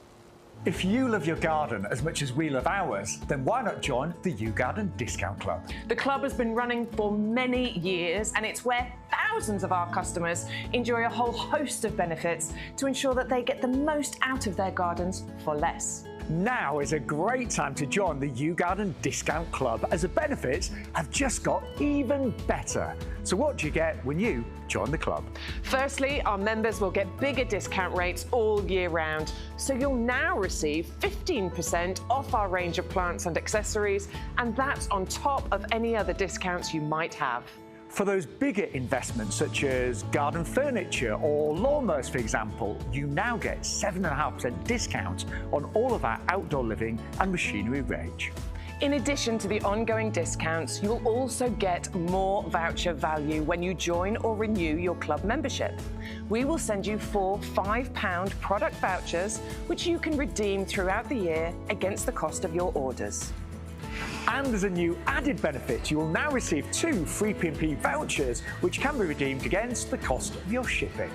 If you love your garden as much as we love ours, then why not join the YouGarden Discount Club? The club has been running for many years, and it's where thousands of our customers enjoy a whole host of benefits to ensure that they get the most out of their gardens for less. Now is a great time to join the YouGarden Discount Club, as the benefits have just got even better. So what do you get when you join the club? Firstly, our members will get bigger discount rates all year round. So you'll now receive 15% off our range of plants and accessories, and that's on top of any other discounts you might have. For those bigger investments, such as garden furniture or lawnmowers, for example, you now get 7.5% discount on all of our outdoor living and machinery range. In addition to the ongoing discounts, you'll also get more voucher value when you join or renew your club membership. We will send you 4 £5 product vouchers, which you can redeem throughout the year against the cost of your orders. And as a new added benefit, you will now receive 2 free P&P vouchers, which can be redeemed against the cost of your shipping.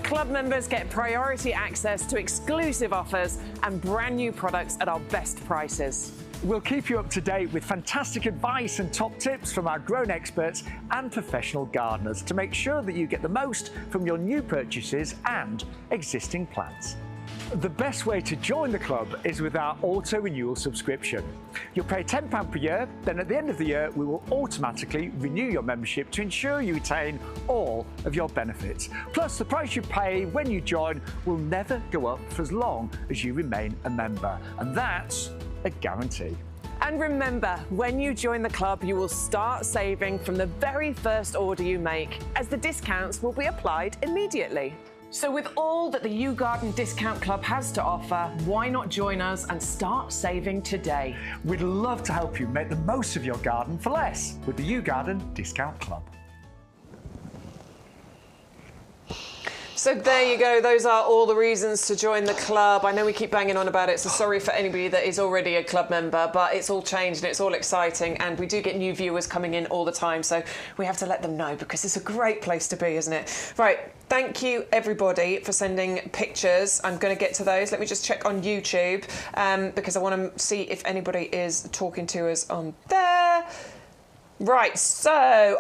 Club members get priority access to exclusive offers and brand new products at our best prices. We'll keep you up to date with fantastic advice and top tips from our grown experts and professional gardeners to make sure that you get the most from your new purchases and existing plants. The best way to join the club is with our auto-renewal subscription. You'll pay £10 per year, then at the end of the year, we will automatically renew your membership to ensure you retain all of your benefits. Plus, the price you pay when you join will never go up for as long as you remain a member. And that's a guarantee. And remember, when you join the club, you will start saving from the very first order you make, as the discounts will be applied immediately. So with all that the YouGarden Discount Club has to offer, why not join us and start saving today? We'd love to help you make the most of your garden for less with the YouGarden Discount Club. So there you go. Those are all the reasons to join the club. I know we keep banging on about it, so sorry for anybody that is already a club member, but it's all changed and it's all exciting, and we do get new viewers coming in all the time, so we have to let them know, because it's a great place to be, isn't it? Right. Thank you, everybody, for sending pictures. I'm going to get to those. Let me just check on YouTube, because I want to see if anybody is talking to us on there. Right, so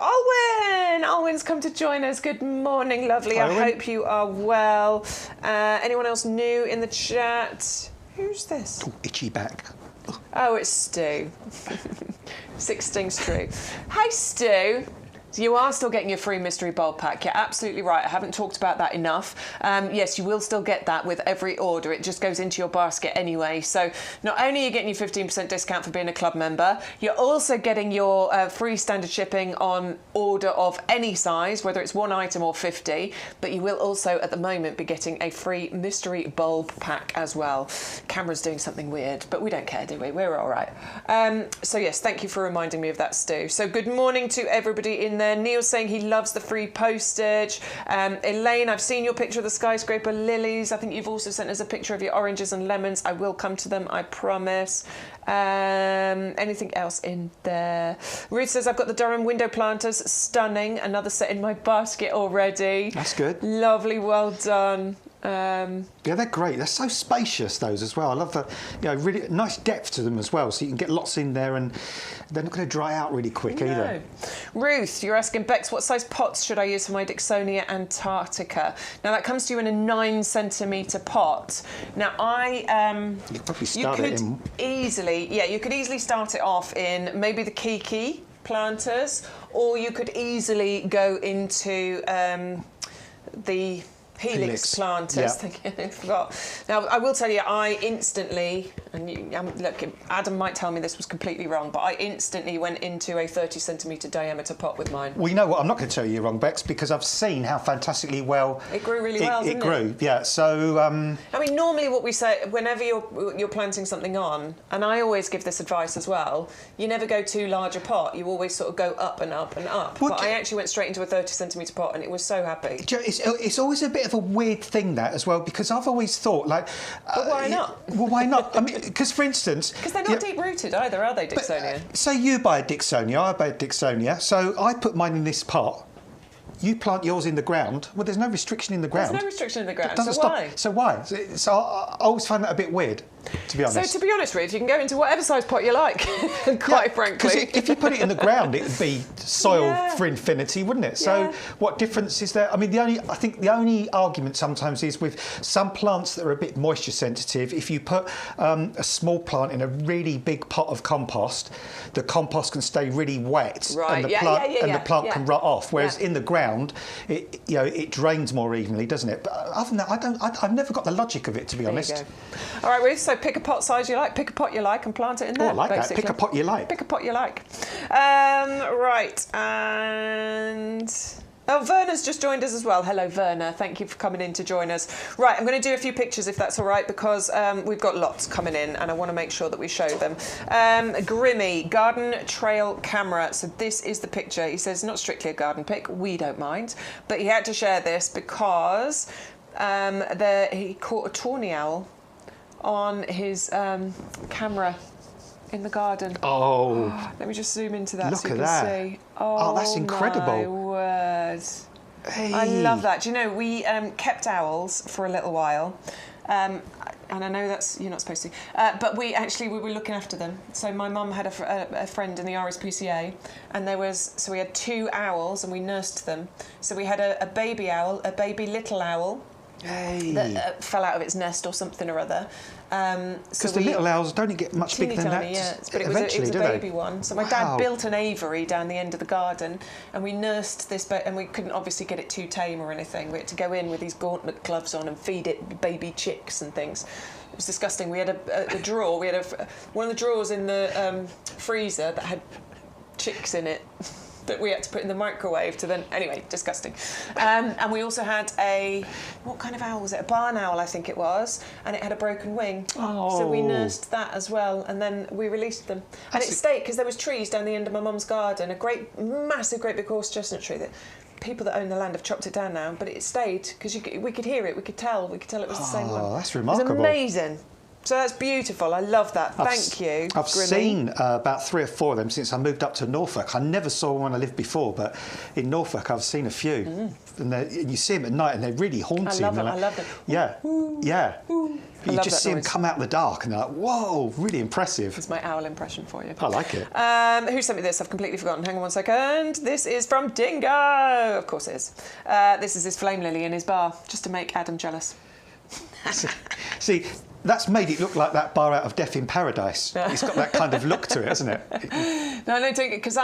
Alwyn's come to join us. Good morning, lovely. Hi, Alwyn. I hope you are well. Anyone else new in the chat? Who's this? Ooh, itchy back. Oh, it's Stu. 16 Stu. Hey, Stu. You are still getting your free mystery bulb pack. You're absolutely right. I haven't talked about that enough. Yes, you will still get that with every order. It just goes into your basket anyway. So not only are you getting your 15% discount for being a club member, you're also getting your free standard shipping on order of any size, whether it's 1 item or 50. But you will also, at the moment, be getting a free mystery bulb pack as well. Camera's doing something weird, but we don't care, do we? We're all right. So yes, thank you for reminding me of that, Stu. So good morning to everybody in there. Neil's saying he loves the free postage. Elaine, I've seen your picture of the skyscraper lilies. I think you've also sent us a picture of your oranges and lemons. I will come to them, I promise. Anything else in there? Ruth says, I've got the Durham window planters. Stunning. Another set in my basket already. That's good. Lovely, well done. Yeah, they're great. They're so spacious, those as well. I love the, really nice depth to them as well, so you can get lots in there, and they're not going to dry out really quick either. Ruth, you're asking, Bex, what size pots should I use for my Dixonia Antarctica? Now that comes to you in a 9-centimetre pot. Now you could probably start it in. You could easily start it off in maybe the Kiki planters, or you could easily go into the Helix planters. Yeah. I forgot. Now, I will tell you, I instantly, and look, Adam might tell me this was completely wrong, but I instantly went into a 30 centimetre diameter pot with mine. Well, you know what? I'm not going to tell you you're wrong, Bex, because I've seen how fantastically well it grew really well. Didn't it grew. Yeah. So. I mean, normally what we say whenever you're planting something on, and I always give this advice as well, you never go too large a pot. You always sort of go up and up and up. Well, but I actually went straight into a 30 centimetre pot, and it was so happy. It's always a bit of a weird thing, that as well, because I've always thought, like... But why not? Well, why not? I mean, because, for instance... Because they're not deep-rooted either, are they, Dicksonia? Say you buy a Dicksonia, I buy a Dicksonia, so I put mine in this pot, you plant yours in the ground. Well, there's no restriction in the ground. There's no restriction in the ground, so why? So why? So I always find that a bit weird, to be honest. So, to be honest, Ruth, you can go into whatever size pot you like, quite frankly. If you put it in the ground, it would be soil for infinity, wouldn't it? So what difference is there? I mean, I think the only argument sometimes is with some plants that are a bit moisture sensitive. If you put a small plant in a really big pot of compost, the compost can stay really wet, and the plant can rot off. Whereas in the ground, it drains more evenly, doesn't it? But other than that, I've never got the logic of it, to be honest. All right, Ruth. So pick a pot size you like, pick a pot you like, and plant it in there. Oh, I like basically. that. Pick a pot you like. Pick a pot you like. Right, and... Oh, Werner's just joined us as well. Hello, Werner. Thank you for coming in to join us. Right, I'm going to do a few pictures, if that's all right, because we've got lots coming in, and I want to make sure that we show them. Grimmy, garden trail camera. So this is the picture. He says, not strictly a garden pic. We don't mind. But he had to share this because he caught a tawny owl on his camera in the garden. Oh. Let me just zoom into that Look so you at can that. see. Oh, that's incredible. My word. Hey. I love that. Do you know, we kept owls for a little while. And I know you're not supposed to, but we were looking after them. So my mum had a friend in the RSPCA, and we had 2 owls, and we nursed them. So we had a baby owl, a baby little owl, that fell out of its nest or something or other. Because the little owls don't get much bigger than that. Yeah, but it was a baby one. So my dad built an aviary down the end of the garden, and we nursed this, and we couldn't obviously get it too tame or anything. We had to go in with these gauntlet gloves on and feed it baby chicks and things. It was disgusting. We had a drawer. We had one of the drawers in the freezer that had chicks in it that we had to put in the microwave to then... Anyway, disgusting. And we also had what kind of owl was it? A barn owl, I think it was. And it had a broken wing. Oh. So we nursed that as well. And then we released them. And it stayed, because there was trees down the end of my mum's garden. A massive, great big horse chestnut tree that... People that own the land have chopped it down now. But it stayed, because we could hear it. We could tell it was the same one. Oh, that's remarkable. It was amazing. So that's beautiful. I love that. Thank you. I've seen about 3 or 4 of them since I moved up to Norfolk. I never saw one when I lived before, but in Norfolk I've seen a few. And you see them at night, and they're really haunting. I love them. Yeah, yeah. You just see them come out in the dark, and they're like, whoa, really impressive. That's my owl impression for you. I like it. Who sent me this? I've completely forgotten. Hang on one second. This is from Dingo. Of course it is. This is his flame lily in his bar, just to make Adam jealous. See, that's made it look like that bar out of Death in Paradise. It's got that kind of look to it, hasn't it? No, because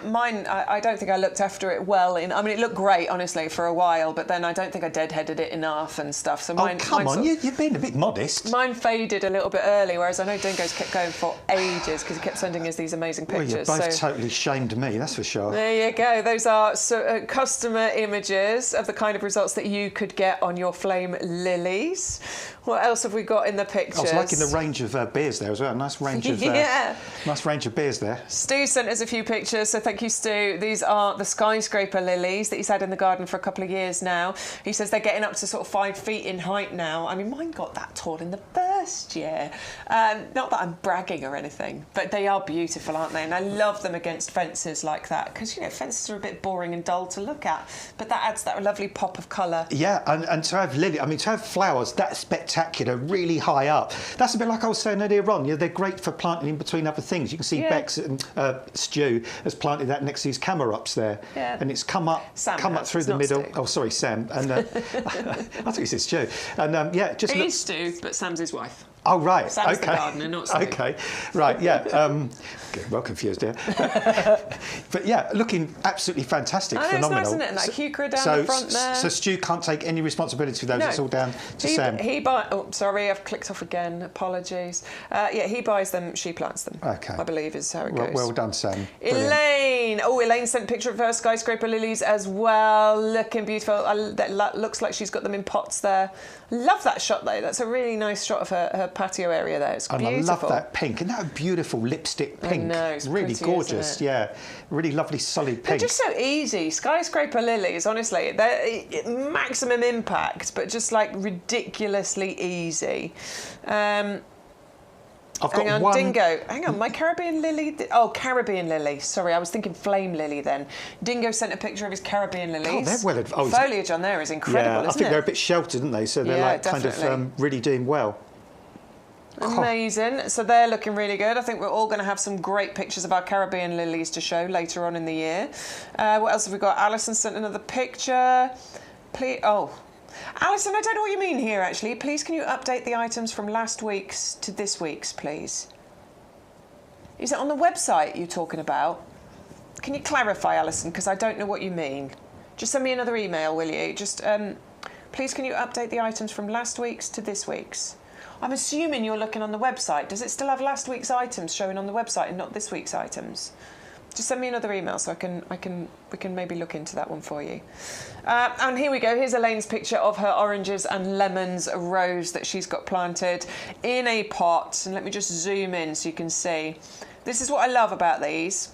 mine, I don't think I looked after it well. I mean, it looked great, honestly, for a while, but then I don't think I deadheaded it enough and stuff. So mine, come on, you're being a bit modest. Mine faded a little bit early, whereas I know Dingo's kept going for ages because he kept sending us these amazing pictures. Well, you both totally shamed me, that's for sure. There you go. Those are customer images of the kind of results that you could get on your flame lilies. What else have we got in the pictures? I was liking the range of beers there as well. Nice range of nice range of beers there. Stu sent us a few pictures, so thank you, Stu. These are the skyscraper lilies that he's had in the garden for a couple of years now. He says they're getting up to sort of 5 feet in height now. I mean, mine got that tall in the first year. Not that I'm bragging or anything, but they are beautiful, aren't they? And I love them against fences like that, because fences are a bit boring and dull to look at, but that adds that lovely pop of colour. Yeah, and to have flowers that spectacular, really high up. That's a bit like I was saying earlier on. They're great for planting in between other things. You can see Bex and Stu has planted that next to his camarops there, and it's come up through the middle. Stu. Oh, sorry, Sam. And I thought you said Stu. And just he's Stu, but Sam's his wife. Oh, right. Sam's okay. the gardener, not Snoop. Okay. Right, yeah. Getting well confused here. But yeah, looking absolutely fantastic, I know, phenomenal. it's nice, isn't it? And that heuchera down the front there. So Stu can't take any responsibility for those. No. It's all down to Sam. Oh, sorry, I've clicked off again. Apologies. Yeah, he buys them, she plants them. Okay. I believe is how it goes. Well done, Sam. Brilliant. Elaine. Oh, Elaine sent a picture of her skyscraper lilies as well. Looking beautiful. That looks like she's got them in pots there. Love that shot though. That's a really nice shot of her patio area there. It's beautiful. And I love that pink. Isn't that a beautiful lipstick pink? I know, it's really pretty, gorgeous. isn't it? Yeah, really lovely solid pink. They're just so easy. Skyscraper lilies, honestly, they're maximum impact, but just like ridiculously easy. I've got hang on, one. Dingo. Hang on, my Caribbean lily. Oh, Caribbean lily. Sorry, I was thinking flame lily then. Dingo sent a picture of his Caribbean lilies. Oh, they're well advanced. Foliage on there is incredible, Yeah, I isn't think it? they're a bit sheltered, aren't they? So they're Yeah, like kind of really doing well. Amazing. So they're looking really good. I think we're all going to have some great pictures of our Caribbean lilies to show later on in the year. What else have we got? Alison sent another picture. Please. Oh. Alison, I don't know what you mean here, actually. Please, can you update the items from last week's to this week's, please? Is it on the website you're talking about? Can you clarify, Alison, because I don't know what you mean. Just send me another email, will you? Just, please, can you update the items from last week's to this week's? I'm assuming you're looking on the website. Does it still have last week's items showing on the website and not this week's items? Just send me another email so we can maybe look into that one for you. And here we go. Here's Elaine's picture of her oranges and lemons rose that she's got planted in a pot. And let me just zoom in so you can see. This is what I love about these.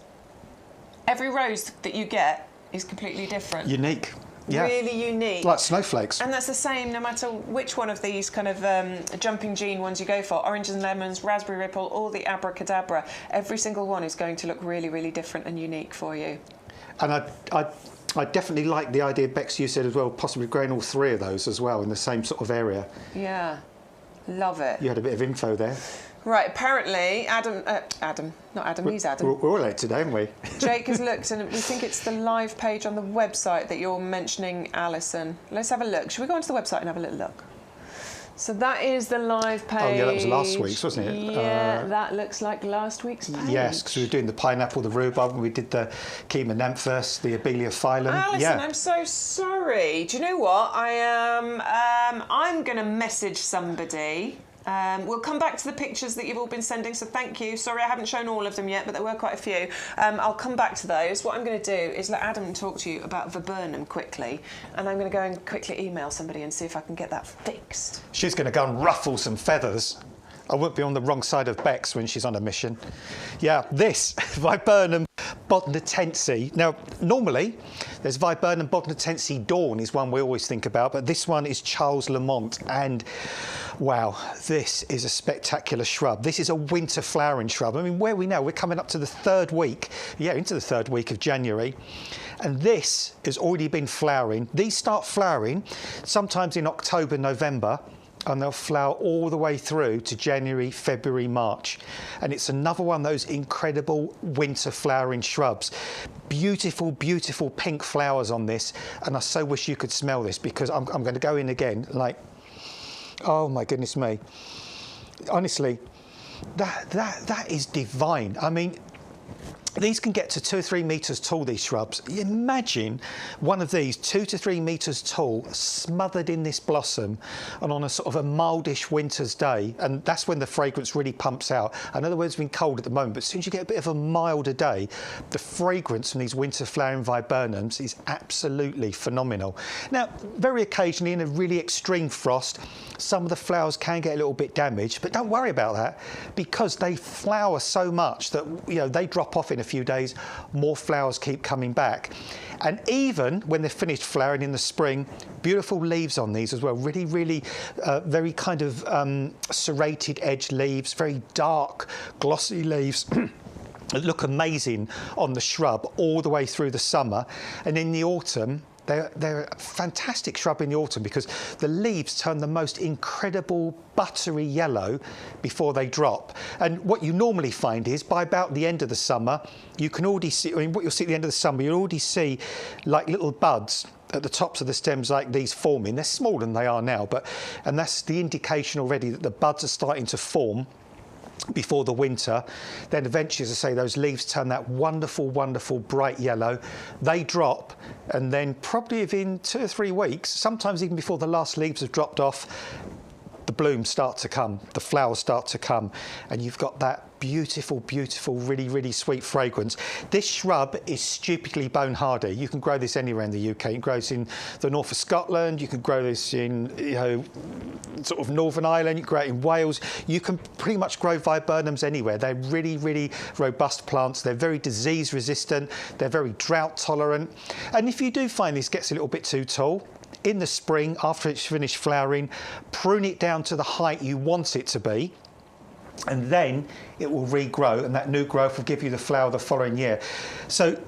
Every rose that you get is completely different. Unique. Yeah. Really unique. Like snowflakes. And that's the same no matter which one of these kind of jumping gene ones you go for. Oranges and lemons, raspberry ripple, or the abracadabra. Every single one is going to look really, really different and unique for you. And I definitely like the idea, Bex, you said as well, possibly growing all three of those as well in the same sort of area. Yeah, love it. You had a bit of info there. Right, apparently, he's Adam. We're all late today, aren't we? Jake has looked and we think it's the live page on the website that you're mentioning, Alison. Let's have a look. Should we go onto the website and have a little look? So that is the live page. Oh, yeah, that was last week's, wasn't it? Yeah, that looks like last week's page. Yes, because we were doing the pineapple, the rhubarb, and we did the Chemonanthus, the Abelia phyllum. Alison, I'm so sorry. Do you know what? I'm going to message somebody. We'll come back to the pictures that you've all been sending, so thank you. Sorry I haven't shown all of them yet, but there were quite a few. I'll come back to those. What I'm going to do is let Adam talk to you about viburnum quickly, and I'm going to go and quickly email somebody and see if I can get that fixed. She's going to go and ruffle some feathers. I won't be on the wrong side of Bex when she's on a mission. Yeah, this, Viburnum bodnatense. Now, normally, there's Viburnum bodnatense Dawn is one we always think about, but this one is Charles Lamont, and wow, this is a spectacular shrub. This is a winter flowering shrub. I mean, where are we now? We're coming up to the third week. Yeah, into the third week of January. And this has already been flowering. These start flowering sometimes in October, November, and they'll flower all the way through to January, February, March. And it's another one of those incredible winter flowering shrubs. Beautiful, beautiful pink flowers on this. And I so wish you could smell this, because I'm going to go in again, like, oh my goodness me. Honestly, that is divine. I mean, these can get to 2 or 3 metres tall, these shrubs. Imagine one of these 2 to 3 metres tall, smothered in this blossom, and on a sort of a mildish winter's day, and that's when the fragrance really pumps out. I know the weather's been cold at the moment, but as soon as you get a bit of a milder day, the fragrance from these winter flowering viburnums is absolutely phenomenal. Now, very occasionally in a really extreme frost, some of the flowers can get a little bit damaged, but don't worry about that, because they flower so much that, you know, they drop off in a few days, more flowers keep coming back. And even when they're finished flowering in the spring, beautiful leaves on these as well, really, really very kind of serrated edge leaves, very dark, glossy leaves. That look amazing on the shrub all the way through the summer, and in the autumn They're a fantastic shrub in the autumn because the leaves turn the most incredible buttery yellow before they drop. And what you normally find is by about the end of the summer, you can already see, I mean, what you'll see at the end of the summer, you'll already see like little buds at the tops of the stems like these forming. They're smaller than they are now, and that's the indication already that the buds are starting to form before the winter. Then eventually, as I say, those leaves turn that wonderful, wonderful bright yellow. They drop, and then probably within 2 or 3 weeks, sometimes even before the last leaves have dropped off, the blooms start to come, the flowers start to come, and you've got that beautiful, beautiful, really, really sweet fragrance. This shrub is stupidly bone hardy. You can grow this anywhere in the UK. It grows in the north of Scotland. You can grow this in, you know, sort of Northern Ireland. You can grow it in Wales. You can pretty much grow viburnums anywhere. They're really, really robust plants. They're very disease resistant. They're very drought tolerant. And if you do find this gets a little bit too tall, in the spring, after it's finished flowering, prune it down to the height you want it to be, and then it will regrow, and that new growth will give you the flower the following year. So,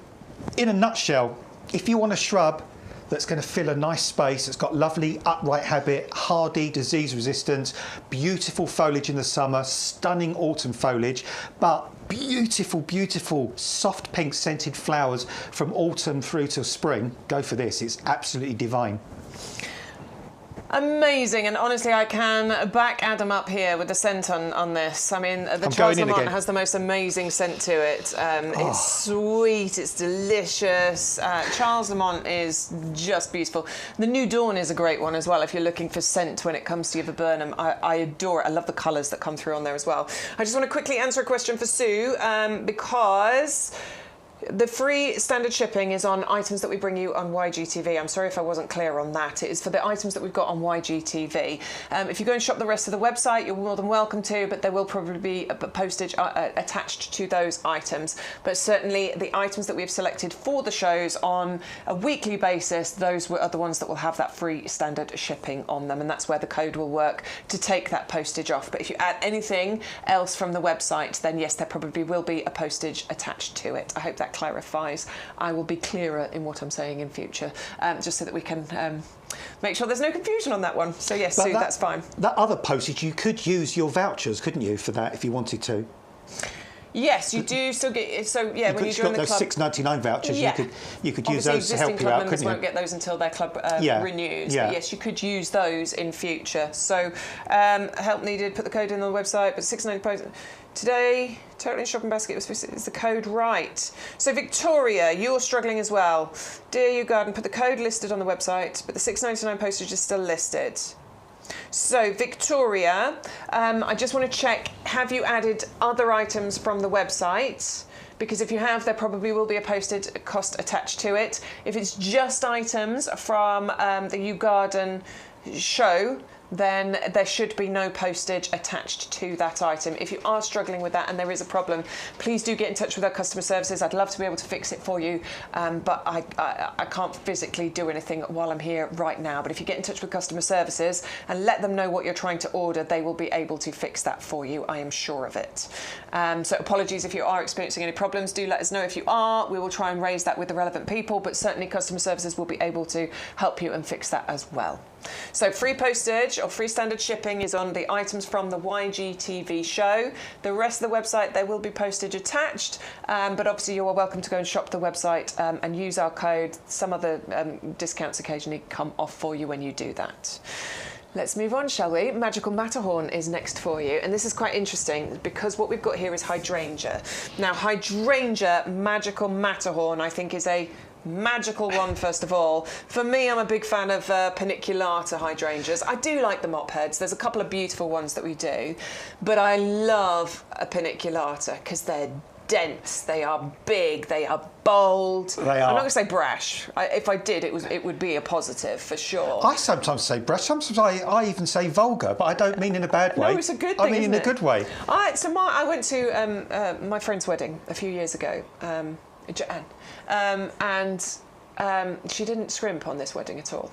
in a nutshell, if you want a shrub that's going to fill a nice space, it's got lovely upright habit, hardy, disease resistant, beautiful foliage in the summer, stunning autumn foliage, but beautiful, beautiful, soft pink scented flowers from autumn through till spring, go for this. It's absolutely divine. Amazing, and honestly, I can back Adam up here with the scent on this. I mean, the Charles Lamont has the most amazing scent to it. It's sweet, it's delicious. Charles Lamont is just beautiful. The New Dawn is a great one as well if you're looking for scent when it comes to your viburnum. I adore it. I love the colours that come through on there as well. I just want to quickly answer a question for Sue because the free standard shipping is on items that we bring you on YGTV. I'm sorry if I wasn't clear on that. It is for the items that we've got on YGTV. If you go and shop the rest of the website, you're more than welcome to, but there will probably be a postage attached to those items. But certainly the items that we've selected for the shows on a weekly basis, those are the ones that will have that free standard shipping on them, and that's where the code will work to take that postage off. But if you add anything else from the website, then yes, there probably will be a postage attached to it. I hope that clarifies. I will be clearer in what I'm saying in future, just so that we can make sure there's no confusion on that one. So yes, Sue, that's fine. That other postage, you could use your vouchers, couldn't you, for that if you wanted to? Yes, you do still get. So yeah, when you join the club, those $6.99 vouchers, you could use those to help you out, couldn't you? Won't get those until their club renews. Yeah. But yes, you could use those in future. So help needed. Put the code in on the website. But £6.99 today. Totally shopping basket. Is the code right? So Victoria, you're struggling as well. Dear YouGarden, put the code listed on the website, but the £6.99 postage is still listed. So Victoria, I just want to check, have you added other items from the website? Because if you have, there probably will be a postage cost attached to it. If it's just items from the YouGarden show, then there should be no postage attached to that item. If you are struggling with that and there is a problem, please do get in touch with our customer services. I'd love to be able to fix it for you, but I can't physically do anything while I'm here right now. But if you get in touch with customer services and let them know what you're trying to order, they will be able to fix that for you. I am sure of it. So apologies if you are experiencing any problems. Do let us know if you are. We will try and raise that with the relevant people, but certainly customer services will be able to help you and fix that as well. So free postage or free standard shipping is on the items from the YGTV show. The rest of the website, there will be postage attached, but obviously you are welcome to go and shop the website and use our code. Some other discounts occasionally come off for you when you do that. Let's move on, shall we? Magical Matterhorn is next for you, and this is quite interesting because what we've got here is hydrangea. Now, hydrangea Magical Matterhorn, I think, is a magical one, first of all. For me, I'm a big fan of paniculata hydrangeas. I do like the mop heads. There's a couple of beautiful ones that we do, but I love a paniculata because they're dense, they are big, they are bold. They are. I'm not going to say brash. If I did, it would be a positive for sure. I sometimes say brash. Sometimes I even say vulgar, but I don't mean in a bad way. No, it's a good thing. I mean in a good way. I went to my friend's wedding a few years ago. Joanne, and she didn't scrimp on this wedding at all.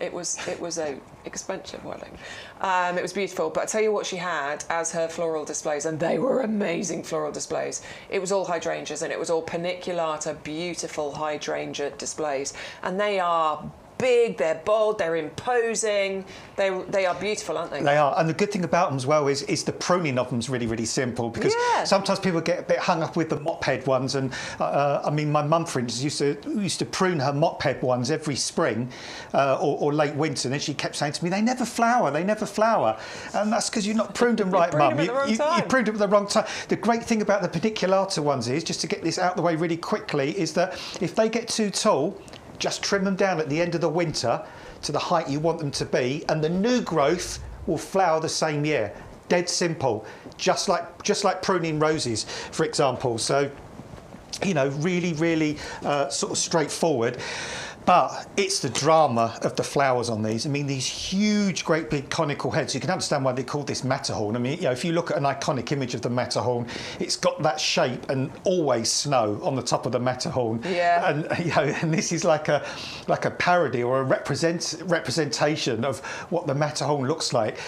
It was a expensive wedding. It was beautiful, but I tell you what she had as her floral displays, and they were amazing floral displays. It was all hydrangeas, and it was all paniculata, beautiful hydrangea displays, and they are big, they're bold, they're imposing, they are beautiful, aren't they? They are, and the good thing about them as well is the pruning of them's really, really simple, because sometimes people get a bit hung up with the mop head ones, and I mean, my mum, for instance, used to prune her mop head ones every spring or late winter, and then she kept saying to me, they never flower, and that's because you've not pruned them right, Mum. You pruned them at the wrong time. The great thing about the paniculata ones is, just to get this out of the way really quickly, is that if they get too tall, just trim them down at the end of the winter to the height you want them to be, and the new growth will flower the same year. Dead simple, just like pruning roses, for example. So, you know, really, really sort of straightforward. But it's the drama of the flowers on these. I mean, these huge, great big conical heads. You can understand why they call this Matterhorn. I mean, you know, if you look at an iconic image of the Matterhorn, it's got that shape and always snow on the top of the Matterhorn. Yeah. And you know, and this is like a parody or a representation of what the Matterhorn looks like.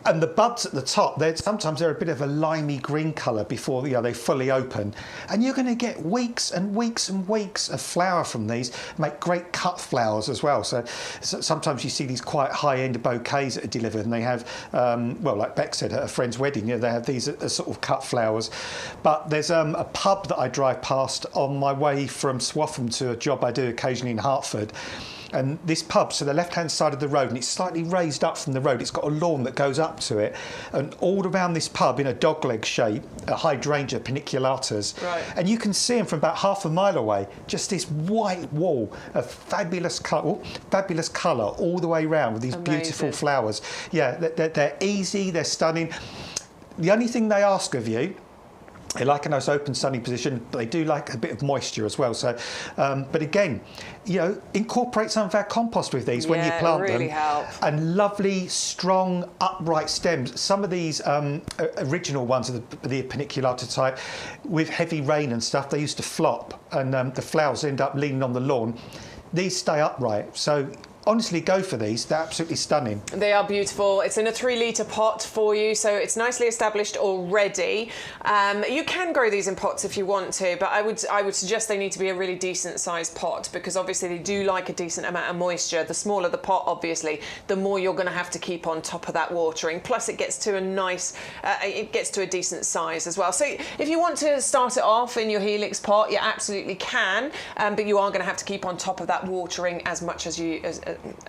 And the buds at the top, sometimes they're a bit of a limey green colour before they fully open. And you're going to get weeks and weeks and weeks of flower from these, make great cut flowers as well. So sometimes you see these quite high-end bouquets that are delivered, and they have, well, like Bex said, at a friend's wedding, you know, they have these as sort of cut flowers. But there's a pub that I drive past on my way from Swaffham to a job I do occasionally in Hertford. And this pub, so the left-hand side of the road, and it's slightly raised up from the road. It's got a lawn that goes up to it, and all around this pub, in a dogleg shape, are hydrangea paniculatas. Right. And you can see them from about half a mile away. Just this white wall of fabulous colour all the way around with these beautiful flowers. Yeah, they're easy, they're stunning. The only thing they ask of you, they like a nice open sunny position, but they do like a bit of moisture as well. So, but again, you know, incorporate some of our compost with these when you plant them. Really help. And lovely, strong, upright stems. Some of these original ones of the paniculata type, with heavy rain and stuff, they used to flop, and the flowers end up leaning on the lawn. These stay upright. So honestly, go for these. They're absolutely stunning. They are beautiful. It's in a 3-litre pot for you, so it's nicely established already. You can grow these in pots if you want to, but I would suggest they need to be a really decent sized pot, because obviously they do like a decent amount of moisture. The smaller the pot, obviously, the more you're going to have to keep on top of that watering. Plus, it gets to a nice, it gets to a decent size as well. So if you want to start it off in your Helix pot, you absolutely can, but you are going to have to keep on top of that watering as much as you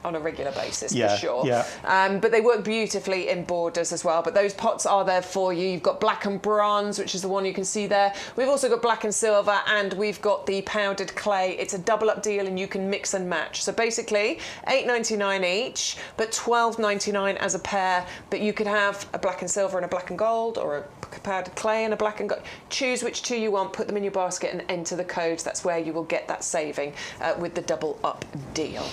on a regular basis, for sure. Yeah. But they work beautifully in borders as well. But those pots are there for you. You've got black and bronze, which is the one you can see there. We've also got black and silver, and we've got the powdered clay. It's a double up deal, and you can mix and match. So basically, $8.99 each, but $12.99 as a pair. But you could have a black and silver and a black and gold, or a powdered clay and a black and gold. Choose which two you want, put them in your basket and enter the codes. That's where you will get that saving with the double up deal.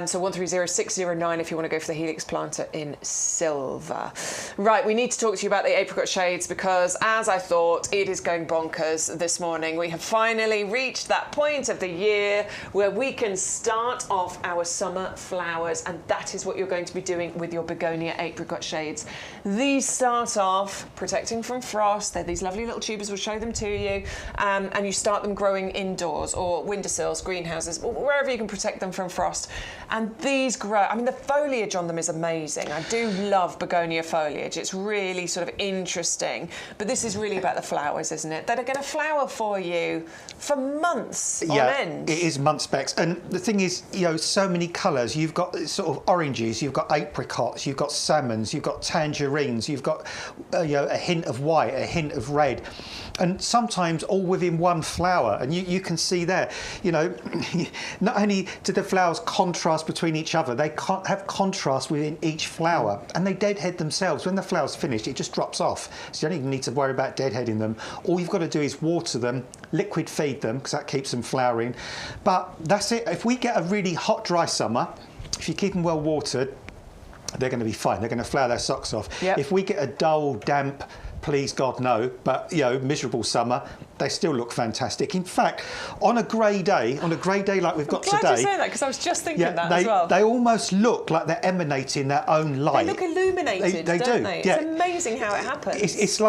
So 130609 if you want to go for the Helix planter in silver. Right, we need to talk to you about the apricot shades, because as I thought, it is going bonkers this morning. We have finally reached that point of the year where we can start off our summer flowers, and that is what you're going to be doing with your begonia apricot shades. These start off protecting from frost. They're these lovely little tubers, we'll show them to you, and you start them growing indoors or windowsills, greenhouses, or wherever you can protect them from frost. And these grow, I mean, the foliage on them is amazing. I do love begonia foliage. It's really sort of interesting. But this is really about the flowers, isn't it? That are going to flower for you for months on end. Yeah, it is months, Bex. And the thing is, you know, so many colours. You've got sort of oranges, you've got apricots, you've got salmons, you've got tangerines, you've got, you know, a hint of white, a hint of red. And sometimes all within one flower. And you can see there, you know, not only do the flowers contrast between each other, they can't have contrast within each flower, and they deadhead themselves. When the flower's finished, it just drops off. So you don't even need to worry about deadheading them. All you've got to do is water them, liquid feed them, because that keeps them flowering. But that's it. If we get a really hot, dry summer, if you keep them well watered, they're going to be fine. They're going to flower their socks off. Yep. If we get a dull, damp, please God no, but you know, miserable summer, they still look fantastic. In fact, on a grey day like we've got I'm glad today, you say that, because I was just thinking that as well. they almost look like they're emanating their own light. They look illuminated, they don't do. they? Yeah. It's amazing how it happens. It's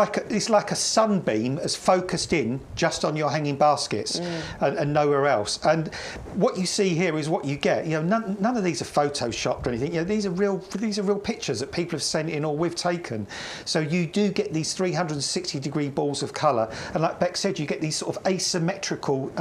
like a sunbeam as focused in just on your hanging baskets and nowhere else. And what you see here is what you get. You know, none of these are photoshopped or anything. You know, these are real pictures that people have sent in or we've taken. So you do get these 360-degree balls of colour, and like Bex said, you get these sort of asymmetrical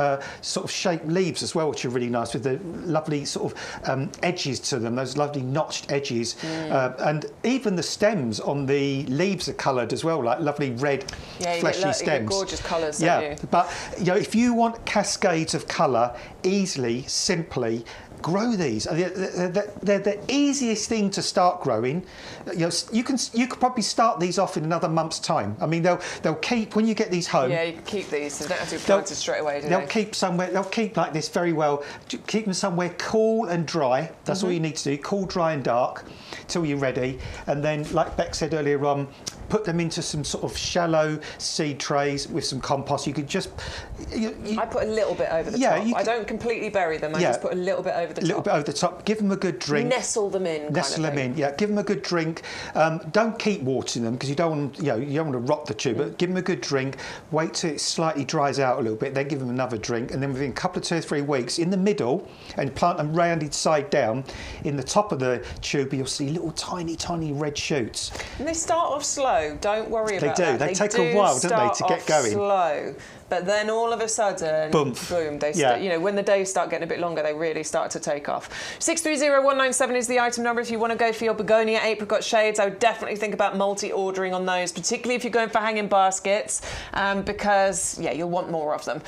sort of shaped leaves as well, which are really nice with the lovely sort of edges to them, those lovely notched edges, and even the stems on the leaves are coloured as well, like lovely red, fleshy stems. You get gorgeous colours, don't Yeah, you? but you know, if you want cascades of colour easily, simply, grow these. They're the easiest thing to start growing. You know, you could probably start these off in another month's time. I mean, they'll keep when you get these home. Yeah, you can keep these. So they don't have to be planted straight away, do they? They'll keep somewhere. They'll keep like this very well. Keep them somewhere cool and dry. That's all you need to do. Cool, dry, and dark till you're ready. And then, like Bex said earlier on, put them into some sort of shallow seed trays with some compost. You could just... I put a little bit over the top. I don't completely bury them. I just put a little bit over the top. A little bit over the top. Give them a good drink. Nestle them in. Nestle them in. Yeah. Give them a good drink. Don't keep watering them because you don't want to rot the tube. But give them a good drink. Wait till it slightly dries out a little bit. Then give them another drink, and then within a couple of 2 or 3 weeks, in the middle, and plant them rounded side down. In the top of the tube, you'll see little tiny red shoots. And they start off slow. Don't worry about that. They take a while, don't they, to get going? Slow. But then all of a sudden, boom, they start, you know, when the days start getting a bit longer, they really start to take off. 630197 is the item number if you want to go for your begonia apricot shades. I would definitely think about multi-ordering on those, particularly if you're going for hanging baskets, because, yeah, you'll want more of them.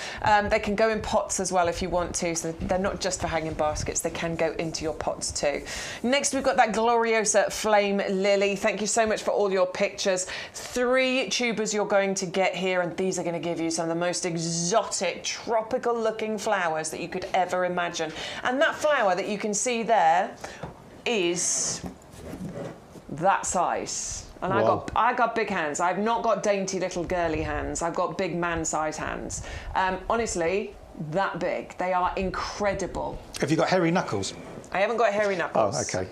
They can go in pots as well if you want to, so they're not just for hanging baskets, they can go into your pots too. Next, we've got that Gloriosa Flame Lily. Thank you so much for all your pictures. 3 tubers you're going to get here, and these are going to give you some of the most exotic, tropical looking flowers that you could ever imagine. And that flower that you can see there is that size. And I got big hands. I've not got dainty little girly hands. I've got big man-size hands. Honestly, that big. They are incredible. Have you got hairy knuckles? I haven't got hairy knuckles. Oh, okay.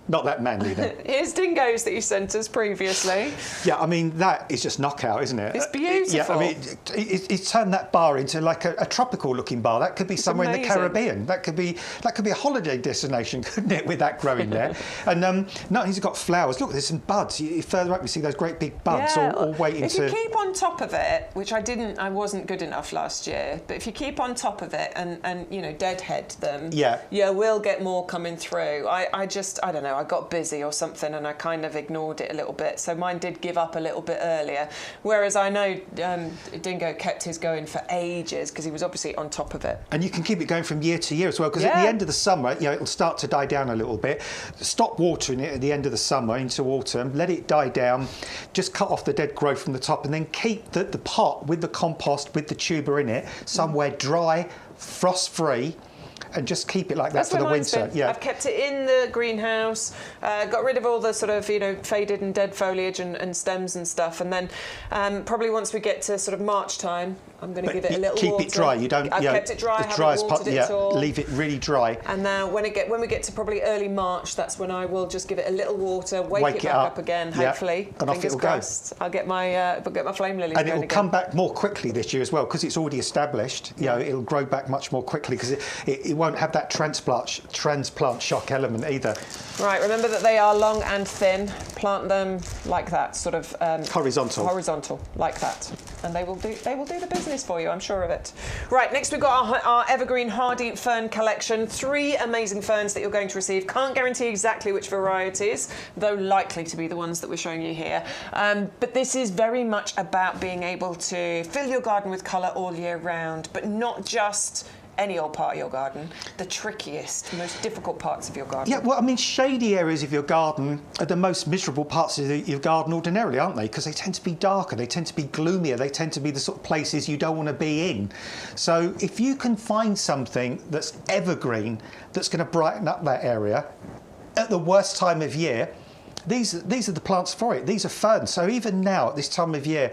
Not that manly then. Here's dingoes that you sent us previously. Yeah, I mean, that is just knockout, isn't it? It's beautiful. Yeah, I mean, it's turned that bar into like a tropical looking bar. That could be somewhere in the Caribbean. That could be a holiday destination, couldn't it, with that growing there? And no, he's got flowers. Look, there's some buds. Further up, you see those great big buds all waiting to... If you keep on top of it, which I wasn't good enough last year, but if you keep on top of it and you know, deadhead them, you will get more coming through. I don't know, I got busy or something and I kind of ignored it a little bit, so mine did give up a little bit earlier, whereas I know Dingo kept his going for ages because he was obviously on top of it. And you can keep it going from year to year as well, because at the end of the summer, you know, it'll start to die down a little bit. Stop watering it at the end of the summer into autumn, let it die down, just cut off the dead growth from the top, and then keep the pot with the compost, with the tuber in it, somewhere dry, frost-free, and just keep it like that for the winter. Yeah, I've kept it in the greenhouse, got rid of all the sort of, you know, faded and dead foliage and stems and stuff, and then probably once we get to sort of March time, I'm going to give it a little water. Keep it dry. You don't. I've kept it dry. I haven't watered it at all. Leave it really dry. And now when we get to probably early March, that's when I will just give it a little water, wake it back up again, hopefully. And off it'll go. I'll get my flame lilies and going it'll come back more quickly this year as well, because it's already established. You know, it'll grow back much more quickly because it won't have that transplant shock element either. Right. Remember that they are long and thin. Plant them like that, sort of horizontal, like that, and they will do the business for you. I'm sure of it. Right. Next, we've got our evergreen hardy fern collection. 3 amazing ferns that you're going to receive. Can't guarantee exactly which varieties, though likely to be the ones that we're showing you here. But this is very much about being able to fill your garden with colour all year round, but not just any old part of your garden, the trickiest, most difficult parts of your garden. Yeah, well, I mean, shady areas of your garden are the most miserable parts of your garden ordinarily, aren't they? Because they tend to be darker, they tend to be gloomier, they tend to be the sort of places you don't want to be in. So if you can find something that's evergreen, that's going to brighten up that area at the worst time of year, these are the plants for it. These are ferns. So even now, at this time of year,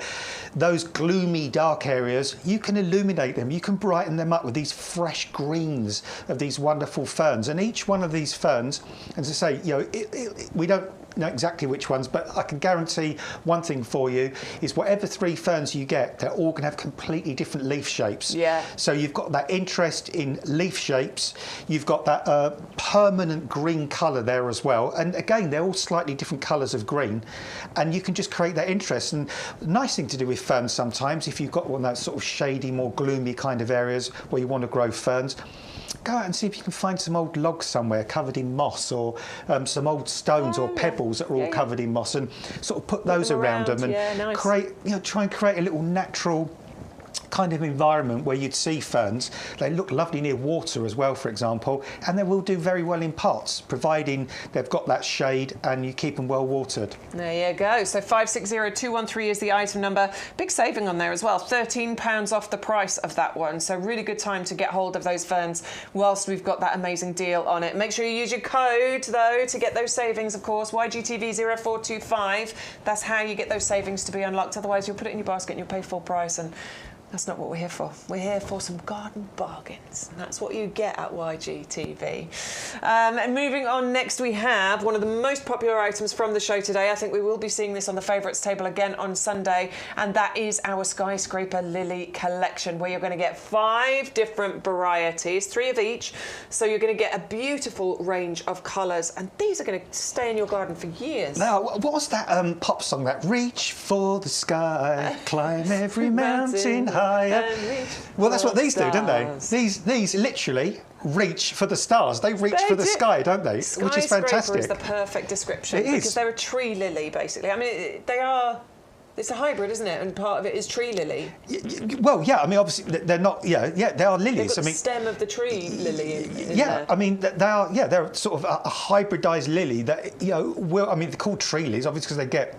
those gloomy, dark areas, you can illuminate them. You can brighten them up with these fresh greens of these wonderful ferns. And each one of these ferns, as I say, you know, we don't know exactly which ones, but I can guarantee one thing for you is whatever 3 ferns you get, they're all going to have completely different leaf shapes. Yeah. So you've got that interest in leaf shapes. You've got that permanent green colour there as well. And again, they're all slightly different colours of green, and you can just create that interest. And the nice thing to do with ferns sometimes, if you've got one of those sort of shady, more gloomy kind of areas where you want to grow ferns, go out and see if you can find some old logs somewhere covered in moss, or some old stones or pebbles that are all covered in moss, and sort of put those around them and create, you know, try and create a little natural kind of environment where you'd see ferns. They look lovely near water as well, for example, and they will do very well in pots, providing they've got that shade and you keep them well watered. There you go. So 560213 is the item number. Big saving on there as well. £13 off the price of that one. So really good time to get hold of those ferns whilst we've got that amazing deal on it. Make sure you use your code though to get those savings, of course. YGTV0425. That's how you get those savings to be unlocked. Otherwise you'll put it in your basket and you'll pay full price, and that's not what we're here for. We're here for some garden bargains. And that's what you get at YGTV. And moving on, next we have one of the most popular items from the show today. I think we will be seeing this on the favourites table again on Sunday. And that is our skyscraper lily collection, where you're going to get 5 different varieties, 3 of each. So you're going to get a beautiful range of colours. And these are going to stay in your garden for years. Now, what was that pop song, that reach for the sky, climb every mountain higher? Well, that's what these do, don't they? These literally reach for the stars. They reach for the sky, don't they? Which is fantastic. Is the perfect description. It is. Because they're a tree lily, basically. I mean, they are... It's a hybrid, isn't it? And part of it is tree lily. Well, yeah. I mean, obviously, they're not. Yeah, they are lilies. They've got the stem of the tree lily. In yeah, there. I mean, they are. Yeah, they're sort of a hybridised lily that, you know. Well, I mean, they're called tree lilies, obviously, because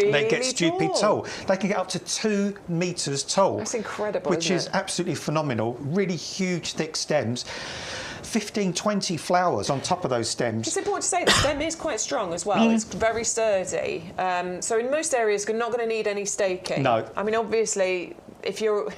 they get stupid tall. They can get up to 2 metres tall. That's incredible. Which is absolutely phenomenal. Really huge, thick stems. 15, 20 flowers on top of those stems. It's important to say the stem is quite strong as well. It's very sturdy. So in most areas, you're not going to need any staking. No. I mean, obviously, if you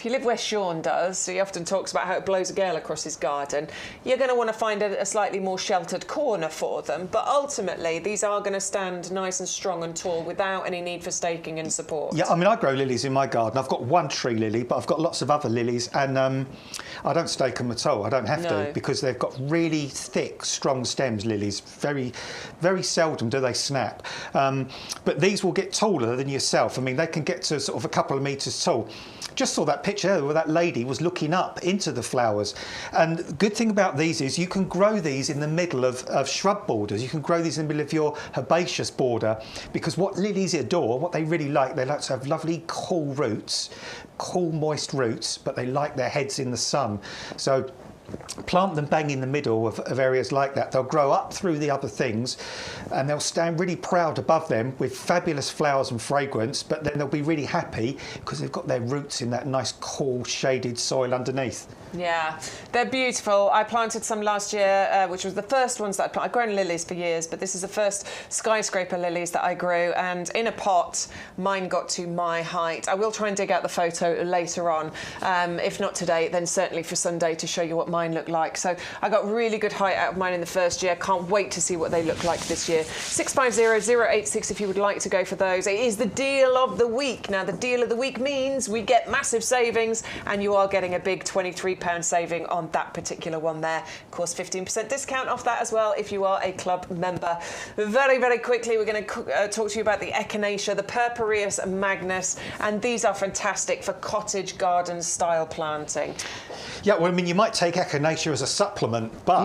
live where Sean does, so he often talks about how it blows a gale across his garden, you're going to want to find a slightly more sheltered corner for them. But ultimately, these are going to stand nice and strong and tall without any need for staking and support. Yeah, I mean, I grow lilies in my garden. I've got 1 tree lily, but I've got lots of other lilies, and I don't stake them at all. I don't have to, because they've got really thick, strong stems, lilies. Very, very seldom do they snap. But these will get taller than yourself. I mean, they can get to sort of a couple of metres tall. Just saw that picture where that lady was looking up into the flowers. And the good thing about these is you can grow these in the middle of shrub borders. You can grow these in the middle of your herbaceous border, because what lilies adore, what they really like, they like to have lovely cool roots, cool moist roots, but they like their heads in the sun. So plant them bang in the middle of areas like that. They'll grow up through the other things, and they'll stand really proud above them with fabulous flowers and fragrance, but then they'll be really happy because they've got their roots in that nice cool shaded soil underneath. Yeah, they're beautiful. I planted some last year, which was the first ones that I planted. I've grown lilies for years, but this is the first skyscraper lilies that I grew, and in a pot, mine got to my height. I will try and dig out the photo later on. If not today, then certainly for Sunday, to show you what mine looked like. So I got really good height out of mine in the first year. Can't wait to see what they look like this year. 650086 if you would like to go for those. It is the deal of the week. Now, the deal of the week means we get massive savings, and you are getting a big £23 saving on that particular one there. Of course, 15% discount off that as well if you are a club member. Very, very quickly, we're going to talk to you about the Echinacea, the Purpureus magnus, and these are fantastic for cottage garden style planting. Yeah, well, I mean, you might take Echinacea as a supplement, but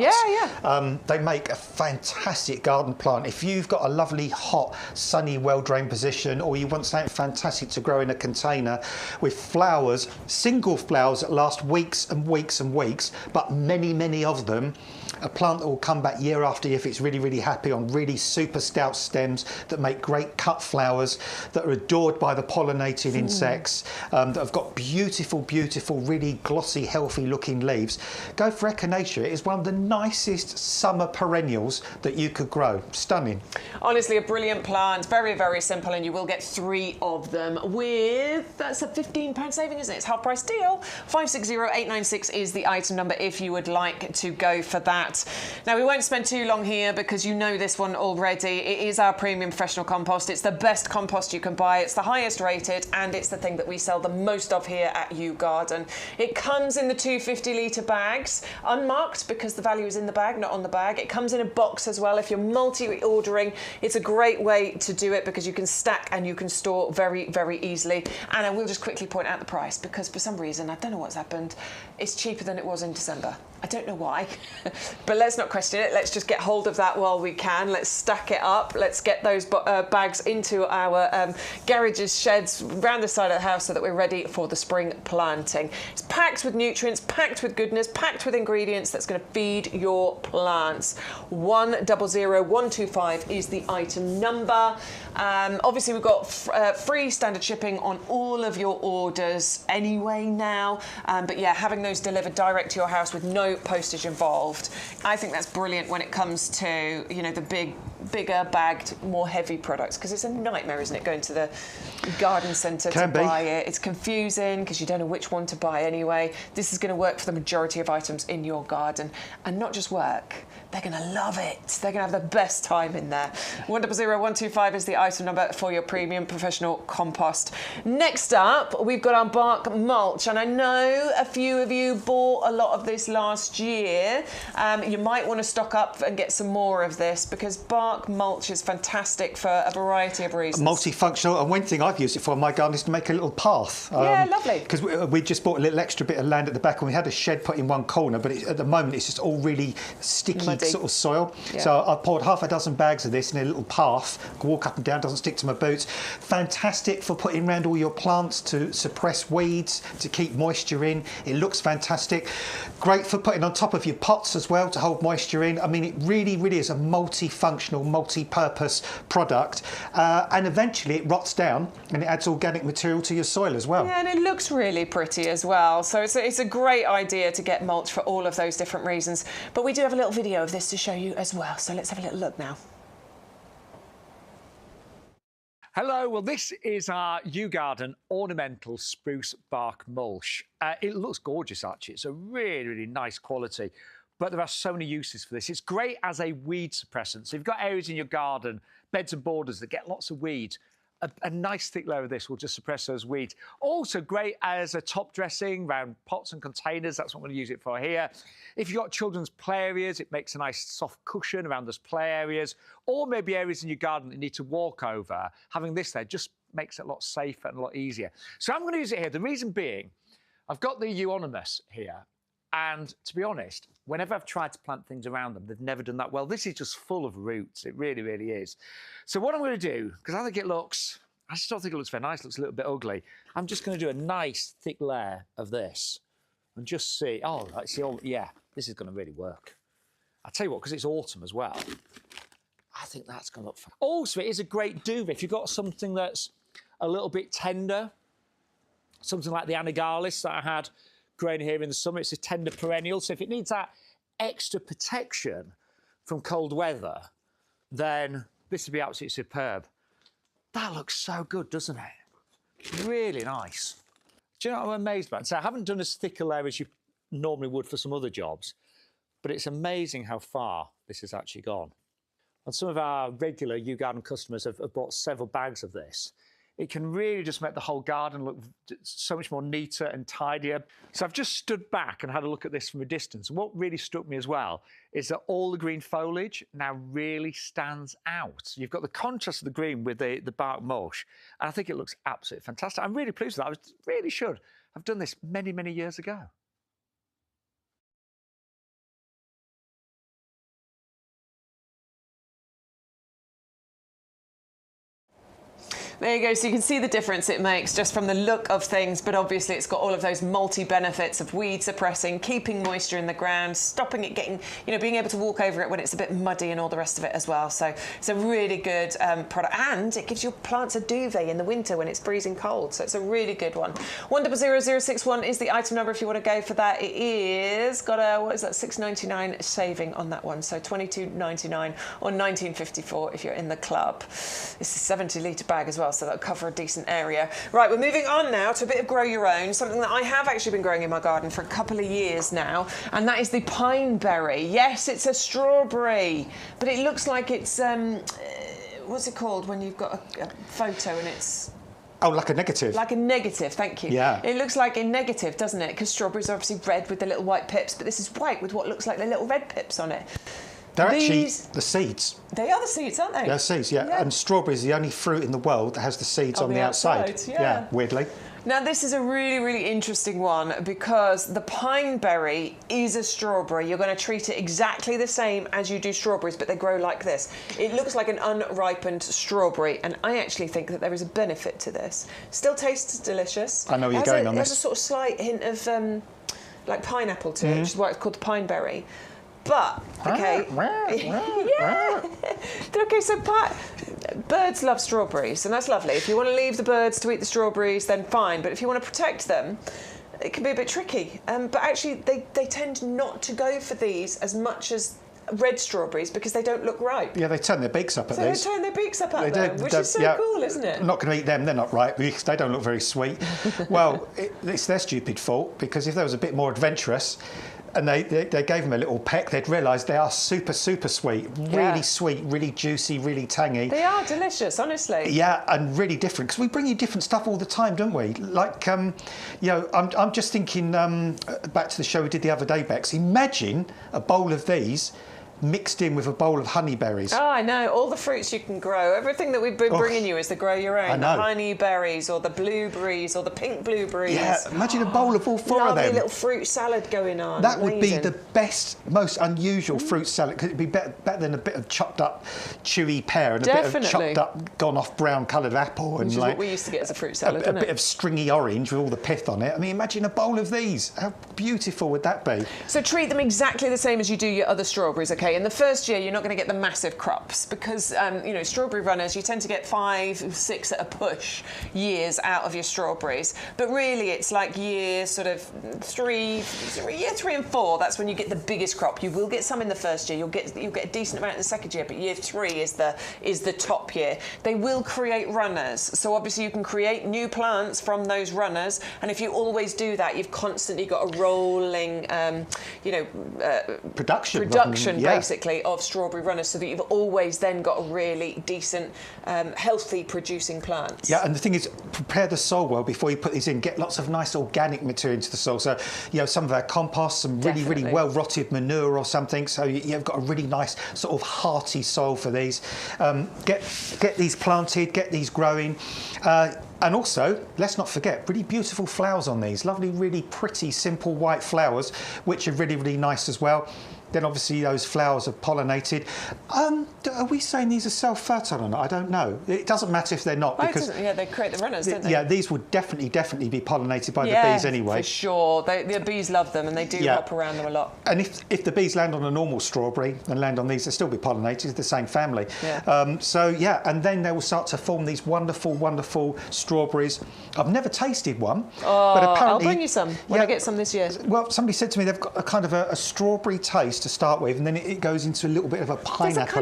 they make a fantastic garden plant. If you've got a lovely, hot, sunny, well-drained position, or you want something fantastic to grow in a container with flowers, single flowers that last weeks and weeks and weeks, but many, many of them, a plant that will come back year after year if it's really, really happy, on really super stout stems that make great cut flowers that are adored by the pollinating insects, that have got beautiful, beautiful, really glossy, healthy nasty looking leaves, go for echinacea. It is one of the nicest summer perennials that you could grow. Stunning. Honestly, a brilliant plant, very, very simple, and you will get 3 of them with, that's a £15 saving, isn't it? It's half price deal. 560896 is the item number if you would like to go for that. Now, we won't spend too long here because you know this one already. It is our premium professional compost. It's the best compost you can buy. It's the highest rated, and it's the thing that we sell the most of here at YouGarden. It comes in the 250 litre bags, unmarked because the value is in the bag, not on the bag. It comes in a box as well. If you're multi-ordering, it's a great way to do it because you can stack and you can store very, very easily. And I will just quickly point out the price because for some reason, I don't know what's happened, it's cheaper than it was in December. I don't know why, but let's not question it. Let's just get hold of that while we can. Let's stack it up. Let's get those bags into our garages, sheds, around the side of the house so that we're ready for the spring planting. It's packed with nutrients, packed with goodness, packed with ingredients that's going to feed your plants. 100125 is the item number. Obviously, we've got free standard shipping on all of your orders anyway now. But yeah, having those delivered direct to your house with no postage involved, I think that's brilliant when it comes to, you know, the bigger bagged, more heavy products, because it's a nightmare, isn't it, going to the garden centre to buy it. It's confusing because you don't know which one to buy anyway. This is going to work for the majority of items in your garden, and not just work, they're going to love it. They're going to have the best time in there. 100125 is the item number for your premium professional compost. Next up, we've got our bark mulch, and I know a few of you bought a lot of this last year. You might want to stock up and get some more of this because bark mulch is fantastic for a variety of reasons. Multifunctional, and one thing I've used it for in my garden is to make a little path. Yeah, lovely. Because we just bought a little extra bit of land at the back and we had a shed put in one corner, but at the moment it's just all really sticky Muddy. sort of soil. Yeah. So I've poured half a dozen bags of this in a little path, can walk up and down, doesn't stick to my boots. Fantastic for putting around all your plants to suppress weeds, to keep moisture in. It looks fantastic. Great for putting on top of your pots as well to hold moisture in. I mean, it really, really is a multifunctional, multi-purpose product. And eventually it rots down and it adds organic material to your soil as well. Yeah, and it looks really pretty as well. So it's a great idea to get mulch for all of those different reasons. But we do have a little video of this to show you as well. So let's have a little look now. Hello, well this is our YouGarden ornamental spruce bark mulch. It looks gorgeous actually, it's a really, really nice quality, but there are so many uses for this. It's great as a weed suppressant. So if you've got areas in your garden, beds and borders that get lots of weeds, a nice thick layer of this will just suppress those weeds. Also great as a top dressing around pots and containers. That's what I'm going to use it for here. If you've got children's play areas, it makes a nice soft cushion around those play areas, or maybe areas in your garden that you need to walk over. Having this there just makes it a lot safer and a lot easier. So I'm going to use it here. The reason being, I've got the euonymus here. And to be honest, whenever I've tried to plant things around them, they've never done that well. This is just full of roots. It really, really is. So what I'm going to do, because I think it looks, I just don't think it looks very nice. It looks a little bit ugly. I'm just going to do a nice thick layer of this and just see. Oh, right, see, yeah, this is going to really work. I'll tell you what, because it's autumn as well, I think that's going to look fun. Also, it is a great duvet. If you've got something that's a little bit tender, something like the anigalis that I had growing here in the summer, it's a tender perennial, so if it needs that extra protection from cold weather, then this would be absolutely superb. That looks so good, doesn't it? Really nice. Do you know what I'm amazed about? So I haven't done as thick a layer as you normally would for some other jobs, but it's amazing how far this has actually gone. And some of our regular YouGarden customers have bought several bags of this. It can really just make the whole garden look so much more neater and tidier. So I've just stood back and had a look at this from a distance. And what really struck me as well is that all the green foliage now really stands out. You've got the contrast of the green with the bark mulch, and I think it looks absolutely fantastic. I'm really pleased with that. I really should have done this many, many years ago. There you go. So you can see the difference it makes just from the look of things, but obviously it's got all of those multi-benefits of weed suppressing, keeping moisture in the ground, stopping it getting, being able to walk over it when it's a bit muddy and all the rest of it as well. So it's a really good product, and it gives your plants a duvet in the winter when it's freezing cold. So it's a really good one. 100061 is the item number if you want to go for that. It is got a, what is that, $6.99 saving on that one. So $22.99 or $19.54 if you're in the club. It's a 70-litre bag as well, so that'll cover a decent area. Right, we're moving on now to a bit of grow your own, something that I have actually been growing in my garden for a couple of years now, and that is the pineberry. Yes, it's a strawberry, but it looks like it's, what's it called when you've got a photo and it's... Oh, like a negative. Like a negative, thank you. Yeah. It looks like a negative, doesn't it? Because strawberries are obviously red with the little white pips, but this is white with what looks like the little red pips on it. They're actually the seeds. They are the seeds, aren't they? They're seeds, yeah. And strawberry is the only fruit in the world that has the seeds on the outside. Yeah, weirdly. Now, this is a really, really interesting one because the pineberry is a strawberry. You're going to treat it exactly the same as you do strawberries, but they grow like this. It looks like an unripened strawberry, and I actually think that there is a benefit to this. Still tastes delicious. I know where you're going on this. There's a sort of slight hint of like pineapple to it, which is why it's called the pineberry. But, okay, yeah. Okay, so birds love strawberries, and that's lovely. If you want to leave the birds to eat the strawberries, then fine. But if you want to protect them, it can be a bit tricky. But actually, they tend not to go for these as much as red strawberries because they don't look ripe. Yeah, they turn their beaks up at these. So they turn their beaks up at them, which is so cool, isn't it? I'm not going to eat them, they're not ripe because they don't look very sweet. Well, it's their stupid fault, because if they was a bit more adventurous, and they gave them a little peck, they'd realise they are super, super sweet. Really sweet, really juicy, really tangy. They are delicious, honestly. Yeah, and really different, because we bring you different stuff all the time, don't we? Like, I'm just thinking back to the show we did the other day, Bex. Imagine a bowl of these mixed in with a bowl of honeyberries. Oh, I know. All the fruits you can grow. Everything that we've been bringing you is the grow your own. I know. The honeyberries or the blueberries or the pink blueberries. Yeah, imagine a bowl of all four of them. Lovely little fruit salad going on. That would be the best, most unusual fruit salad, because it'd be better than a bit of chopped up chewy pear and a bit of chopped up, gone off brown coloured apple. And which is what we used to get as a fruit salad, a bit of stringy orange with all the pith on it. I mean, imagine a bowl of these. How beautiful would that be? So treat them exactly the same as you do your other strawberries, okay? In the first year, you're not going to get the massive crops because, strawberry runners, you tend to get 5, 6 at a push years out of your strawberries. But really, it's like year sort of year 3 and 4. That's when you get the biggest crop. You will get some in the first year. You'll get a decent amount in the second year. But year 3 is the top year. They will create runners. So obviously, you can create new plants from those runners. And if you always do that, you've constantly got a rolling, production basically of strawberry runners, so that you've always then got a really decent, healthy producing plants. Yeah, and the thing is, prepare the soil well before you put these in. Get lots of nice organic material into the soil. So, some of our compost, some really well rotted manure or something. So you've got a really nice sort of hearty soil for these. Get these planted, get these growing. And also, let's not forget, really beautiful flowers on these. Lovely, really pretty, simple white flowers, which are really, really nice as well. Then obviously those flowers are pollinated. Are we saying these are self-fertile or not? I don't know. It doesn't matter if they're not, because they create the runners, don't they? Yeah, these would definitely be pollinated by the bees anyway. For sure. The bees love them, and they do hop around them a lot. And if the bees land on a normal strawberry and land on these, they'll still be pollinated. It's the same family. Yeah. And then they will start to form these wonderful, wonderful strawberries. I've never tasted one, but apparently I'll bring you some when I get some this year. Well, somebody said to me they've got a kind of a strawberry taste to start with, and then it goes into a little bit of a pineapple.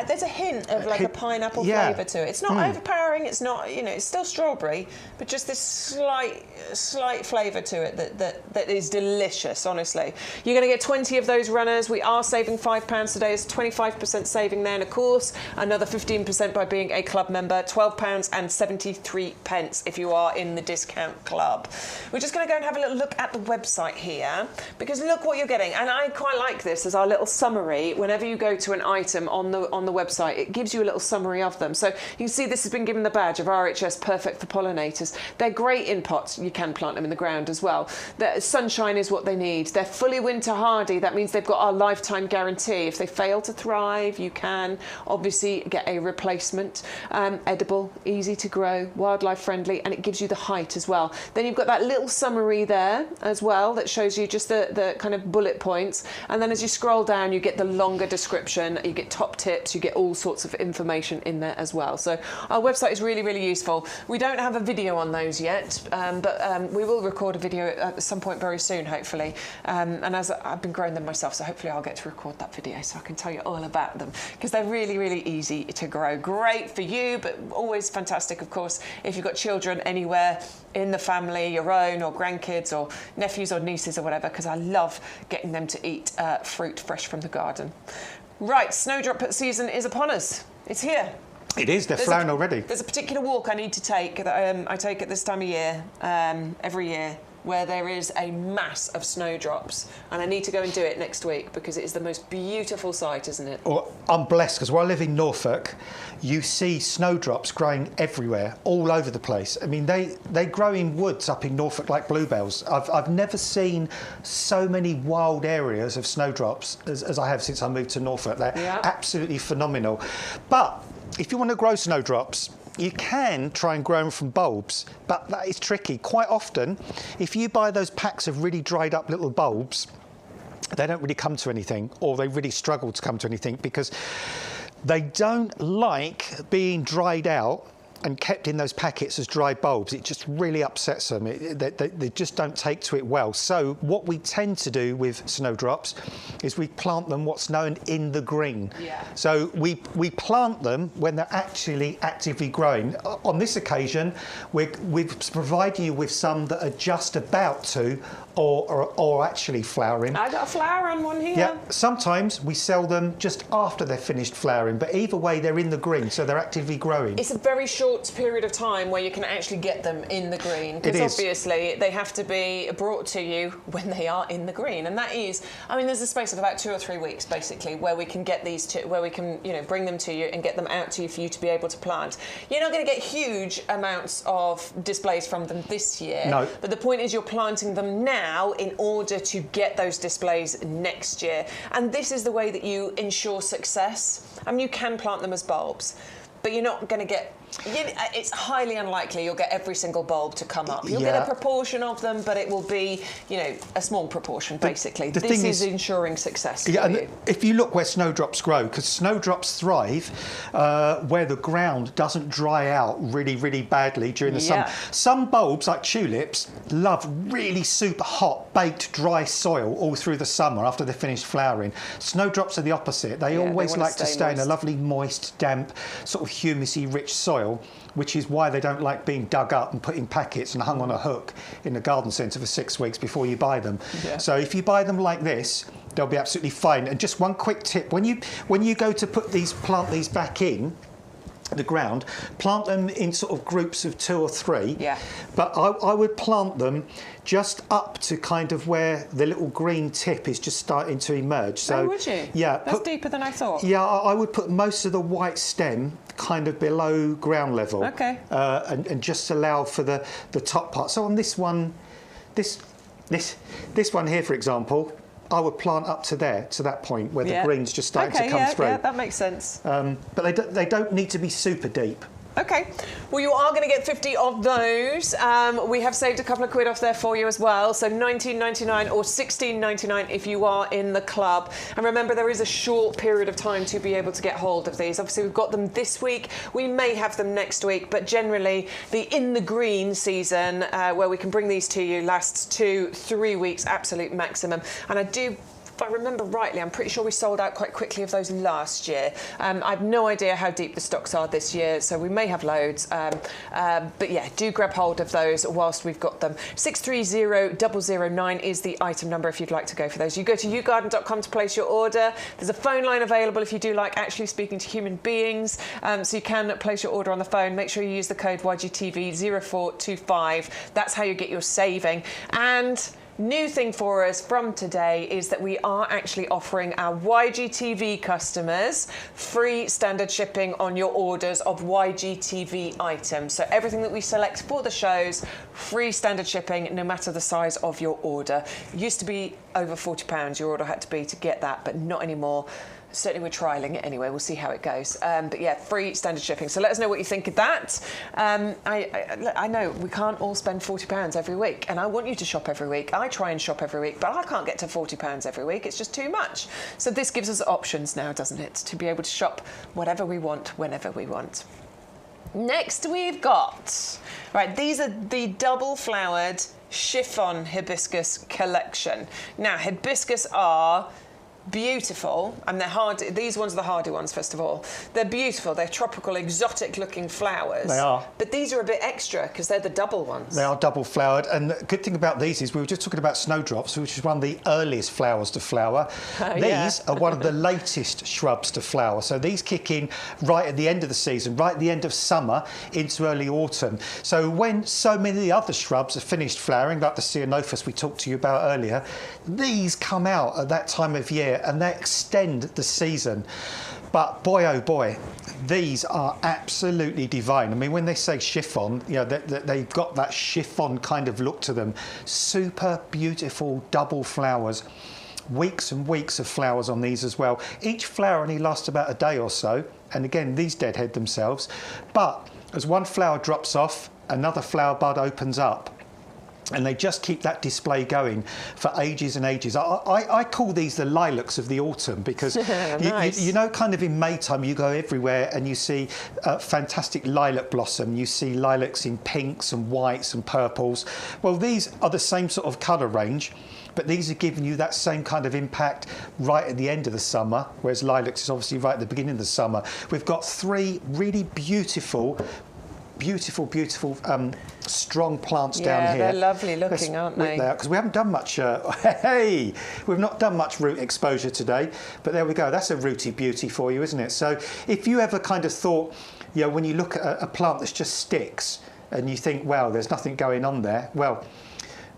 There's a hint of like a pineapple flavour to it. It's not overpowering. It's not, it's still strawberry, but just this slight flavour to it that is delicious. Honestly, you're going to get 20 of those runners. We are saving £5 today. It's 25% saving there, and of course another 15% by being a club member. £12.73 if you are in the discount club. We're just going to go and have a little look at the website here, because look what you're getting, and I quite like this as our little summary. Whenever you go to an item on the on the website, it gives you a little summary of them. So you can see this has been given the badge of RHS Perfect for Pollinators. They're great in pots. You can plant them in the ground as well. The sunshine is what they need. They're fully winter hardy. That means they've got our lifetime guarantee. If they fail to thrive, you can obviously get a replacement. Edible, easy to grow, wildlife friendly, and it gives you the height as well. Then you've got that little summary there as well that shows you just the kind of bullet points, and then as you scroll down you get the longer description, you get top tips, you get all sorts of information in there as well. So our website is really, really useful. We don't have a video on those yet, but we will record a video at some point very soon, hopefully. And as I've been growing them myself, so hopefully I'll get to record that video so I can tell you all about them, because they're really, really easy to grow. Great for you, but always fantastic, of course, if you've got children anywhere in the family, your own or grandkids or nephews or nieces or whatever, because I love getting them to eat fruit fresh from the garden. Right, snowdrop season is upon us. It's here. It is. They're flowering already. There's a particular walk I need to take that I take at this time of year, every year, where there is a mass of snowdrops, and I need to go and do it next week because it is the most beautiful sight, isn't it? Well, I'm blessed because where I live in Norfolk, you see snowdrops growing everywhere, all over the place. I mean, they grow in woods up in Norfolk like bluebells. I've never seen so many wild areas of snowdrops as I have since I moved to Norfolk. They're absolutely phenomenal. But if you want to grow snowdrops, you can try and grow them from bulbs, but that is tricky. Quite often, if you buy those packs of really dried up little bulbs, they don't really come to anything, or they really struggle to come to anything because they don't like being dried out and kept in those packets as dry bulbs. It just really upsets them. They just don't take to it well. So what we tend to do with snowdrops is we plant them what's known in the green. Yeah. So we plant them when they're actually actively growing. On this occasion, we've provided you with some that are just about to or actually flowering. I got a flower on one here. Yeah, sometimes we sell them just after they're finished flowering, but either way they're in the green, so they're actively growing. It's a very short period of time where you can actually get them in the green, because obviously they have to be brought to you when they are in the green, and that is, I mean, there's a space of about 2 or 3 weeks basically where we can get these to, where we can, you know, bring them to you and get them out to you for you to be able to plant. You're not going to get huge amounts of displays from them this year, no. But the point is you're planting them now in order to get those displays next year, and this is the way that you ensure success. I mean, you can plant them as bulbs, but you're not going to get, it's highly unlikely you'll get every single bulb to come up. You'll get a proportion of them, but it will be, you know, a small proportion, basically. This is ensuring success for you. If you look where snowdrops grow, because snowdrops thrive where the ground doesn't dry out really, really badly during the summer. Some bulbs, like tulips, love really super hot, baked, dry soil all through the summer after they're finished flowering. Snowdrops are the opposite. They always like to stay in a lovely, moist, damp, sort of humusy, rich soil, which is why they don't like being dug up and put in packets and hung on a hook in the garden centre for 6 weeks before you buy them. So if you buy them like this, they'll be absolutely fine. And just one quick tip, when you go to plant these back in the ground, plant them in sort of groups of 2 or 3. But I would plant them just up to kind of where the little green tip is just starting to emerge. So, would you? Yeah. That's deeper than I thought. Yeah, I would put most of the white stem kind of below ground level. Okay. And just allow for the top part. So on this one, this one here, for example, I would plant up to there, to that point where the green's just starting to come through. Yeah, that makes sense. But they don't need to be super deep. Okay, well, you are going to get 50 of those. We have saved a couple of quid off there for you as well. So £19.99 or £16.99 if you are in the club. And remember, there is a short period of time to be able to get hold of these. Obviously, we've got them this week. We may have them next week, but generally the in the green season where we can bring these to you lasts 2-3 weeks, absolute maximum. And if I remember rightly, I'm pretty sure we sold out quite quickly of those last year. I have no idea how deep the stocks are this year, so we may have loads. But yeah, do grab hold of those whilst we've got them. 630009 is the item number if you'd like to go for those. You go to YouGarden.com to place your order. There's a phone line available if you do like actually speaking to human beings. So you can place your order on the phone. Make sure you use the code YGTV0425. That's how you get your saving. And New thing for us from today is that we are actually offering our YGTV customers free standard shipping on your orders of YGTV items. So everything that we select for the shows, free standard shipping no matter the size of your order. It used to be over £40 your order had to be to get that, but not anymore. Certainly we're trialling it anyway, we'll see how it goes. But yeah, free standard shipping. So let us know what you think of that. I know we can't all spend £40 every week, and I want you to shop every week. I try and shop every week, but I can't get to £40 every week. It's just too much. So this gives us options now, doesn't it? To be able to shop whatever we want, whenever we want. Next we've got, right, these are the double flowered chiffon hibiscus collection. Now, hibiscus are beautiful, and they're hard. These ones are the hardy ones, first of all. They're beautiful. They're tropical, exotic-looking flowers. They are. But these are a bit extra because they're the double ones. They are double flowered, and the good thing about these is we were just talking about snowdrops, which is one of the earliest flowers to flower. These are one of the latest shrubs to flower. So these kick in right at the end of the season, right at the end of summer into early autumn. So when so many of the other shrubs are finished flowering, like the ceanothus we talked to you about earlier, these come out at that time of year and they extend the season. But boy, oh boy, these are absolutely divine. I mean, when they say chiffon, you know, they've got that chiffon kind of look to them. Super beautiful double flowers. Weeks and weeks of flowers on these as well. Each flower only lasts about a day or so. And again, these deadhead themselves. But as one flower drops off, another flower bud opens up. And they just keep that display going for ages and ages. I call these the lilacs of the autumn because, nice. you know, kind of in May time, you go everywhere and you see fantastic lilac blossom. You see lilacs in pinks and whites and purples. Well, these are the same sort of colour range, but these are giving you that same kind of impact right at the end of the summer, whereas lilacs is obviously right at the beginning of the summer. We've got three really beautiful, strong plants down here. Yeah, they're lovely looking, aren't they? Because we haven't done much, we've not done much root exposure today, but there we go. That's a rooty beauty for you, isn't it? So if you ever kind of thought, you know, when you look at a plant that's just sticks and you think, wow, there's nothing going on there, well,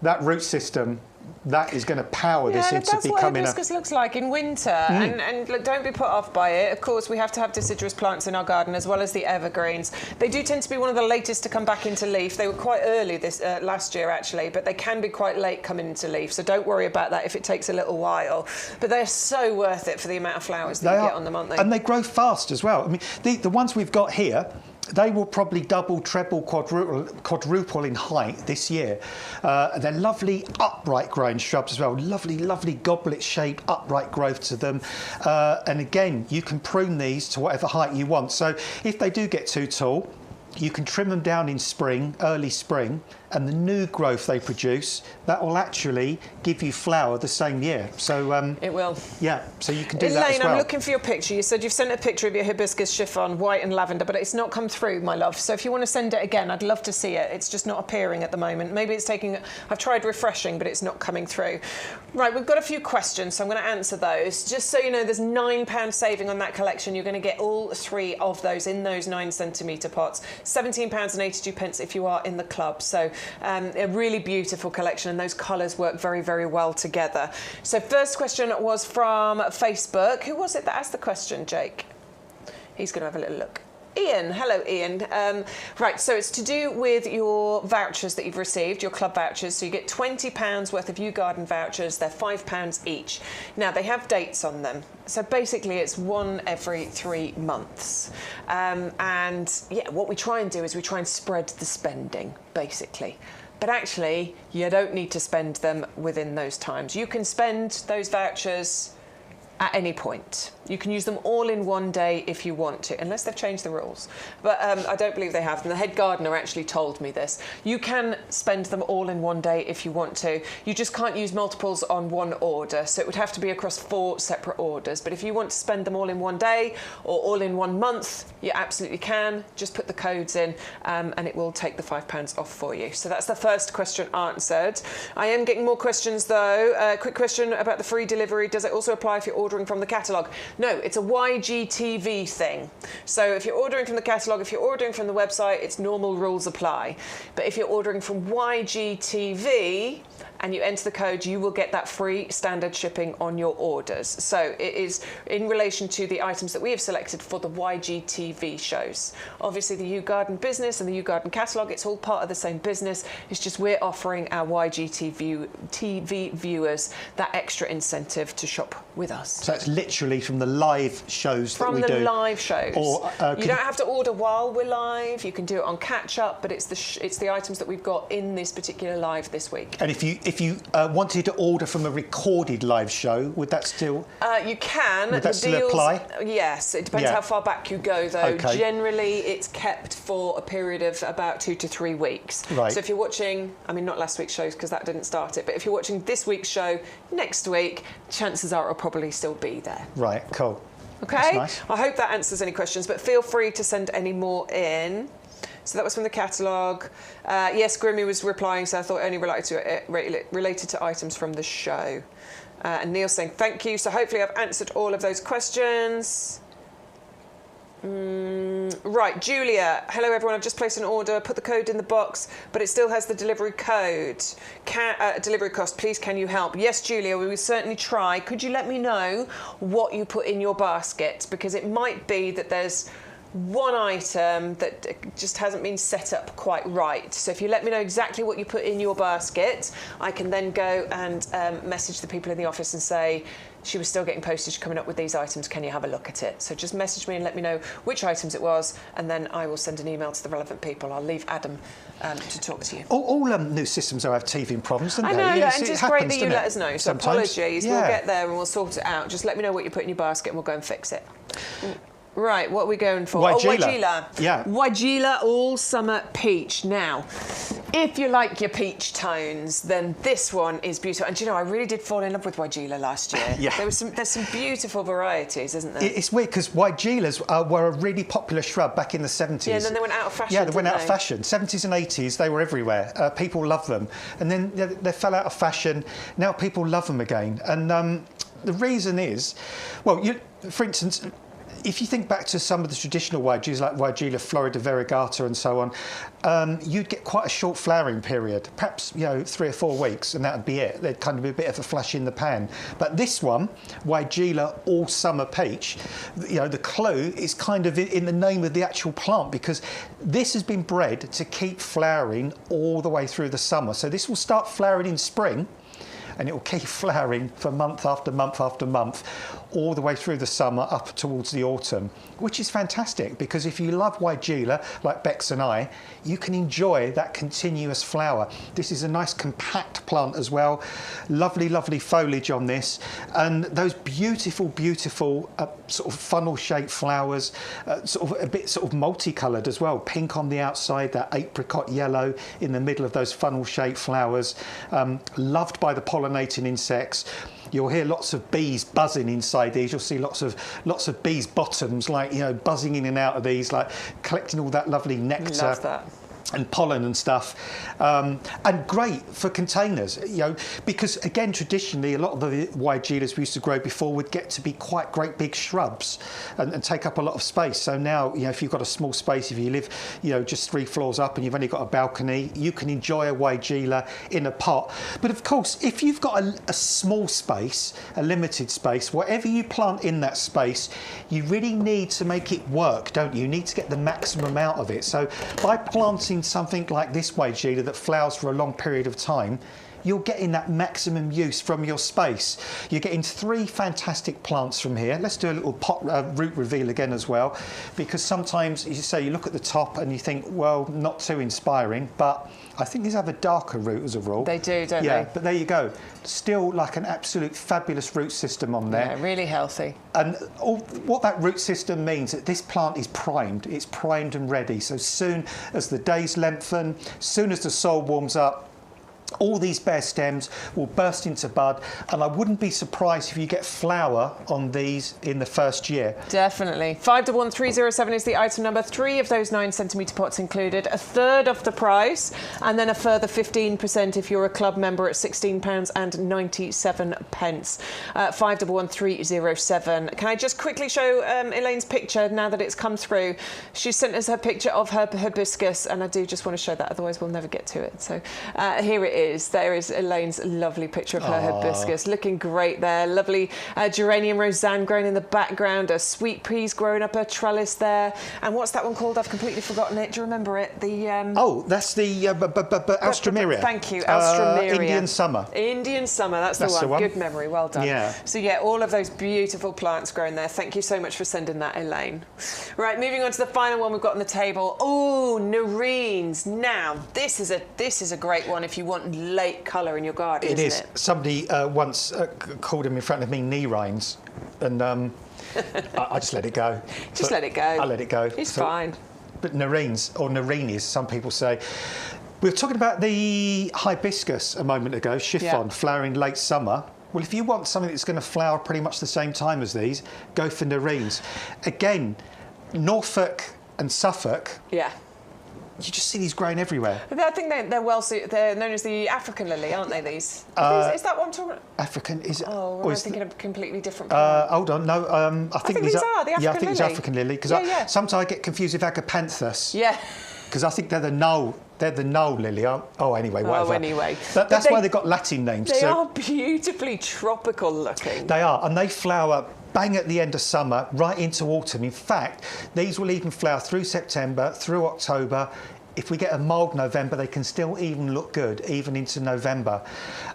that root system, that is going to power this into that's becoming what hibiscus looks like in winter. And look, don't be put off by it. Of course, we have to have deciduous plants in our garden as well as the evergreens. They do tend to be one of the latest to come back into leaf. They were quite early this last year, actually, but they can be quite late coming into leaf. So don't worry about that if it takes a little while. But they're so worth it for the amount of flowers that you get on them, aren't they? And they grow fast as well. I mean, the ones we've got here, they will probably double, treble, quadruple in height this year. They're lovely upright growing shrubs as well. Lovely goblet-shaped upright growth to them. And again, you can prune these to whatever height you want. So if they do get too tall, you can trim them down in spring, early spring, and the new growth they produce, that will actually give you flower the same year. So it will. Yeah, so you can do Elaine, that as well. I'm looking for your picture. You said you've sent a picture of your hibiscus chiffon, white and lavender, but it's not come through, my love. So if you want to send it again, I'd love to see it. It's just not appearing at the moment. Maybe it's taking... I've tried refreshing, but it's not coming through. Right, we've got a few questions, so I'm going to answer those. Just so you know, there's £9 saving on that collection. You're going to get all three of those in those 9-centimetre pots. £17.82 if you are in the club. So a really beautiful collection, and those colours work very, very well together. So first question was from Facebook. Who was it that asked the question, Jake? He's going to have a little look. Ian. Hello, Ian. Right, so it's to do with your vouchers that you've received, your club vouchers. So you get £20 worth of YouGarden vouchers. They're £5 each. Now, they have dates on them. So basically, it's one every 3 months. And yeah, what we try and do is we try and spread the spending, basically. But actually, you don't need to spend them within those times. You can spend those vouchers at any point. You can use them all in one day if you want to, unless they've changed the rules. But I don't believe they have. And the head gardener actually told me this. You can spend them all in one day if you want to. You just can't use multiples on one order. So it would have to be across 4 separate orders. But if you want to spend them all in one day or all in 1 month, you absolutely can. Just put the codes in and it will take the £5 off for you. So that's the first question answered. I am getting more questions though. Quick question about the free delivery. Does it also apply if you're ordering from the catalogue? No, it's a YGTV thing. So if you're ordering from the catalogue, if you're ordering from the website, it's normal rules apply. But if you're ordering from YGTV, and you enter the code, you will get that free standard shipping on your orders. So it is in relation to the items that we have selected for the YG TV shows. Obviously the YouGarden business and the YouGarden catalogue, it's all part of the same business. It's just we're offering our YG TV viewers that extra incentive to shop with us. So it's literally from the live shows that we do? From the live shows. Or, you don't have to order while we're live. You can do it on catch-up, but it's the items that we've got in this particular live this week. And if you wanted to order from a recorded live show, would that still... you can. Would that still apply? Yes, it depends how far back you go, though. Okay. Generally, it's kept for a period of about 2 to 3 weeks. Right. So if you're watching, I mean, not last week's shows because that didn't start it, but if you're watching this week's show next week, chances are it'll probably still be there. Right, cool. Okay? That's nice. I hope that answers any questions, but feel free to send any more in. So that was from the catalogue. Yes, Grimmy was replying, so I thought only related to items from the show. And Neil's saying thank you. So hopefully I've answered all of those questions. Right, Julia. Hello everyone. I've just placed an order. Put the code in the box, but it still has the delivery code. Delivery cost. Please, can you help? Yes, Julia. We will certainly try. Could you let me know what you put in your basket? Because it might be that there's one item that just hasn't been set up quite right. So if you let me know exactly what you put in your basket, I can then go and message the people in the office and say, she was still getting postage coming up with these items, can you have a look at it? So just message me and let me know which items it was, and then I will send an email to the relevant people. I'll leave Adam to talk to you. All new systems are have teething problems, don't they? I know, Yes, and it's happens, great that you let us know. So sometimes. apologies, Yeah. we'll get there and we'll sort it out. Just let me know what you put in your basket and we'll go and fix it. Right, what are we going for? Wygila. Yeah. Wygila All Summer Peach. Now, if you like your peach tones, then this one is beautiful. And do you know, I really did fall in love with Wygila last year. Yeah. There's some beautiful varieties, isn't there? It's weird because Wygilas were a really popular shrub back in the 70s. Yeah, and then they went out of fashion. Yeah, they went out didn't of fashion. 70s and 80s, they were everywhere. People loved them. And then they fell out of fashion. Now people love them again. And the reason is, well, for instance, if you think back to some of the traditional Wygilas, like Wygila Florida Variegata and so on, you'd get quite a short flowering period, perhaps 3 or 4 weeks, and that would be it. There'd kind of be a bit of a flash in the pan. But this one, Wygila All Summer Peach, the clue is kind of in the name of the actual plant, because this has been bred to keep flowering all the way through the summer. So this will start flowering in spring, and it will keep flowering for month after month after month, all the way through the summer up towards the autumn, which is fantastic, because if you love Wygila, like Bex and I, you can enjoy that continuous flower. This is a nice compact plant as well. Lovely, lovely foliage on this, and those beautiful, beautiful sort of funnel-shaped flowers, sort of a bit sort of multicoloured as well. Pink on the outside, that apricot yellow in the middle of those funnel-shaped flowers. Loved by the pollinating insects. You'll hear lots of bees buzzing inside these. You'll see lots of bees' bottoms, like buzzing in and out of these, like collecting all that lovely nectar. Love that. And pollen and stuff, and great for containers, because again, traditionally, a lot of the Wygilas we used to grow before would get to be quite great big shrubs and take up a lot of space. So now, if you've got a small space, if you live, just 3 floors up and you've only got a balcony, you can enjoy a Wygila in a pot. But of course, if you've got a small space, a limited space, whatever you plant in that space, you really need to make it work, don't you? You need to get the maximum out of it. So by planting something like this Wygila that flowers for a long period of time, you're getting that maximum use from your space. You're getting 3 fantastic plants from here. Let's do a little pot root reveal again as well, because sometimes you look at the top and you think, well, not too inspiring, but I think these have a darker root as a rule. They do, don't they? Yeah, but there you go. Still like an absolute fabulous root system on there. Yeah, really healthy. And what that root system means, that this plant is primed. It's primed and ready. So soon as the days lengthen, soon as the soil warms up, all these bare stems will burst into bud, and I wouldn't be surprised if you get flower on these in the first year. Definitely. 511307 is the item number. 3 of those 9cm pots included, a third of the price, and then a further 15% if you're a club member at £16.97. 511307. Can I just quickly show Elaine's picture now that it's come through? She sent us her picture of her hibiscus, and I do just want to show that, otherwise we'll never get to it. So here it is. There is Elaine's lovely picture of her hibiscus, looking great there. Lovely geranium roseanne growing in the background, a sweet peas growing up a trellis there. And what's that one called? I've completely forgotten it. Do you remember it? Oh, that's the Alstroemeria. Thank you, Alstroemeria. Indian summer. Indian summer, that's the one. Good memory, well done. Yeah. So yeah, all of those beautiful plants growing there. Thank you so much for sending that, Elaine. Right, moving on to the final one we've got on the table. Oh, nerines. Now, this is a great one if you want late colour in your garden, isn't it? Somebody once called them in front of me nerines, and I just let it go. Just let it go. I let it go. It's fine. But nerines, or nerinis, some people say. We were talking about the hibiscus a moment ago, chiffon, flowering late summer. Well, if you want something that's going to flower pretty much the same time as these, go for nerines. Again, Norfolk and Suffolk. Yeah. You just see these growing everywhere. I think they're well suited. They're known as the African lily, aren't they? These? Is that what I'm talking about? African is it? Oh, I'm thinking of a completely different plant. Hold on, no. I think these are the African lily. Yeah, I think it's African lily because sometimes I get confused with agapanthus. Yeah. Because I think they're the null. They're the null lily, aren't? Oh, anyway, whatever. Oh, anyway. That's why they've got Latin names. They are beautifully tropical looking. They are, and they flower bang at the end of summer, right into autumn. In fact, these will even flower through September, through October. If we get a mild November, they can still even look good, even into November.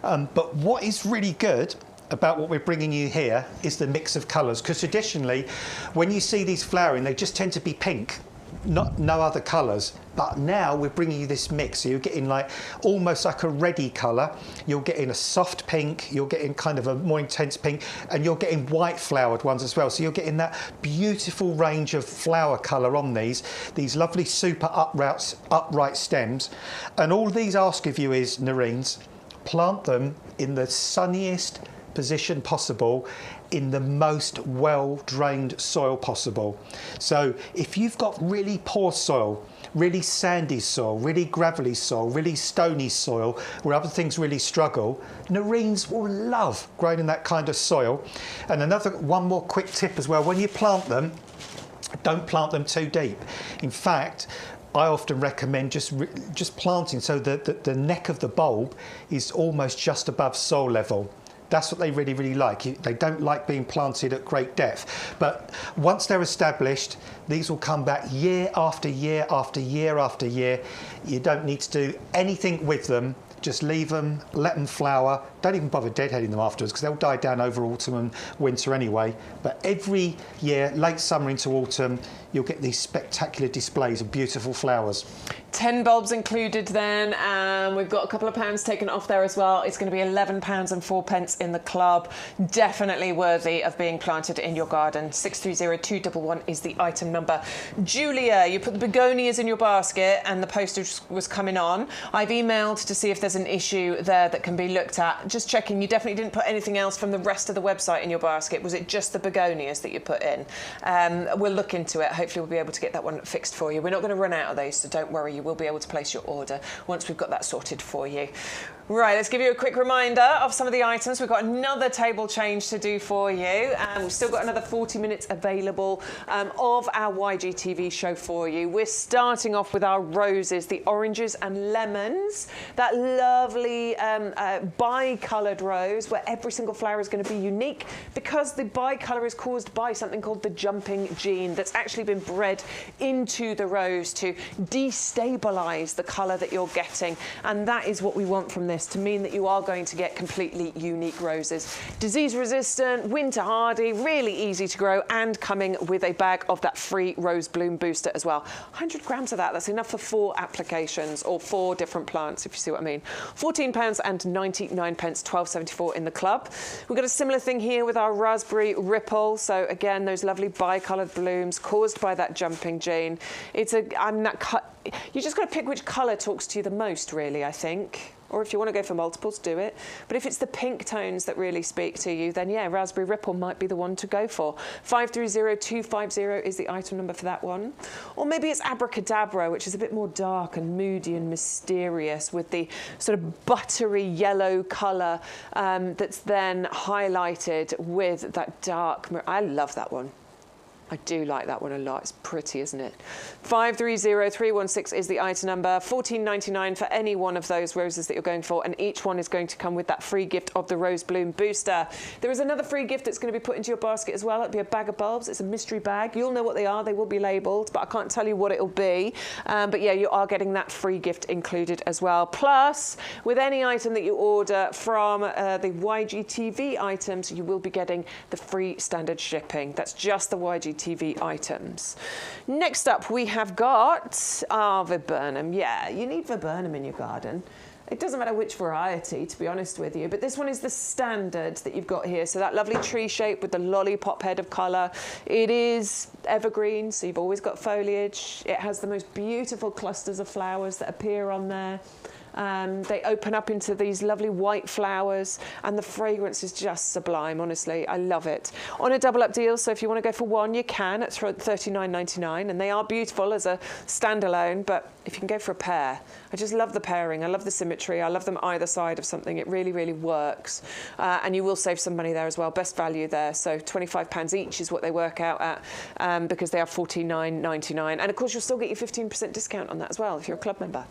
But what is really good about what we're bringing you here is the mix of colours, because traditionally, when you see these flowering, they just tend to be pink. No other colours, but now we're bringing you this mix, so you're getting like almost like a reddy colour, you're getting a soft pink, you're getting kind of a more intense pink, and you're getting white flowered ones as well, so you're getting that beautiful range of flower colour on these lovely super upright stems. And all these ask of you is, nerines, plant them in the sunniest position possible, in the most well-drained soil possible. So if you've got really poor soil, really sandy soil, really gravelly soil, really stony soil, where other things really struggle, nerines will love growing in that kind of soil. And one more quick tip as well, when you plant them, don't plant them too deep. In fact, I often recommend just planting so that the neck of the bulb is almost just above soil level. That's what they really, really like. They don't like being planted at great depth. But once they're established, these will come back year after year after year after year. You don't need to do anything with them. Just leave them, let them flower. Don't even bother deadheading them afterwards, because they'll die down over autumn and winter anyway. But every year, late summer into autumn, you'll get these spectacular displays of beautiful flowers. 10 bulbs included then, and we've got a couple of pounds taken off there as well. It's going to be £11.04 in the club. Definitely worthy of being planted in your garden. 630211 is the item number. Julia, you put the begonias in your basket and the postage was coming on. I've emailed to see if there's an issue there that can be looked at. Just checking, you definitely didn't put anything else from the rest of the website in your basket. Was it just the begonias that you put in? We'll look into it. Hopefully we'll be able to get that one fixed for you. We're not going to run out of those, so don't worry. You will be able to place your order once we've got that sorted for you. Right, let's give you a quick reminder of some of the items. We've got another table change to do for you, and we've still got another 40 minutes available of our YGTV show for you. We're starting off with our roses, the oranges and lemons, that lovely bi-coloured rose where every single flower is going to be unique, because the bi-colour is caused by something called the jumping gene that's actually been bred into the rose to destabilise the colour that you're getting, and that is what we want from this, to mean that you are going to get completely unique roses. Disease resistant, winter hardy, really easy to grow, and coming with a bag of that free rose bloom booster as well. 100 grams of that's enough for 4 applications, or 4 different plants, if you see what I mean. £14.99, £12.74 in the club. We've got a similar thing here with our raspberry ripple. So again, those lovely bi-coloured blooms caused by that jumping gene. You just got to pick which colour talks to you the most, really, I think. Or if you want to go for multiples, do it. But if it's the pink tones that really speak to you, then yeah, Raspberry Ripple might be the one to go for. 530250 is the item number for that one. Or maybe it's Abracadabra, which is a bit more dark and moody and mysterious, with the sort of buttery yellow colour that's then highlighted with that dark... I love that one. I do like that one a lot. It's pretty, isn't it? 530316 is the item number. $14.99 for any one of those roses that you're going for, and each one is going to come with that free gift of the Rose Bloom Booster. There is another free gift that's going to be put into your basket as well. It'll be a bag of bulbs. It's a mystery bag. You'll know what they are. They will be labelled, but I can't tell you what it'll be. But yeah, you are getting that free gift included as well. Plus, with any item that you order from the YGTV items, you will be getting the free standard shipping. That's just the YGTV items. Next up, we have got viburnum. Yeah, you need viburnum in your garden. It doesn't matter which variety, to be honest with you, but this one is the standard that you've got here. So that lovely tree shape with the lollipop head of colour. It is evergreen, so you've always got foliage. It has the most beautiful clusters of flowers that appear on there. They open up into these lovely white flowers, and the fragrance is just sublime, honestly. I love it. On a double up deal, so if you want to go for one, you can at $39.99, and they are beautiful as a standalone, but if you can go for a pair, I just love the pairing. I love the symmetry. I love them either side of something. It really, really works. And you will save some money there as well. Best value there. So £25 each is what they work out at, because they are $49.99. And of course, you'll still get your 15% discount on that as well if you're a club member.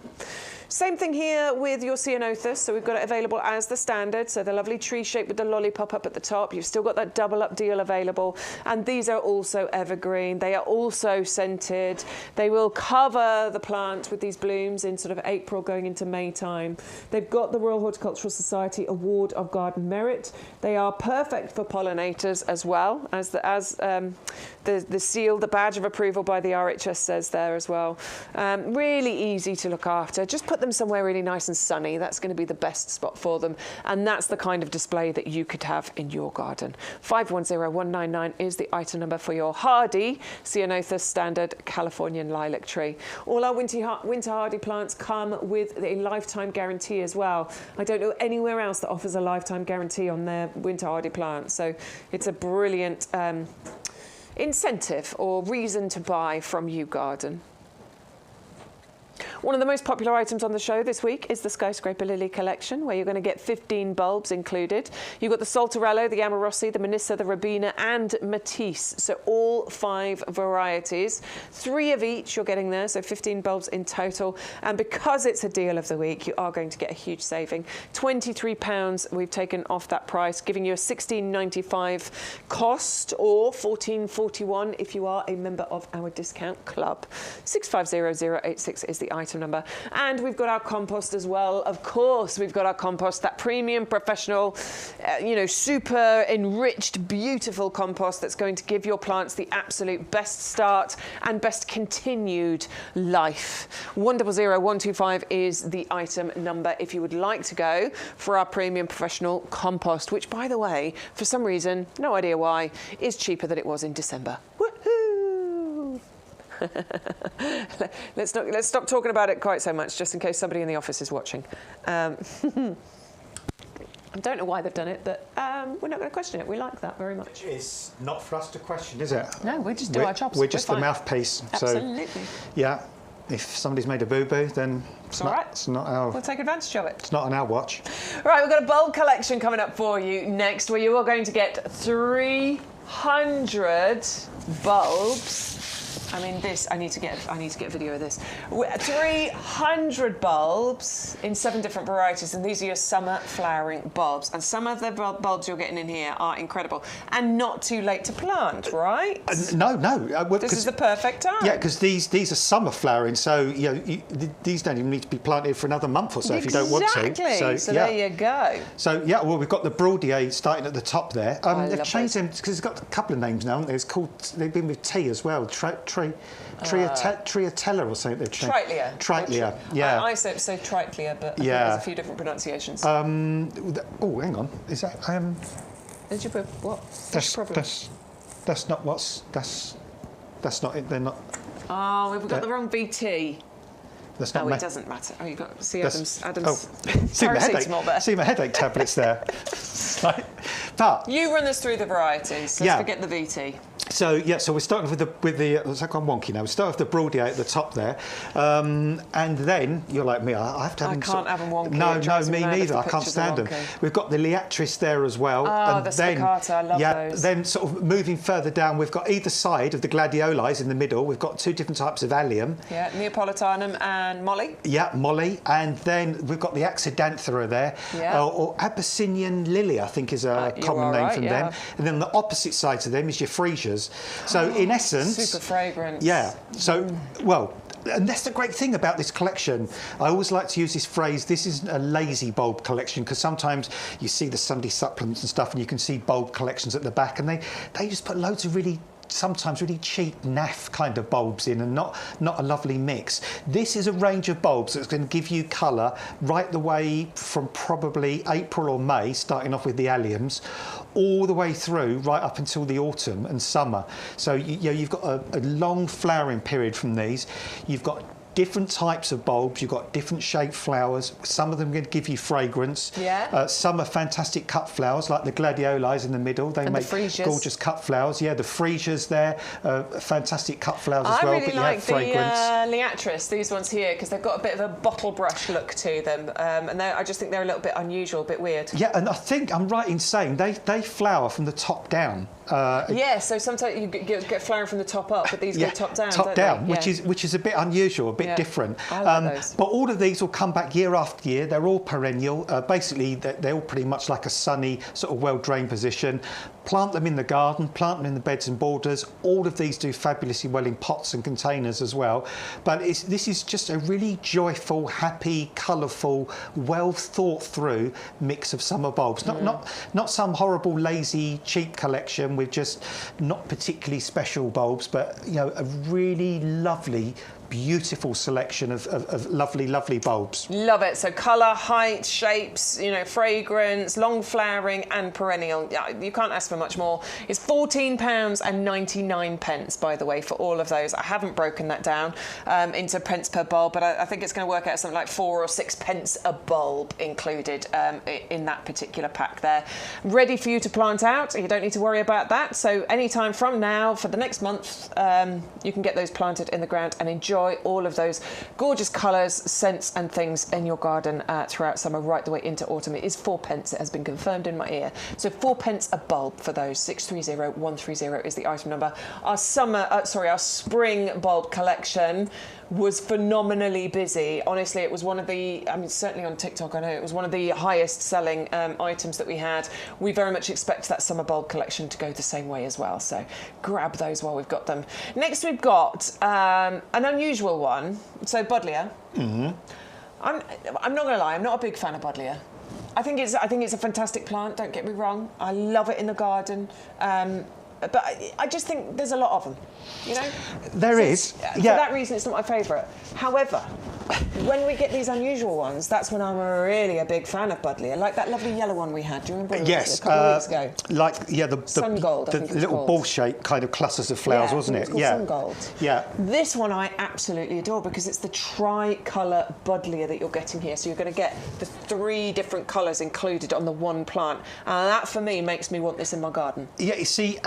Same thing here with your ceanothus. So we've got it available as the standard. So the lovely tree shape with the lollipop up at the top. You've still got that double up deal available. And these are also evergreen. They are also scented. They will cover the plant with these blooms in sort of April going into May time. They've got the Royal Horticultural Society Award of Garden Merit. They are perfect for pollinators as well, as the seal, the badge of approval by the RHS says there as well. Really easy to look after. Just put them somewhere really nice and sunny. That's going to be the best spot for them. And that's the kind of display that you could have in your garden. 510199 is the item number for your hardy Ceanothus standard Californian lilac tree. All our winter hardy plants come with a lifetime guarantee as well. I don't know anywhere else that offers a lifetime guarantee on their winter hardy plants. So it's a brilliant incentive or reason to buy from YouGarden. One of the most popular items on the show this week is the Skyscraper Lily collection, where you're going to get 15 bulbs included. You've got the Saltarello, the Amarossi, the Manissa, the Robina and Matisse. So all 5 varieties. 3 of each you're getting there, so 15 bulbs in total. And because it's a deal of the week, you are going to get a huge saving. £23 we've taken off that price, giving you a $16.95 cost, or $14.41 if you are a member of our discount club. 650086 is the item number. And we've got our compost as well. Of course, we've got our compost, that premium professional, super enriched, beautiful compost that's going to give your plants the absolute best start and best continued life. 100125 is the item number if you would like to go for our premium professional compost, which, by the way, for some reason, no idea why, is cheaper than it was in December. Woohoo! Let's stop talking about it quite so much, just in case somebody in the office is watching. I don't know why they've done it, but we're not going to question it. We like that very much. It's not for us to question, is it? No, we just do our jobs. We're just the mouthpiece. Absolutely. So, yeah, if somebody's made a boo-boo, then it's not our... We'll take advantage of it. It's not on our watch. Right, we've got a bulb collection coming up for you next, where you are going to get 300 bulbs. I mean, I need to get a video of this. 300 bulbs in 7 different varieties, and these are your summer flowering bulbs. And some of the bulbs you're getting in here are incredible, and not too late to plant, right? No. This is the perfect time. Yeah, because these are summer flowering, so these don't even need to be planted for another month or so if you don't want to. Exactly. So there you go. So yeah, well, we've got the Broadier starting at the top there. They've changed them because it's got a couple of names now. They've been with T as well. Triatella or something. Tritelia. Yeah. I say Tritelia, but I think there's a few different pronunciations. Oh, hang on. Is that Did you put what? That's not it. They're not. Oh, we've got the wrong VT. That's not. It doesn't matter. Oh, you've got Adam's. See my headache tablets there. But you run us through the varieties. Let's forget the VT. So yeah, so we're starting with the it's like I'm wonky now. We start with the broadier at the top there, and then you're like me. I have to have I them. can't have them wonky. No, It drives me mad if neither. the I can't pictures are stand them. wonky. We've got the Liatris there as well. Oh, and the then, spicata, I love those. Then sort of moving further down, we've got either side of the gladioli in the middle. We've got two different types of allium. Yeah, Neapolitanum and Molly. Yeah, Molly, and then we've got the Axodanthera there, Yeah. or Abyssinian lily, I think is a common name right, from yeah. them. And then the opposite side to them is your freesias. So in essence, Super fragrance. yeah. So well. And that's the great thing about this collection. I always like to use this phrase, this isn't a lazy bulb collection, because sometimes you see the Sunday supplements and stuff and you can see bulb collections at the back and they just put loads of sometimes really cheap naff kind of bulbs in and not a lovely mix. This is a range of bulbs that's going to give you colour right the way from probably April or May, starting off with the alliums, all the way through right up until the autumn and summer. So you've got a long flowering period from these. You've got different types of bulbs, you've got different shaped flowers. Some of them are going to give you fragrance. Yeah. Some are fantastic cut flowers, like the gladiolis in the middle. They And make the freesias. gorgeous cut flowers. Yeah, the freesias there, fantastic cut flowers as I well. really but like you have the fragrance. Liatris, these ones here, because they've got a bit of a bottle brush look to them, and I just think they're a little bit unusual, a bit weird. Yeah, and I think I'm right in saying they flower from the top down. Yeah, so sometimes you get flowering from the top up, but these go top down. Top don't down, they? which is a bit unusual, a bit different. I like those. But all of these will come back year after year. They're all perennial. Basically, they're all pretty much like a sunny, sort of well-drained position. Plant them in the garden, plant them in the beds and borders. All of these do fabulously well in pots and containers as well. But this is just a really joyful, happy, colourful, well thought through mix of summer bulbs. Not some horrible, lazy, cheap collection with just not particularly special bulbs, but a really lovely, beautiful selection of lovely, lovely bulbs. Love it. So colour, height, shapes, fragrance, long flowering and perennial. Yeah, you can't ask for much more. It's £14.99, by the way, for all of those. I haven't broken that down into pence per bulb, but I think it's going to work out something like 4 or 6 pence a bulb included in that particular pack there. Ready for you to plant out. You don't need to worry about that. So anytime from now, for the next month, you can get those planted in the ground and enjoy all of those gorgeous colours, scents and things in your garden throughout summer, right the way into autumn. It is 4 pence, it has been confirmed in my ear. So 4 pence a bulb for those. 630130 is the item number. Our spring bulb collection was phenomenally busy. Honestly, it was one of the, certainly on TikTok, I know it was one of the highest selling items that we had. We very much expect that summer bulb collection to go the same way as well. So grab those while we've got them. Next, we've got an unusual one. So Buddleia. Mm-hmm. I'm not going to lie, I'm not a big fan of Buddleia. I think it's a fantastic plant, don't get me wrong. I love it in the garden. But I just think there's a lot of them, There is. For that reason, it's not my favourite. However, when we get these unusual ones, that's when I'm really a big fan of Buddleia. Like that lovely yellow one we had. Do you remember? Yes, a couple of weeks ago. the Sun Gold, I think it's little called. ball-shaped kind of clusters of flowers, wasn't it? It's called Sun Gold. Yeah. This one I absolutely adore because it's the tricolour Buddleia that you're getting here. So you're going to get the 3 different colours included on the one plant, and that for me makes me want this in my garden. Yeah, you see.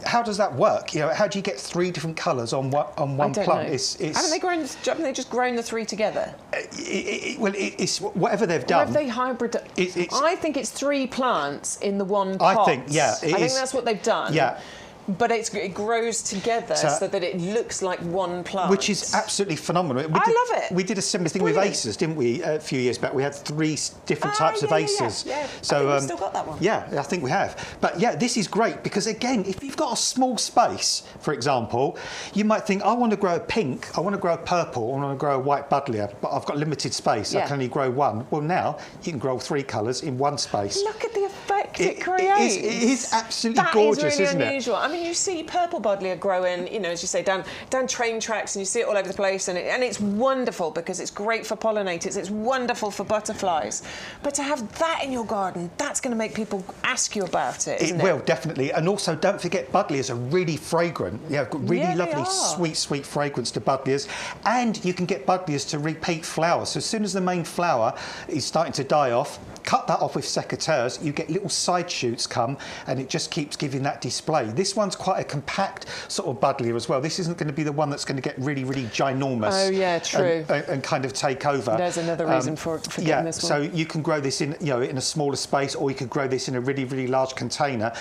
How does that work? How do you get 3 different colours on one plant? Haven't they just grown the 3 together? It's whatever they've done. Or have they hybrid? I think it's 3 plants in the one pot. I think that's what they've done. Yeah. But it grows together so that it looks like one plant. Which is absolutely phenomenal. I love it. We did a similar thing with acers, didn't we, a few years back? We had 3 different types of acers. Yeah. So, I think we've still got that one. Yeah, I think we have. But yeah, this is great because, again, if you've got a small space, for example, you might think, I want to grow a pink, I want to grow a purple, I want to grow a white Buddleia, but I've got limited space, I can only grow one. Well, now you can grow 3 colours in one space. Look at the effect it creates. It is absolutely gorgeous, really isn't unusual. I mean, you see purple Buddleia growing, as you say, down train tracks, and you see it all over the place, and it's wonderful because it's great for pollinators, it's wonderful for butterflies. But to have that in your garden, that's going to make people ask you about it, isn't it? It will, definitely. And also, don't forget, Buddleias are really fragrant. Got really lovely, sweet fragrance to Buddleias. And you can get Buddleias to repeat flowers. So as soon as the main flower is starting to die off, cut that off with secateurs, you get little side shoots come, and it just keeps giving that display. This one's quite a compact sort of buddleia as well. This isn't going to be the one that's going to get really, really ginormous. Oh yeah, true. And kind of take over. There's another reason for getting this one. So you can grow this in, in a smaller space, or you could grow this in a really, really large container.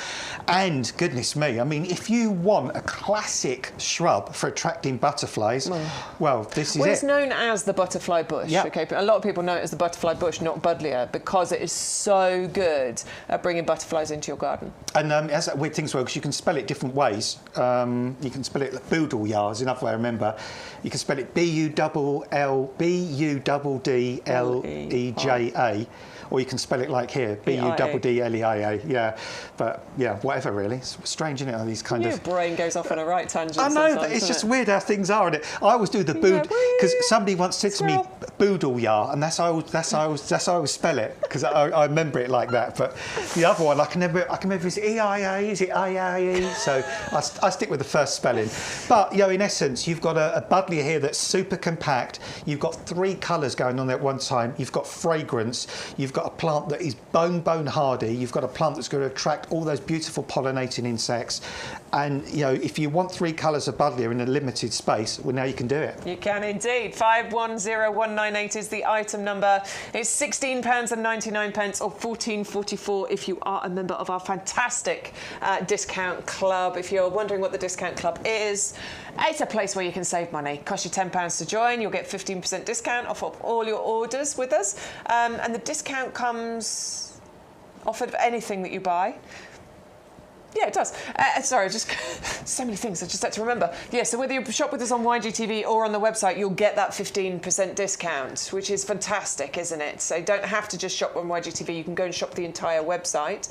And goodness me, I mean, if you want a classic shrub for attracting butterflies, well, this is it. It's known as the butterfly bush. Yep. Okay, a lot of people know it as the butterfly bush, not buddleia, because it is so good at bringing butterflies into your garden. And it has that weird thing as well, because you can spell it different ways. You can spell it like bouddleia is another way I remember. You can spell it Buddleja, or you can spell it like here, Buddleia. Yeah, but yeah, whatever really. It's strange, isn't it? These kind Your of brain goes off on a right tangent. I know, but it's just weird how things are. And I always do the bood because somebody once said to me bouddleia, and that's how I always spell it, because I remember it like that. But the other one, I can never. Is it EIA? Is it IAE? So I stick with the first spelling. But in essence, you've got a buddleia here that's super compact. You've got 3 colours going on there at one time. You've got fragrance. You've got a plant that is bone hardy. You've got a plant that's going to attract all those beautiful pollinating insects. And if you want 3 colours of buddleia in a limited space, well, now you can do it. You can indeed. 510198 is the item number. It's £16.99 or £14.44 if you are a member of our fantastic discount club. If you're wondering what the discount club is, it's a place where you can save money. Costs you £10 to join. You'll get 15% discount off of all your orders with us. And the discount comes off of anything that you buy. Yeah, it does. Sorry, just so many things I just had to remember. Yeah, so whether you shop with us on YGTV or on the website, you'll get that 15% discount, which is fantastic, isn't it? So you don't have to just shop on YGTV. You can go and shop the entire website.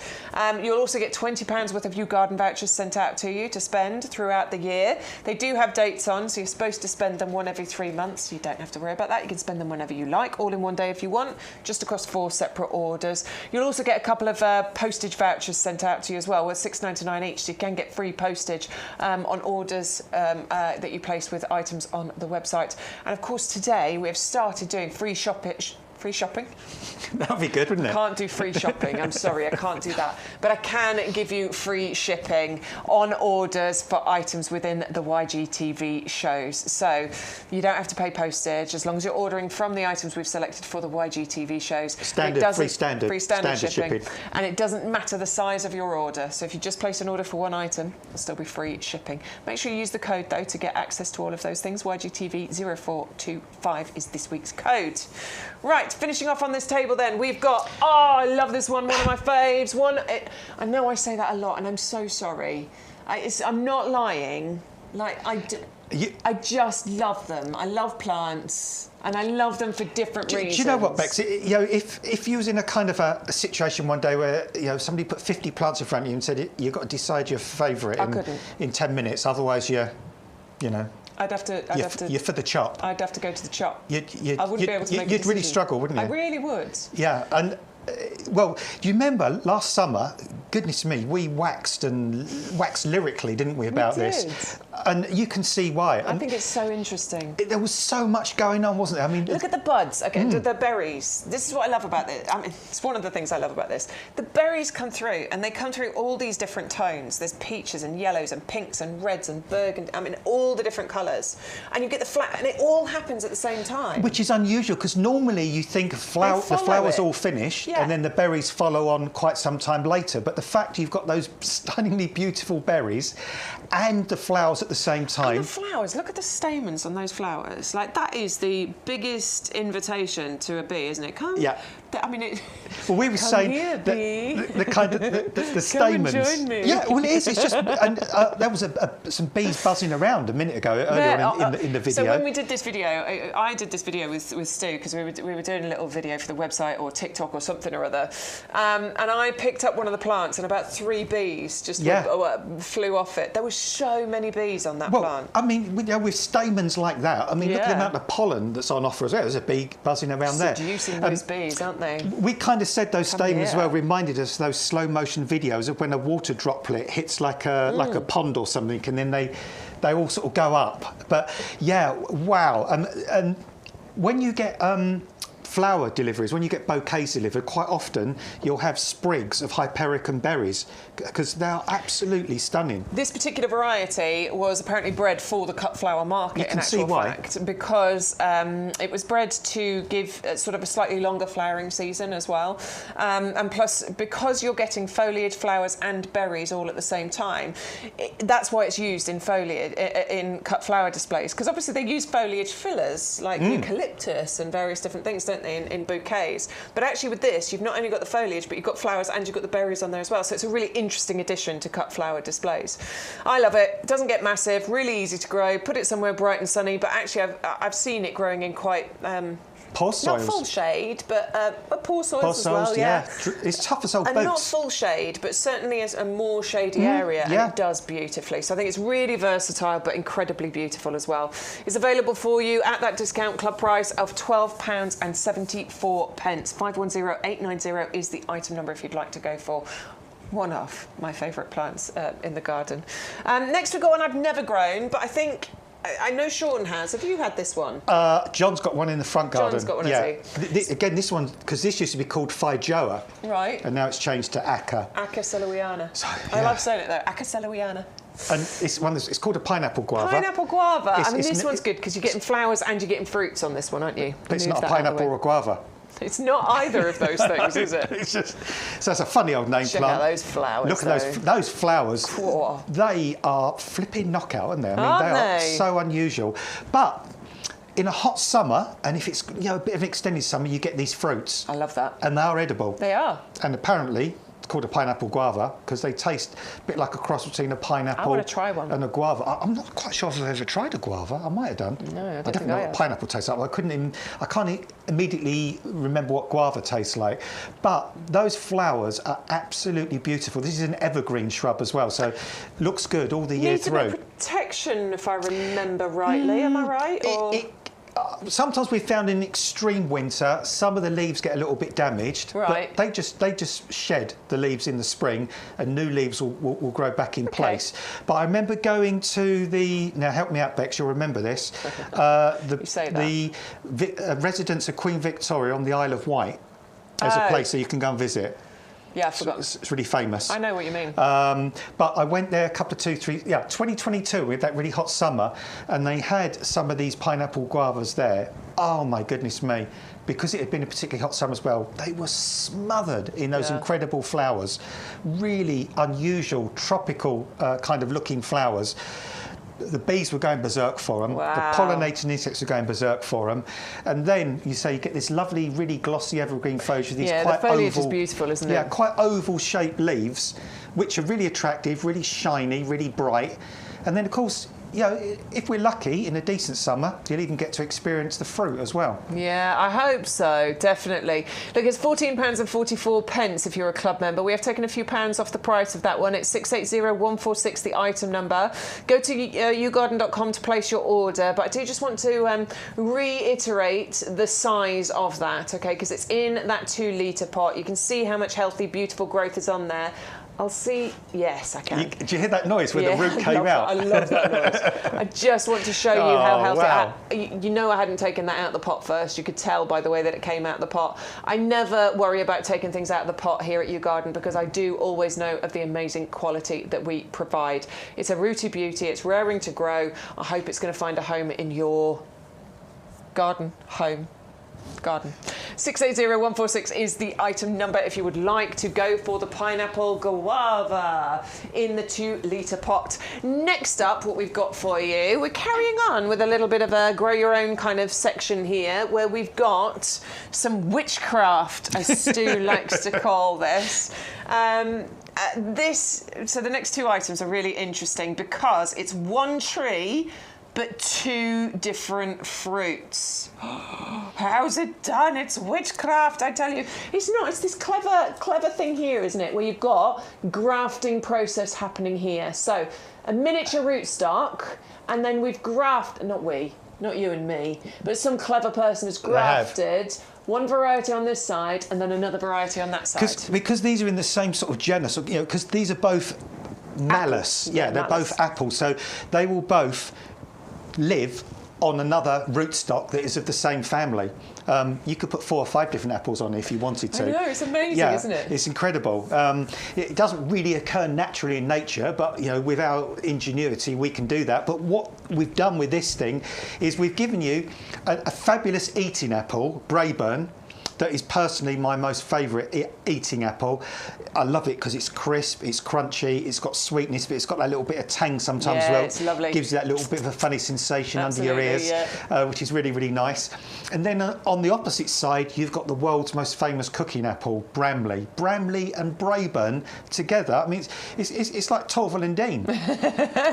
You'll also get £20 worth of YouGarden vouchers sent out to you to spend throughout the year. They do have dates on, so you're supposed to spend them one every 3 months. You don't have to worry about that. You can spend them whenever you like, all in one day if you want, just across 4 separate orders. You'll also get a couple of postage vouchers sent out to you as well, with £6.99 each, so you can get free postage on orders that you place with items on the website. And of course, today we have started doing free shopping. That would be good, wouldn't it? I can't do free shopping. I'm sorry, I can't do that. But I can give you free shipping on orders for items within the YGTV shows. So you don't have to pay postage as long as you're ordering from the items we've selected for the YGTV shows. Free standard shipping. And it doesn't matter the size of your order. So if you just place an order for one item, it'll still be free shipping. Make sure you use the code, though, to get access to all of those things. YGTV0425 is this week's code. Right, finishing off on this table then, we've got, I love this one of my faves. I know I say that a lot, and I'm so sorry. I'm not lying. I just love them. I love plants, and I love them for different reasons. Do you know what, Bex? If you was in a kind of a situation one day where somebody put 50 plants in front of you and said you've got to decide your favourite in 10 minutes, otherwise you're. I'd have to. You're for the chop. I'd have to go to the chop. I wouldn't be able to make a You'd really decision. struggle, wouldn't you? I really would. Yeah, and well, do you remember last summer? Goodness me, we waxed lyrically, didn't we, about this? And you can see why. I think it's so interesting. There was so much going on, wasn't there? I mean, look at the buds. Okay, the berries. This is what I love about this. I mean, it's one of the things I love about this. The berries come through, and they come through all these different tones. There's peaches and yellows and pinks and reds and burgundy. I mean, all the different colours. And you get the flower, and it all happens at the same time. Which is unusual, because normally you think the flower's all finished, and then the berries follow on quite some time later. But the fact you've got those stunningly beautiful berries and the flowers at the same time. And the flowers, look at the stamens on those flowers. Like, that is the biggest invitation to a bee, isn't it? I mean, well, we were saying here, the kind of the stamens. Come and join me. Yeah, well, it is. It's just, and there was some bees buzzing around a minute ago earlier in the video. So when we did this video, I did this video with Stu, because we were doing a little video for the website or TikTok or something or other, and I picked up one of the plants, and about 3 bees just flew off it. There were so many bees on that plant. I mean, with stamens like that, I mean, look at the amount of pollen that's on offer as well. There's a bee buzzing around there. Seducing those bees, aren't they? We kind of said those stamens as well reminded us of those slow motion videos of when a water droplet hits like a pond or something, and then they all sort of go up. But yeah, wow. And when you get flower deliveries, when you get bouquets delivered, quite often you'll have sprigs of hypericum berries because they are absolutely stunning. This particular variety was apparently bred for the cut flower market, in actual fact, because it was bred to give sort of a slightly longer flowering season as well. And plus, because you're getting foliage, flowers and berries all at the same time, that's why it's used in foliage, in cut flower displays. Because obviously they use foliage fillers like eucalyptus and various different things, don't they, in bouquets. But actually with this, you've not only got the foliage, but you've got flowers and you've got the berries on there as well. So it's a really interesting addition to cut flower displays. I love it. It doesn't get massive, really easy to grow. Put it somewhere bright and sunny, but actually I've seen it growing in quite... Poor soils. Not full shade, but poor soils as well, yeah. It's tough as old and boots. Not full shade, but certainly as a more shady area, and it does beautifully. So I think it's really versatile, but incredibly beautiful as well. It's available for you at that discount club price of £12.74. 510890 is the item number if you'd like to go for one of my favourite plants in the garden. Next we've got one I've never grown, but I know Sean has. Have you had this one? John's got one in the front garden. John's got one, has he? Again, this one, because this used to be called Fijoa. Right. And now it's changed to Aca. Aca Celowiana. So, I love saying it though, Aca Celowiana. And it's called a pineapple guava. Pineapple guava. I mean, this one's good because you're getting flowers and you're getting fruits on this one, aren't you? It's not a pineapple or a guava. It's not either of those things, is it? It's just, so that's a funny old name. Check plant. out those flowers. Look at those flowers. Whoa. They are flipping knockout, aren't they? I mean, Aren't they are they? so unusual. But in a hot summer, and if it's a bit of an extended summer, you get these fruits. I love that. And they are edible. They are. And apparently, it's called a pineapple guava because they taste a bit like a cross between a pineapple I want to try one. and a guava. I'm not quite sure if I've ever tried a guava. I might have done. No, I don't definitely know what pineapple tastes like. I can't immediately remember what guava tastes like. But those flowers are absolutely beautiful. This is an evergreen shrub as well, so looks good all the year through. Needs a bit of protection, if I remember rightly. Am I right? Or... Sometimes we've found in extreme winter, some of the leaves get a little bit damaged. Right. But they just shed the leaves in the spring, and new leaves will grow back in place. But I remember going to now help me out, Bex, you'll remember this. The residence of Queen Victoria on the Isle of Wight as a place that you can go and visit. Yeah, I forgot. It's really famous. I know what you mean. But I went there 2022 with that really hot summer, and they had some of these pineapple guavas there. Oh my goodness me. Because it had been a particularly hot summer as well, they were smothered in those incredible flowers. Really unusual, tropical kind of looking flowers. The bees were going berserk for them. Wow. The pollinating insects were going berserk for them. And then you get this lovely, really glossy evergreen foliage with these quite the foliage oval, is beautiful, isn't it? Yeah, quite oval-shaped leaves, which are really attractive, really shiny, really bright. And then, of course, if we're lucky, in a decent summer, you'll even get to experience the fruit as well. Yeah, I hope so, definitely. Look, it's £14.44 if you're a club member. We have taken a few pounds off the price of that one. It's 680146, the item number. Go to YouGarden.com to place your order, but I do just want to reiterate the size of that, okay, because it's in that 2-litre pot. You can see how much healthy, beautiful growth is on there. I'll see. Yes, I can. Did you hear that noise where the root came out? I love that noise. I just want to show you how healthy. Wow. You know, I hadn't taken that out of the pot first. You could tell by the way that it came out of the pot. I never worry about taking things out of the pot here at YouGarden because I do always know of the amazing quality that we provide. It's a rooty beauty. It's raring to grow. I hope it's going to find a home in your garden, garden. 680146 is the item number if you would like to go for the pineapple guava in the 2-litre pot. Next up, what we've got for you, we're carrying on with a little bit of a grow your own kind of section here where we've got some witchcraft, as Stu likes to call this. So the next 2 items are really interesting because it's one tree but 2 different fruits. How's it done? It's witchcraft, I tell you. It's not, it's this clever thing here, isn't it? Where you've got grafting process happening here. So a miniature rootstock, and then we've not you and me, but some clever person has grafted one variety on this side and then another variety on that side. Because these are in the same sort of genus, because these are both malus. Yeah, they're both apples, so they will both live on another rootstock that is of the same family. You could put 4 or 5 different apples on it if you wanted to. I know, it's amazing, yeah, isn't it? It's incredible. It doesn't really occur naturally in nature, but with our ingenuity, we can do that. But what we've done with this thing is we've given you a fabulous eating apple, Braeburn, that is personally my most favourite eating apple. I love it because it's crisp, it's crunchy, it's got sweetness, but it's got that little bit of tang sometimes as well. It's lovely. Gives you that little bit of a funny sensation Absolutely, under your ears, yeah. which is really, really nice. And then on the opposite side, you've got the world's most famous cooking apple, Bramley. Bramley and Braeburn together, I mean, it's like Torval and Dean,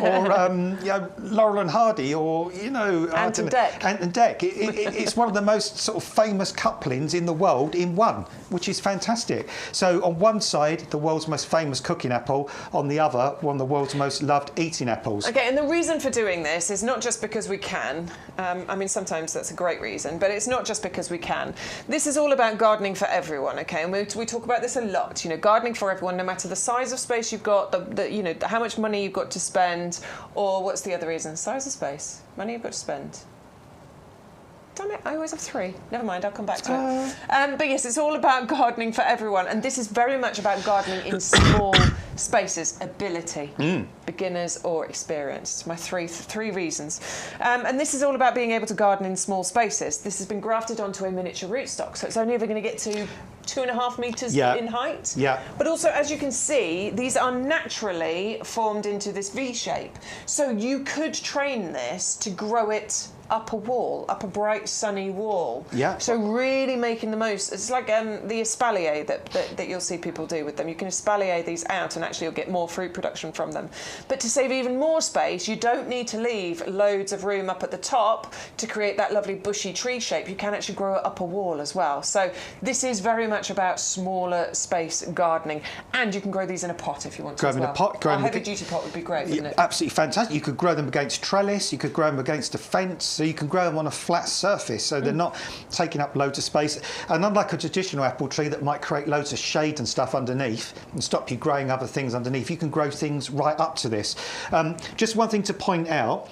or Laurel and Hardy, or Ant and Dec. Ant and Dec. It's one of the most sort of famous couplings in the world in one, which is fantastic. So on one side, the world's most famous cooking apple, on the other, one of the world's most loved eating apples. Okay, and the reason for doing this is not just because we can. I mean, sometimes that's a great reason, but it's not just because we can. This is all about gardening for everyone, okay? And we talk about this a lot. Gardening for everyone, no matter the size of space you've got, how much money you've got to spend, or what's the other reason? Size of space, money you've got to spend. Damn it, I always have 3. Never mind, I'll come back to it. But yes, it's all about gardening for everyone. And this is very much about gardening in small spaces. Ability, beginners or experienced. My three reasons. And this is all about being able to garden in small spaces. This has been grafted onto a miniature rootstock, so it's only ever going to get to 2.5 metres in height. Yeah. But also, as you can see, these are naturally formed into this V shape. So you could train this to grow it up a bright sunny wall. Yeah. So really making the most. It's like the espalier that you'll see people do with them. You can espalier these out and actually you'll get more fruit production from them. But to save even more space, you don't need to leave loads of room up at the top to create that lovely bushy tree shape. You can actually grow it up a wall as well. So this is very much about smaller space gardening, and you can grow these in a pot if you want to. Grow them in a pot. A heavy duty pot would be great, wouldn't it? Absolutely fantastic. You could grow them against trellis. You could grow them against a fence. So you can grow them on a flat surface, so they're not taking up loads of space. And unlike a traditional apple tree that might create loads of shade and stuff underneath and stop you growing other things underneath, you can grow things right up to this. Just one thing to point out.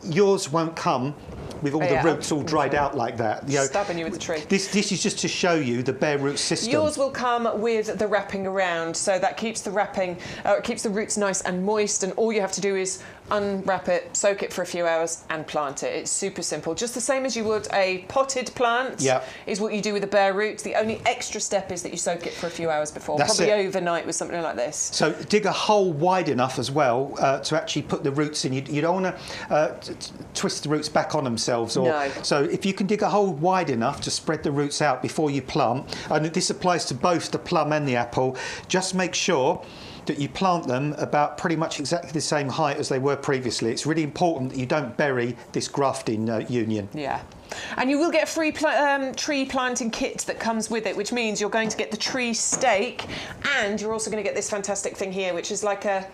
Yours won't come with all the roots all dried out like that. Stabbing you with the tree. This is just to show you the bare root system. Yours will come with the wrapping around, so that keeps the wrapping, keeps the roots nice and moist, and all you have to do is unwrap it, soak it for a few hours and plant it. It's super simple. Just the same as you would a potted plant is what you do with the bare roots. The only extra step is that you soak it for a few hours before, probably overnight with something like this. So dig a hole wide enough as well to actually put the roots in. You don't want to twist the roots back on themselves. So if you can dig a hole wide enough to spread the roots out before you plant, and this applies to both the plum and the apple, just make sure that you plant them about pretty much exactly the same height as they were previously. It's really important that you don't bury this grafting union. Yeah. And you will get a free tree planting kit that comes with it, which means you're going to get the tree stake, and you're also going to get this fantastic thing here, which is like a...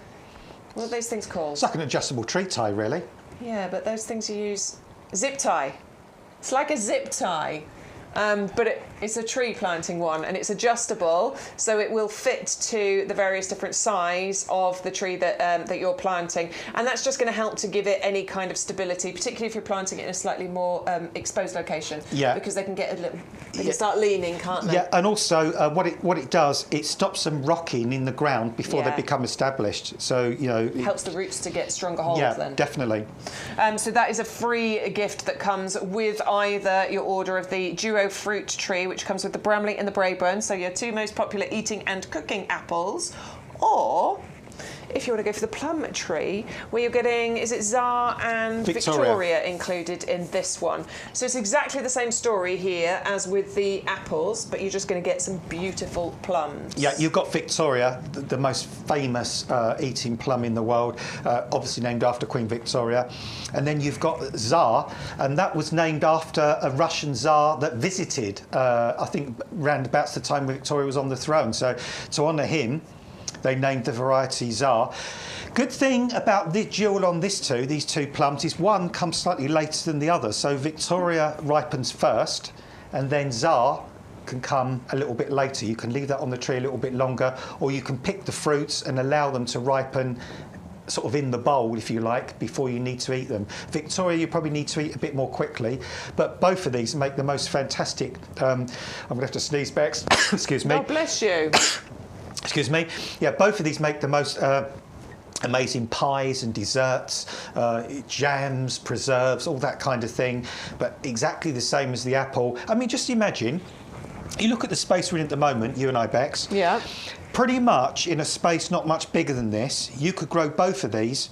What are those things called? It's like an adjustable tree tie, really. Yeah, but those things you use... Zip tie. It's like a zip tie. But it's a tree planting one, and it's adjustable, so it will fit to the various different size of the tree that you're planting, and that's just going to help to give it any kind of stability, particularly if you're planting it in a slightly more exposed location. Yeah. Because they can get a little, they can start leaning, can't they? Yeah, and also what it does, it stops them rocking in the ground before they become established. So it helps the roots to get stronger hold. Yeah, then. Definitely. So that is a free gift that comes with either your order of the duo fruit tree, which comes with the Bramley and the Braeburn, so your 2 most popular eating and cooking apples, or if you want to go for the plum tree, where you're getting, is it Tsar and Victoria included in this one. So it's exactly the same story here as with the apples, but you're just going to get some beautiful plums. Yeah, you've got Victoria, the most famous eating plum in the world, obviously named after Queen Victoria. And then you've got Tsar, and that was named after a Russian Tsar that visited, I think, round about the time Victoria was on the throne. So to honour him, they named the variety Tsar. Good thing about the jewel on these two plums, is one comes slightly later than the other. So Victoria ripens first, and then Tsar can come a little bit later. You can leave that on the tree a little bit longer, or you can pick the fruits and allow them to ripen sort of in the bowl, if you like, before you need to eat them. Victoria, you probably need to eat a bit more quickly, but both of these make the most fantastic. I'm going to have to sneeze, Bex. Excuse me. God bless you. Excuse me. Yeah, both of these make the most amazing pies and desserts, jams, preserves, all that kind of thing, but exactly the same as the apple. I mean, just imagine, you look at the space we're in at the moment, you and I, Bex. Yeah. Pretty much in a space not much bigger than this, you could grow both of these,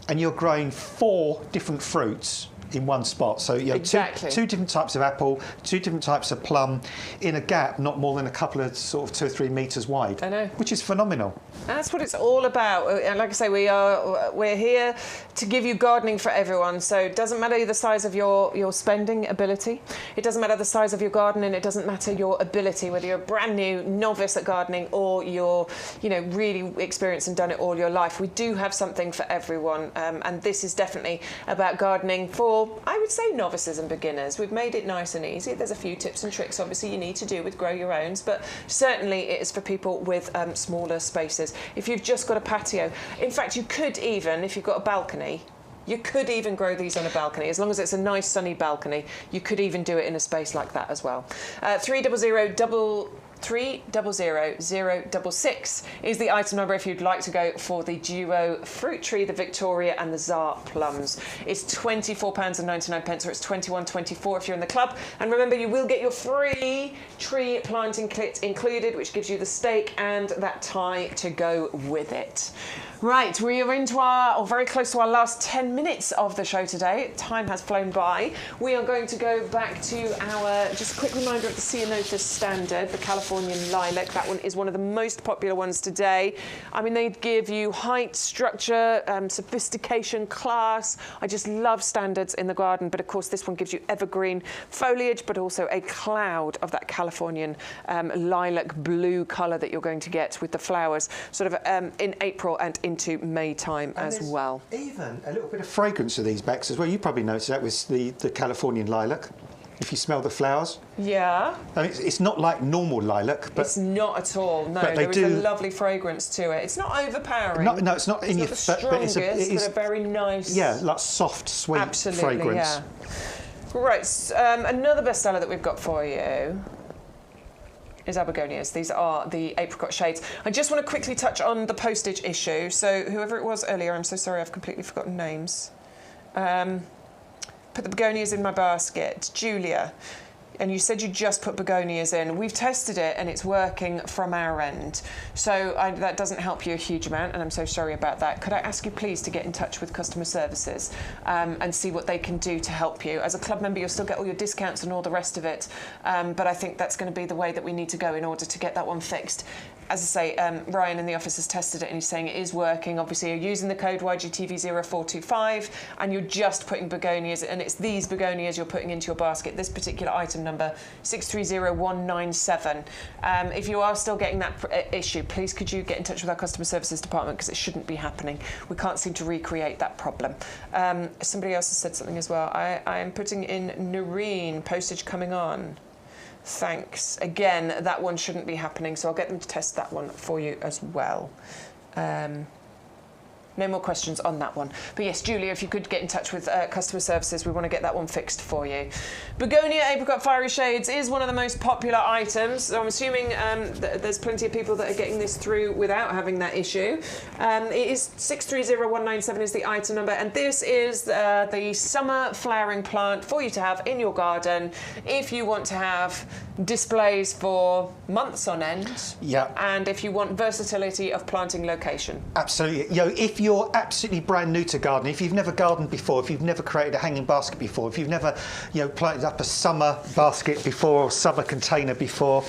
and you're growing 4 different fruits in one spot. So you know, exactly. two different types of apple, 2 different types of plum, in a gap not more than a couple of sort of 2 or 3 metres wide. I know. Which is phenomenal. That's what it's all about. And like I say, we're here to give you gardening for everyone. So it doesn't matter the size of your spending ability. It doesn't matter the size of your garden, and it doesn't matter your ability, whether you're a brand new novice at gardening or you're, you know, really experienced and done it all your life. We do have something for everyone, and this is definitely about gardening for, I would say, novices and beginners. We've made it nice and easy. There's a few tips and tricks, obviously, you need to do with Grow Your Owns, but certainly it is for people with smaller spaces. If you've just got a patio, in fact, you could even, if you've got a balcony, you could even grow these on a balcony. As long as it's a nice sunny balcony, you could even do it in a space like that as well. 300066 is the item number if you'd like to go for the duo fruit tree, the Victoria and the Tsar plums. It's £24.99, or it's £21.24 if you're in the club. And remember, you will get your free tree planting kit included, which gives you the stake and that tie to go with it. Right, we are into or very close to our last 10 minutes of the show today. Time has flown by. We are going to go back to our, just a quick reminder of the Ceanothus standard, the Californian lilac. That one is one of the most popular ones today. I mean, they give you height, structure, sophistication, class. I just love standards in the garden, but of course this one gives you evergreen foliage, but also a cloud of that Californian lilac blue colour that you're going to get with the flowers sort of in April and into May time as well. Even a little bit of fragrance of these, Bex, as well. You probably noticed that with the Californian lilac. If you smell the flowers. Yeah. I mean, it's not like normal lilac, but... It's not at all, no. There is a lovely fragrance to it. It's not overpowering. No, it's not in your... It's not the strongest, but a very nice... Yeah, like soft, sweet fragrance. Yeah. Right, another bestseller that we've got for you is our begonias. These are the apricot shades. I just want to quickly touch on the postage issue. So whoever it was earlier, I'm so sorry, I've completely forgotten names. Put the begonias in my basket. Julia, and you said you just put begonias in. We've tested it and it's working from our end. So that doesn't help you a huge amount, and I'm so sorry about that. Could I ask you please to get in touch with customer services and see what they can do to help you? As a club member, you'll still get all your discounts and all the rest of it, but I think that's going to be the way that we need to go in order to get that one fixed. As I say, Ryan in the office has tested it and he's saying it is working. Obviously, you're using the code YGTV0425 and you're just putting begonias, and it's these begonias you're putting into your basket. This particular item number, 630197. If you are still getting that issue, please could you get in touch with our customer services department, because it shouldn't be happening. We can't seem to recreate that problem. Somebody else has said something as well. I am putting in Noreen, postage coming on. Thanks. Again, that one shouldn't be happening, so I'll get them to test that one for you as well. No more questions on that one. But yes, Julia, if you could get in touch with customer services, we want to get that one fixed for you. Begonia Apricot Fiery Shades is one of the most popular items, so I'm assuming there's plenty of people that are getting this through without having that issue. It is 630197 is the item number, and this is the summer flowering plant for you to have in your garden if you want to have displays for months on end. Yeah. And if you want versatility of planting location. Absolutely. You know, if you're absolutely brand new to gardening, if you've never gardened before, if you've never created a hanging basket before, if you've never, you know, planted up a summer basket before or summer container before,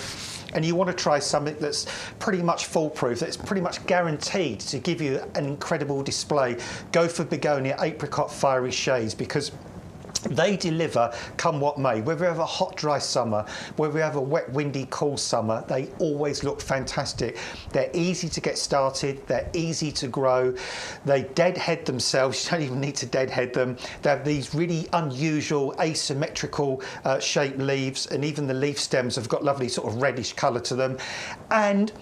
and you want to try something that's pretty much foolproof, that's pretty much guaranteed to give you an incredible display, go for Begonia Apricot Fiery Shades, because they deliver come what may. Whether we have a hot, dry summer, whether we have a wet, windy, cool summer, they always look fantastic. They're easy to get started, they're easy to grow, they deadhead themselves, you don't even need to deadhead them. They have these really unusual asymmetrical shaped leaves, and even the leaf stems have got lovely sort of reddish colour to them. And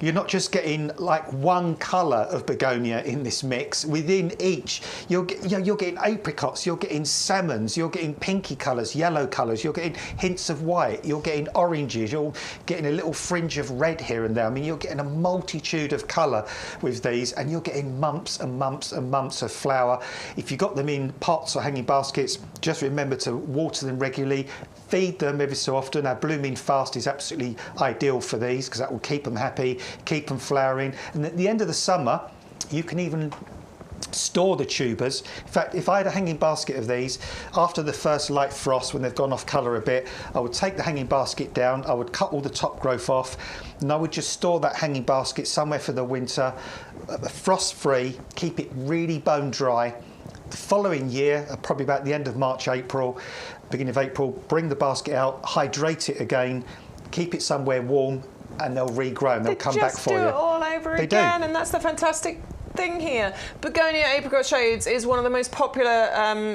You're not just getting like one colour of begonia in this mix. Within each, you're getting apricots, you're getting salmons, you're getting pinky colours, yellow colours, you're getting hints of white, you're getting oranges, you're getting a little fringe of red here and there. I mean, you're getting a multitude of colour with these, and you're getting months and months and months of flower. If you've got them in pots or hanging baskets, just remember to water them regularly. Feed them every so often. Our blooming fast is absolutely ideal for these because that will keep them happy, keep them flowering. And at the end of the summer, you can even store the tubers. In fact, if I had a hanging basket of these, after the first light frost, when they've gone off colour a bit, I would take the hanging basket down, I would cut all the top growth off, and I would just store that hanging basket somewhere for the winter, frost-free, keep it really bone dry. The following year, probably about the end of March, April, beginning of April, bring the basket out, hydrate it again, keep it somewhere warm, and they'll regrow and they'll come back for you. Just do it all over again, and that's the fantastic thing here. Begonia Apricot Shades is one of the most popular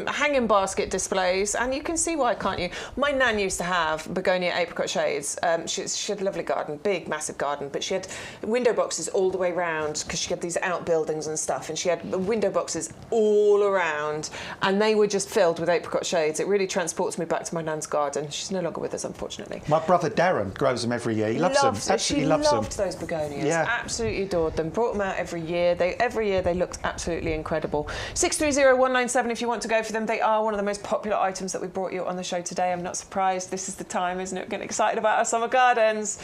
hanging basket displays, and you can see why, can't you? My nan used to have Begonia Apricot Shades. She had a lovely garden, big, massive garden, but she had window boxes all the way round because she had these outbuildings and stuff, and she had window boxes all around, and they were just filled with apricot shades. It really transports me back to my nan's garden. She's no longer with us, unfortunately. My brother Darren grows them every year. He loves them. Absolutely loves them. She loved those begonias. Yeah. Absolutely adored them. Brought them out every year. Every year they looked absolutely incredible. 630197 if you want to go for them. They are one of the most popular items that we brought you on the show today. I'm not surprised. This is the time, isn't it? Getting excited about our summer gardens.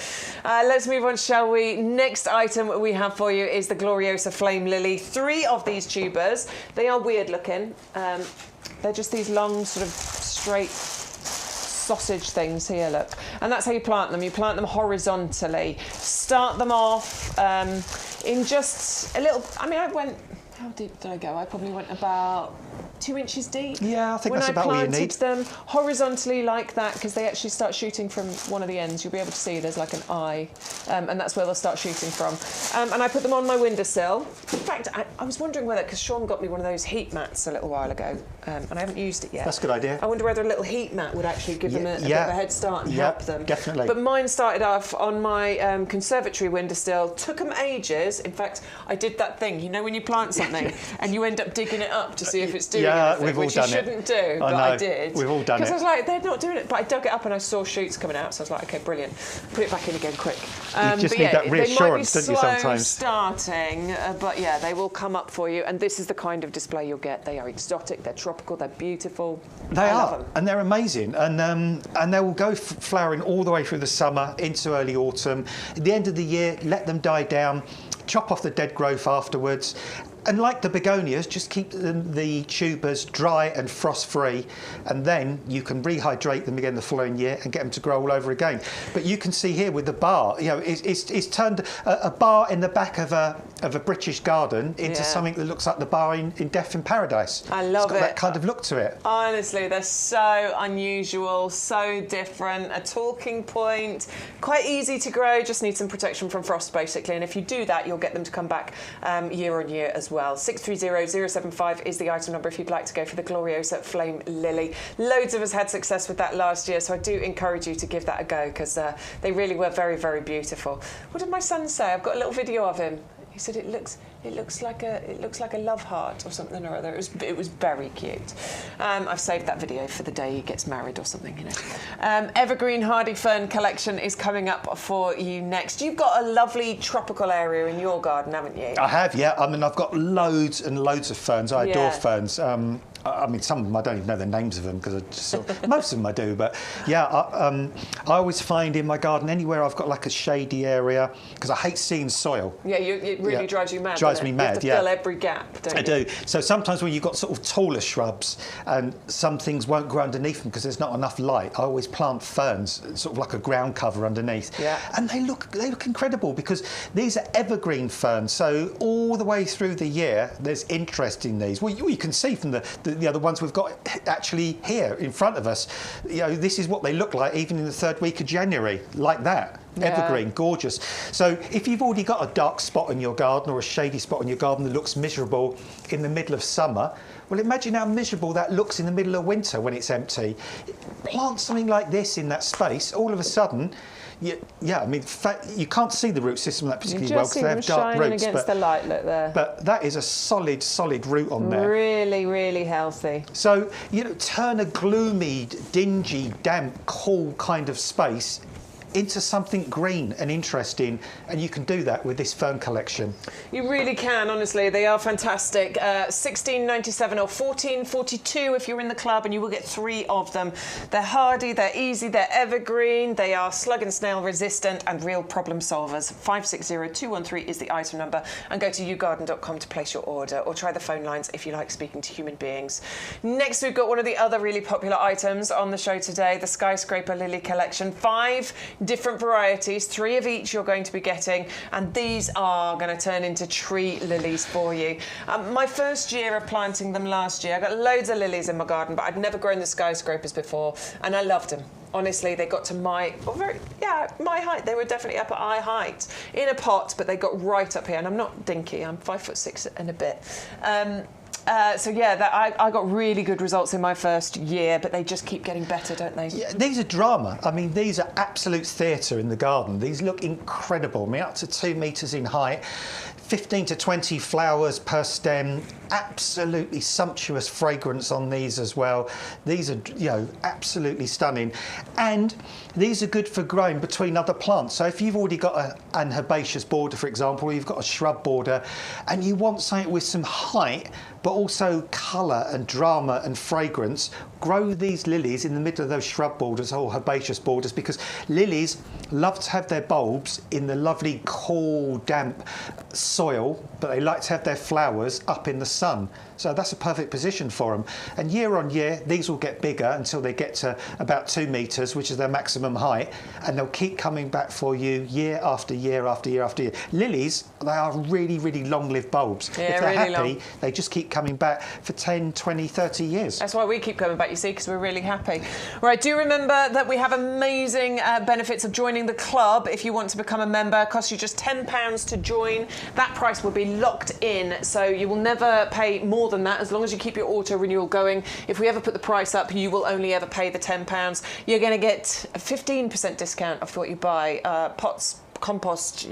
Let's move on, shall we? Next item we have for you is the Gloriosa Flame Lily. 3 of these tubers. They are weird looking. They're just these long, sort of straight sausage things here, look. And that's how you plant them. You plant them horizontally. Start them off in just a little... I mean, I went... How deep did I go? I probably went about 2 inches deep. Yeah, I think that's about all you need. When I planted them horizontally like that, because they actually start shooting from one of the ends. You'll be able to see there's like an eye, and that's where they'll start shooting from. And I put them on my windowsill. In fact, I was wondering whether, because Sean got me one of those heat mats a little while ago, and I haven't used it yet. That's a good idea. I wonder whether a little heat mat would actually give them a bit of a head start and help them. Definitely. But mine started off on my conservatory windowsill. Took them ages. In fact, I did that thing, you know, when you plant something and you end up digging it up to see if it's doing anything, we've all which done you shouldn't do, but I did. We've all done it. Because I was like, they're not doing it. But I dug it up and I saw shoots coming out, so I was like, okay, brilliant. Put it back in again quick. You just need that reassurance, don't you, sometimes? They might be slow starting, but yeah, they will come up for you. And this is the kind of display you'll get. They are exotic, they're tropical, they're beautiful. They are, and they're amazing. And they will go flowering all the way through the summer into early autumn. At the end of the year, let them die down, chop off the dead growth afterwards. And like the begonias, just keep the tubers dry and frost-free, and then you can rehydrate them again the following year and get them to grow all over again. But you can see here with the bar, you know, it's turned a bar in the back of a British garden into something that looks like the bar in Death in Paradise. I love it. It's got that kind of look to it. Honestly, they're so unusual, so different, a talking point, quite easy to grow, just need some protection from frost basically, and if you do that, you'll get them to come back year on year as well. 630075 is the item number if you'd like to go for the Gloriosa Flame Lily. Loads of us had success with that last year, so I do encourage you to give that a go because they really were very, very beautiful. What did my son say? I've got a little video of him. He said it looks like a love heart or something or other. It was very cute. I've saved that video for the day he gets married or something, you know. Evergreen Hardy Fern collection is coming up for you next. You've got a lovely tropical area in your garden, haven't you? I have, yeah. I mean, I've got loads and loads of ferns. I adore ferns. I mean, some of them I don't even know the names of them because I just sort of, most of them I do. But yeah, I always find in my garden anywhere I've got like a shady area because I hate seeing soil. Yeah, it really drives you mad. Drives me mad. You have to fill every gap, don't you? I do. So sometimes when you've got sort of taller shrubs and some things won't grow underneath them because there's not enough light, I always plant ferns, sort of like a ground cover underneath. Yeah. And they look incredible because these are evergreen ferns. So all the way through the year, there's interest in these. Well, you can see from the other ones we've got actually here in front of us. You know, this is what they look like even in the 3rd week of January, like that. Yeah. Evergreen, gorgeous. So if you've already got a dark spot in your garden or a shady spot in your garden that looks miserable in the middle of summer, well, imagine how miserable that looks in the middle of winter when it's empty. Plant something like this in that space, all of a sudden, Yeah, I mean, you can't see the root system that particularly well because they have dark roots. Against the light, look there. But that is a solid root on there. Really, really healthy. So, turn a gloomy, dingy, damp, cool kind of space into something green and interesting, and you can do that with this fern collection. You really can, honestly. They are fantastic. $16.97 or $14.42 if you're in the club, and you will get 3 of them. They're hardy, they're easy, they're evergreen, they are slug and snail resistant and real problem solvers. 560213 is the item number, and go to yougarden.com to place your order, or try the phone lines if you like speaking to human beings. Next, we've got one of the other really popular items on the show today, the Skyscraper Lily Collection. 5 different varieties, 3 of each you're going to be getting, and these are going to turn into tree lilies for you. My first year of planting them last year, I got loads of lilies in my garden, but I'd never grown the skyscrapers before, and I loved them. Honestly, they got to my height. They were definitely up at eye height in a pot, but they got right up here, and I'm not dinky, I'm 5'6" and a bit. I got really good results in my first year, but they just keep getting better, don't they? Yeah, these are drama. I mean, these are absolute theatre in the garden. These look incredible. I mean, up to 2 metres in height, 15 to 20 flowers per stem. Absolutely sumptuous fragrance on these as well. These are, absolutely stunning. And these are good for growing between other plants. So if you've already got an herbaceous border, for example, or you've got a shrub border, and you want something with some height, but also colour and drama and fragrance, grow these lilies in the middle of those shrub borders or herbaceous borders, because lilies love to have their bulbs in the lovely, cool, damp soil, but they like to have their flowers up in the sun. So that's a perfect position for them. And year on year, these will get bigger until they get to about 2 metres, which is their maximum height, and they'll keep coming back for you year after year after year after year. Lilies, they are really, really long-lived bulbs. Yeah, if they're really happy, long. they just keep coming back for 10, 20, 30 years. That's why we keep coming back, you see, because we're really happy. Right, do remember that we have amazing benefits of joining the club. If you want to become a member, it costs you just £10 to join. That price will be locked in, so you will never pay more than that as long as you keep your auto renewal going. If we ever put the price up, you will only ever pay the £10. You're going to get a 15% discount off what you buy, pots, compost,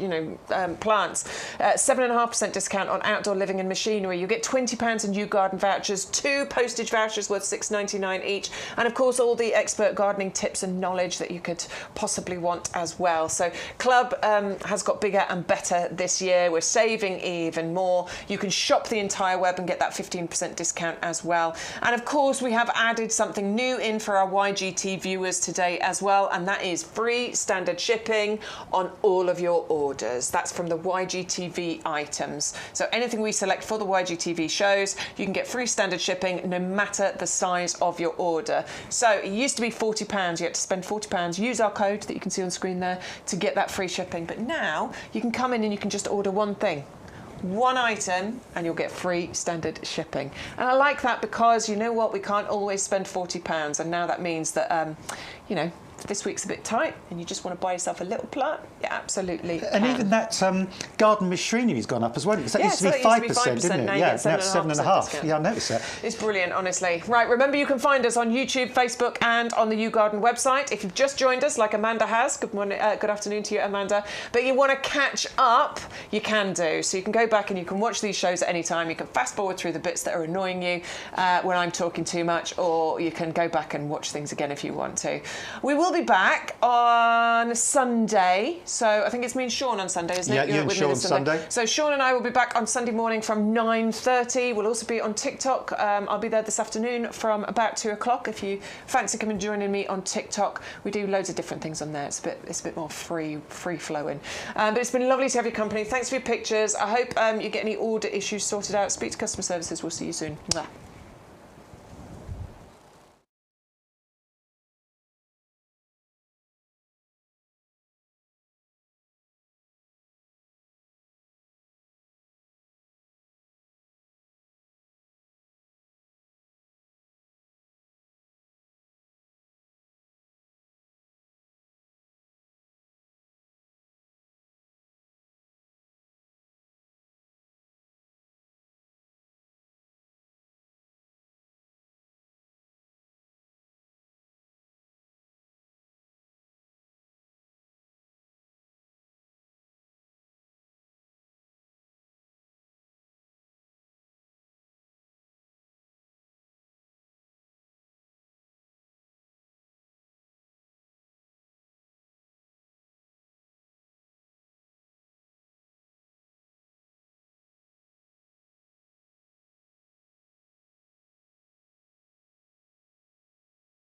plants, 7.5% discount on outdoor living and machinery. You get £20 in YouGarden vouchers, 2 postage vouchers worth $6.99 each, and of course all the expert gardening tips and knowledge that you could possibly want as well. So Club has got bigger and better this year. We're saving even more. You can shop the entire web and get that 15% discount as well. And of course we have added something new in for our YGT viewers today as well, and that is free standard shipping on all of your orders. That's from the YGTV items. So anything we select for the YGTV shows, you can get free standard shipping no matter the size of your order. So it used to be £40. You had to spend £40. Use our code that you can see on screen there to get that free shipping. But now you can come in and you can just order one thing, one item, and you'll get free standard shipping. And I like that because, you know what, we can't always spend £40, and now that means that this week's a bit tight and you just want to buy yourself a little plant, you absolutely And can. even that garden machinery's gone up as well, because that used to be 5%, didn't it? Now Yeah, it's now it's 7.5%. Yeah, I noticed that. It's brilliant, honestly. Right, remember you can find us on YouTube, Facebook, and on the YouGarden website. If you've just joined us, like Amanda has, good morning, good afternoon to you, Amanda, but you want to catch up, you can do. So you can go back and you can watch these shows at any time. You can fast forward through the bits that are annoying you when I'm talking too much, or you can go back and watch things again if you want to. We will be back on Sunday, so I think it's me and Sean on Sunday, isn't it? Yeah, you and Sean on Sunday. So Sean and I will be back on Sunday morning from 9:30. We'll also be on TikTok. I'll be there this afternoon from about 2 o'clock. If you fancy coming and joining me on TikTok, we do loads of different things on there. It's a bit more free flowing. But it's been lovely to have your company. Thanks for your pictures. I hope you get any order issues sorted out. Speak to customer services. We'll see you soon. Mwah.